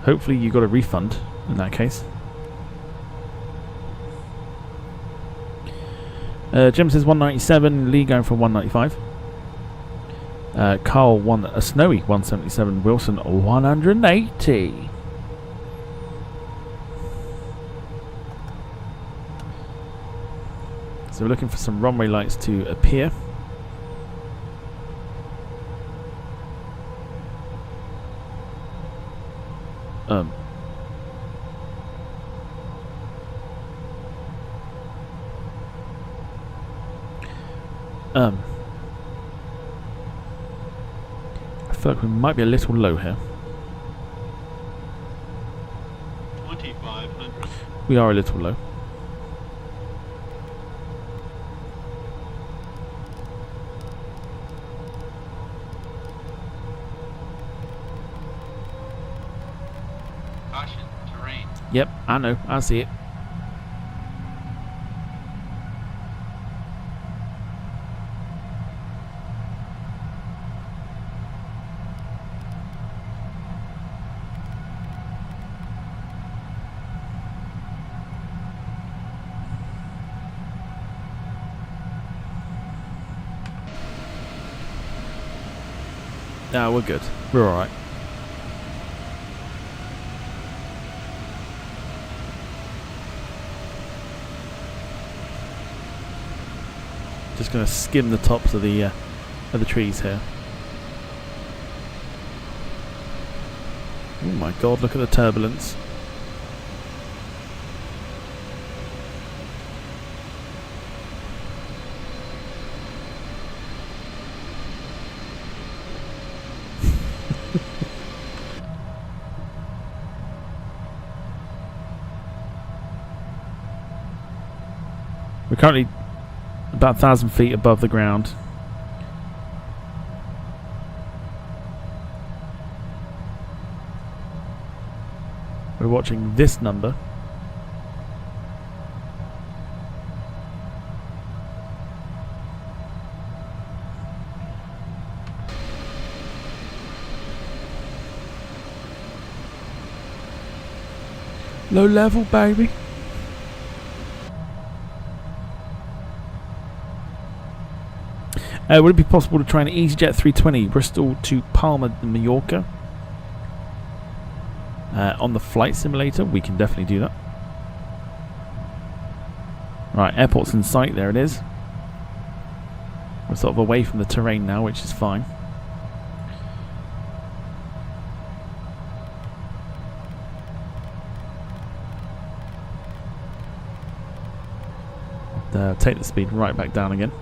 Hopefully you got a refund in that case. Jim says 197, Lee going for 195. Carl a snowy 177, Wilson 180. So we're looking for some runway lights to appear. I feel like we might be a little low here. 2500. We are a little low. Caution, terrain. Yep, I know, I see it. No, we're good. We're alright. Just going to skim the tops of the trees here. Oh my god, look at the turbulence. We're currently about 1,000 feet above the ground. We're watching this number. Low level, baby. Would it be possible to try an EasyJet 320 Bristol to Palma de Mallorca? On the flight simulator, we can definitely do that. Right, airport's in sight, there it is. We're sort of away from the terrain now, which is fine. Take the speed right back down again.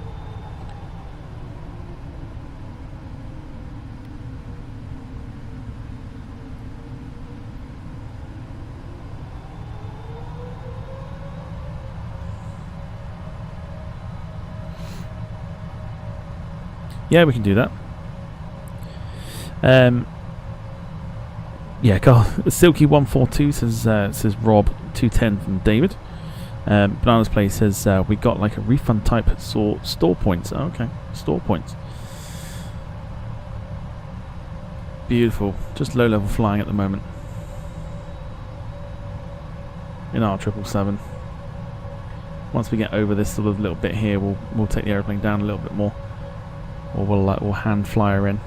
Yeah, we can do that. Yeah, Silky142 says Rob 210 from David. Banana's Play says we got like a refund type store points. Oh, okay, store points. Beautiful. Just low level flying at the moment. In our 777. Once we get over this sort of little bit here, we'll take the aeroplane down a little bit more, or we'll hand fly her in.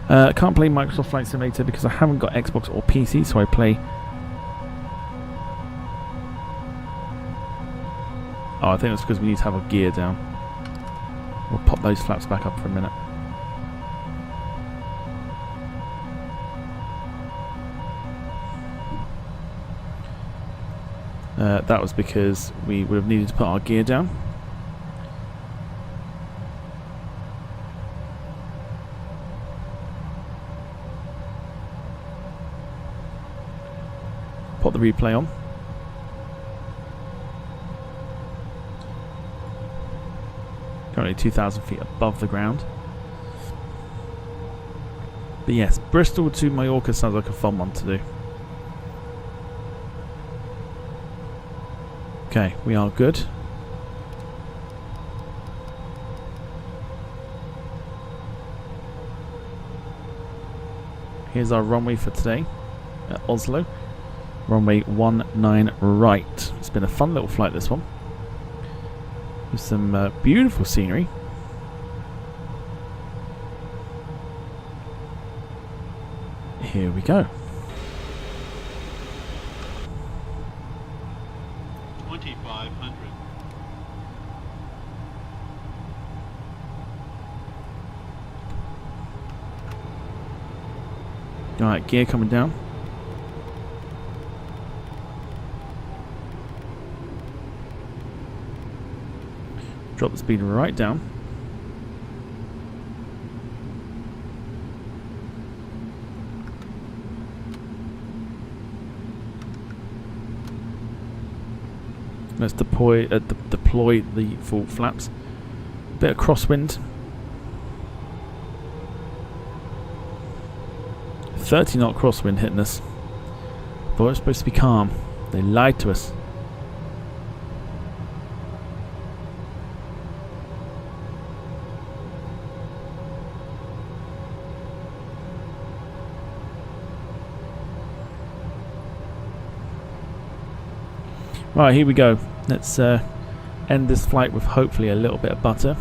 Can't play Microsoft Flight Simulator because I haven't got Xbox or PC, so I play. Oh, I think that's because we need to have our gear down. We'll pop those flaps back up for a minute. That was because we would have needed to put our gear down. Put the replay on. Currently 2,000 feet above the ground. But yes, Bristol to Mallorca sounds like a fun one to do. Okay, we are good. Here's our runway for today at Oslo. Runway 19 right. It's been a fun little flight, this one. With some beautiful scenery. Here we go. 2,500. Alright, gear coming down. Drop the speed right down. Let's deploy the full flaps. Bit of crosswind. 30 knot crosswind hitting us. Thought it was supposed to be calm. They lied to us. Right, here we go. Let's end this flight with hopefully a little bit of butter.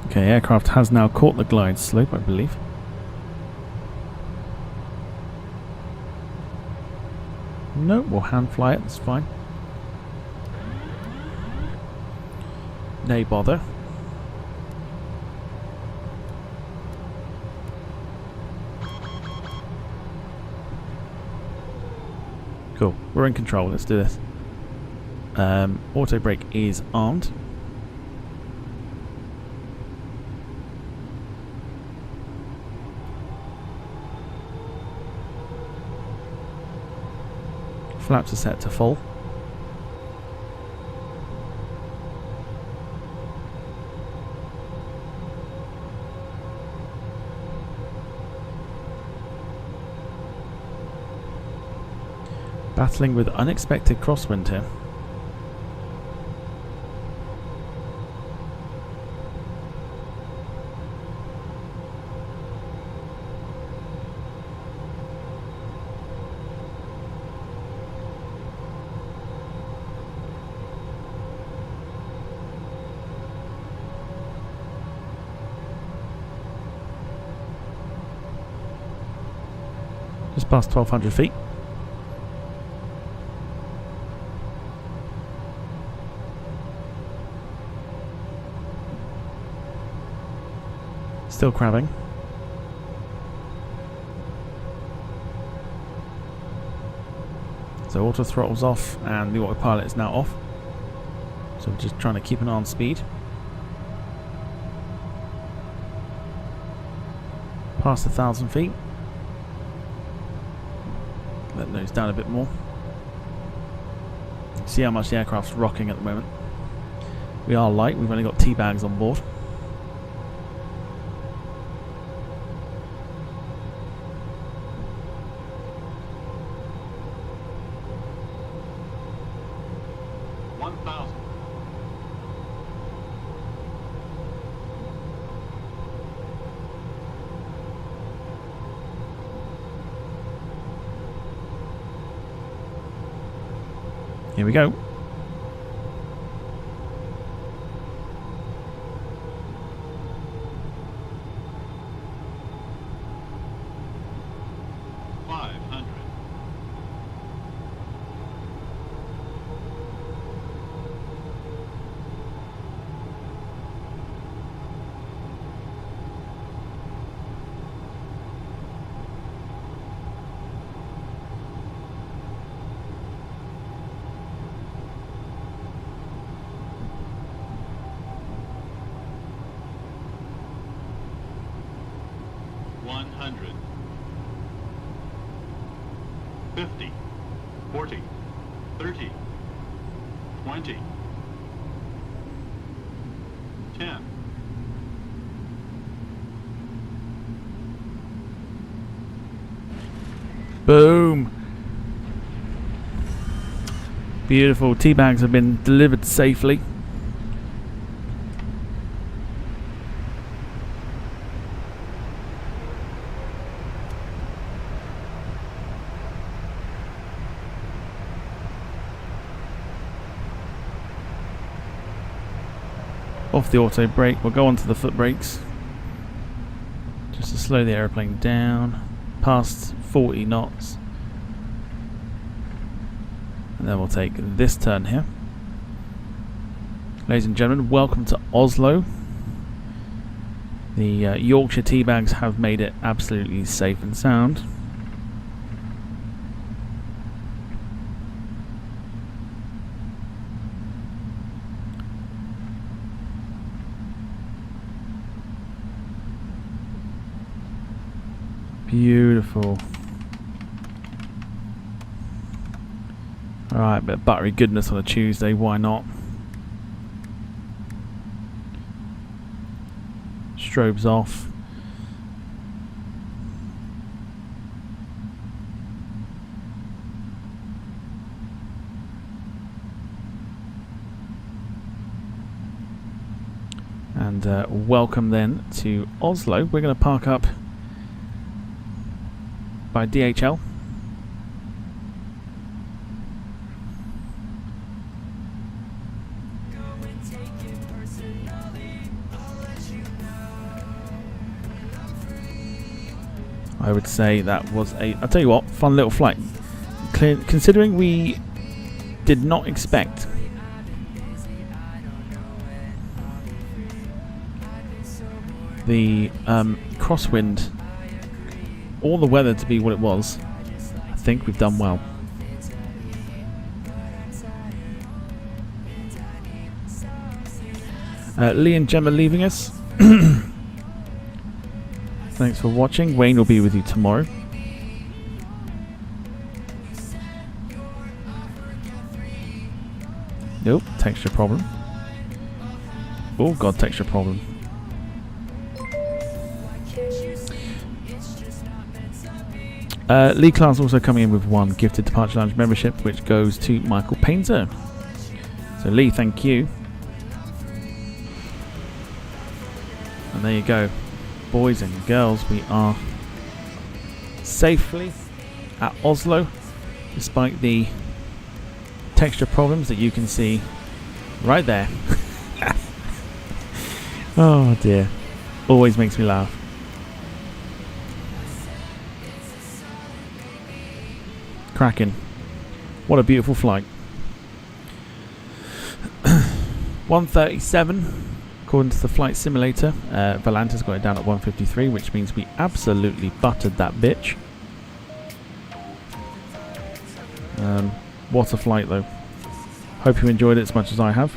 Okay, aircraft has now caught the glide slope, I believe. No, we'll hand fly it, that's fine. Nay bother. Cool, we're in control, let's do this. Auto brake is armed. Flaps are set to full. Battling with unexpected crosswind here. Just past 1,200 feet. Still crabbing. So auto throttle's off and the autopilot is now off. So we're just trying to keep an eye on speed. Past 1,000 feet. Let nose down a bit more. See how much the aircraft's rocking at the moment. We are light, we've only got tea bags on board. Here we go. $100. 50, 40, 30, 20, 10. Boom! Beautiful. Tea bags have been delivered safely. Off the auto brake, we'll go onto the foot brakes just to slow the aeroplane down past 40 knots, and then we'll take this turn here. Ladies and gentlemen, welcome to Oslo. The Yorkshire tea bags have made it absolutely safe and sound. Beautiful. Alright, bit of buttery goodness on a Tuesday, why not? Strobes off. And welcome then to Oslo. We're going to park up by DHL. I would say that was I'll tell you what, fun little flight. Considering we did not expect the crosswind or the weather to be what it was, I think we've done well. Lee and Gemma leaving us. Thanks for watching. Wayne will be with you tomorrow. Nope, texture problem. Oh god, texture problem. Lee Clark's also coming in with one gifted Departure Lounge membership, which goes to Michael Painter. So Lee, thank you. And there you go. Boys and girls, we are safely at Oslo, despite the texture problems that you can see right there. Oh dear. Always makes me laugh. Cracking. What a beautiful flight. 137. According to the flight simulator, Valanta's got it down at 153, which means we absolutely buttered that bitch. What a flight though. Hope you enjoyed it as much as I have.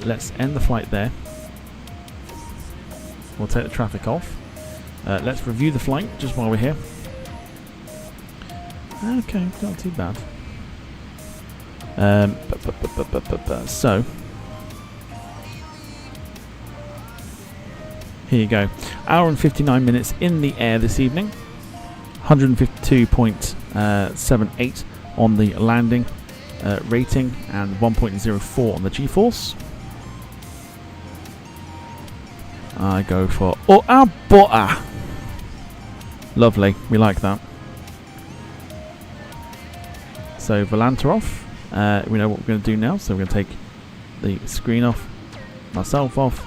Let's end the flight there. We'll take the traffic off. Let's review the flight just while we're here. Okay, not too bad. So here you go. Hour and 59 minutes in the air this evening. 152.78 on the landing rating and 1.04 on the G-force. I go for our butter. Lovely, we like that. So Volanta off. We know what we're going to do now. So we're going to take the screen off, myself off,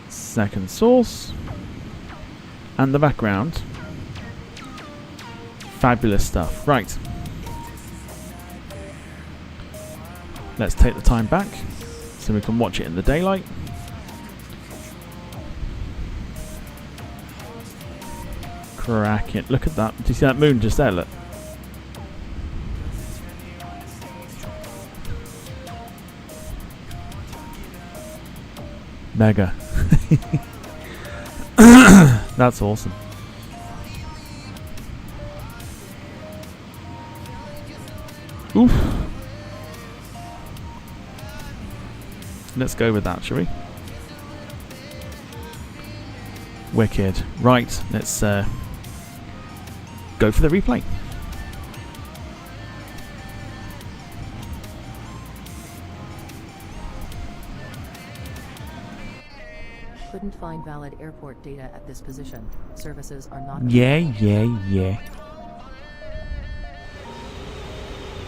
second source, and the background. Fabulous stuff. Right. Let's take the time back so we can watch it in the daylight. Crack it. Look at that. Do you see that moon just there? Look. Mega. That's awesome. Oof. Let's go with that, shall we? Wicked. Right, let's go for the replay. Couldn't find valid airport data at this position. Services are not. Yeah.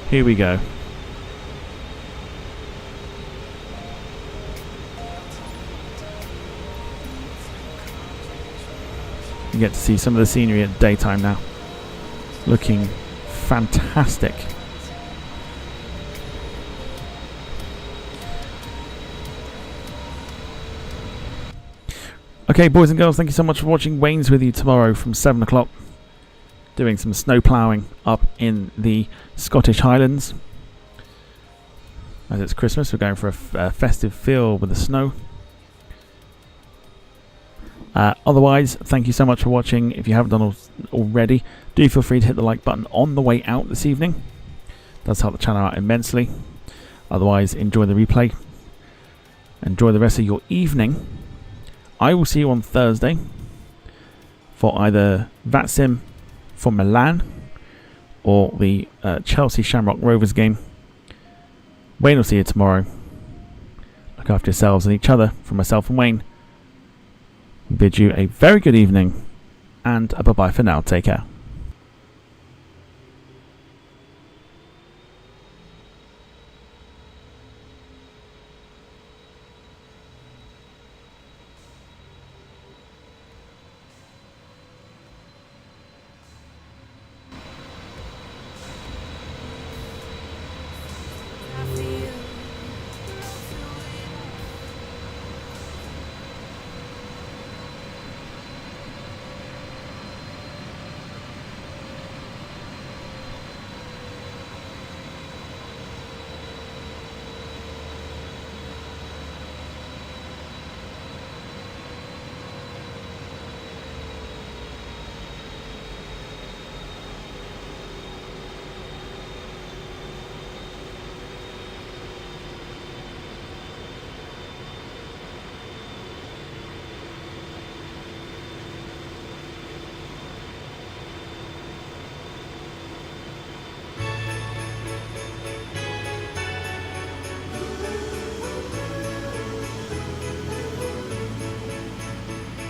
Here we go. You get to see some of the scenery at daytime now. Looking fantastic. Okay, boys and girls, thank you so much for watching. Wayne's with you tomorrow from 7 o'clock. Doing some snow ploughing up in the Scottish Highlands. As it's Christmas, we're going for a festive feel with the snow. Otherwise, thank you so much for watching. If you haven't done already, do feel free to hit the like button on the way out this evening. Does help the channel out immensely. Otherwise, enjoy the replay. Enjoy the rest of your evening. I will see you on Thursday for either VATSIM for Milan or the Chelsea Shamrock Rovers game. Wayne will see you tomorrow. Look after yourselves and each other. From myself and Wayne, we bid you a very good evening and a bye-bye for now. Take care.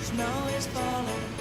Snow is falling.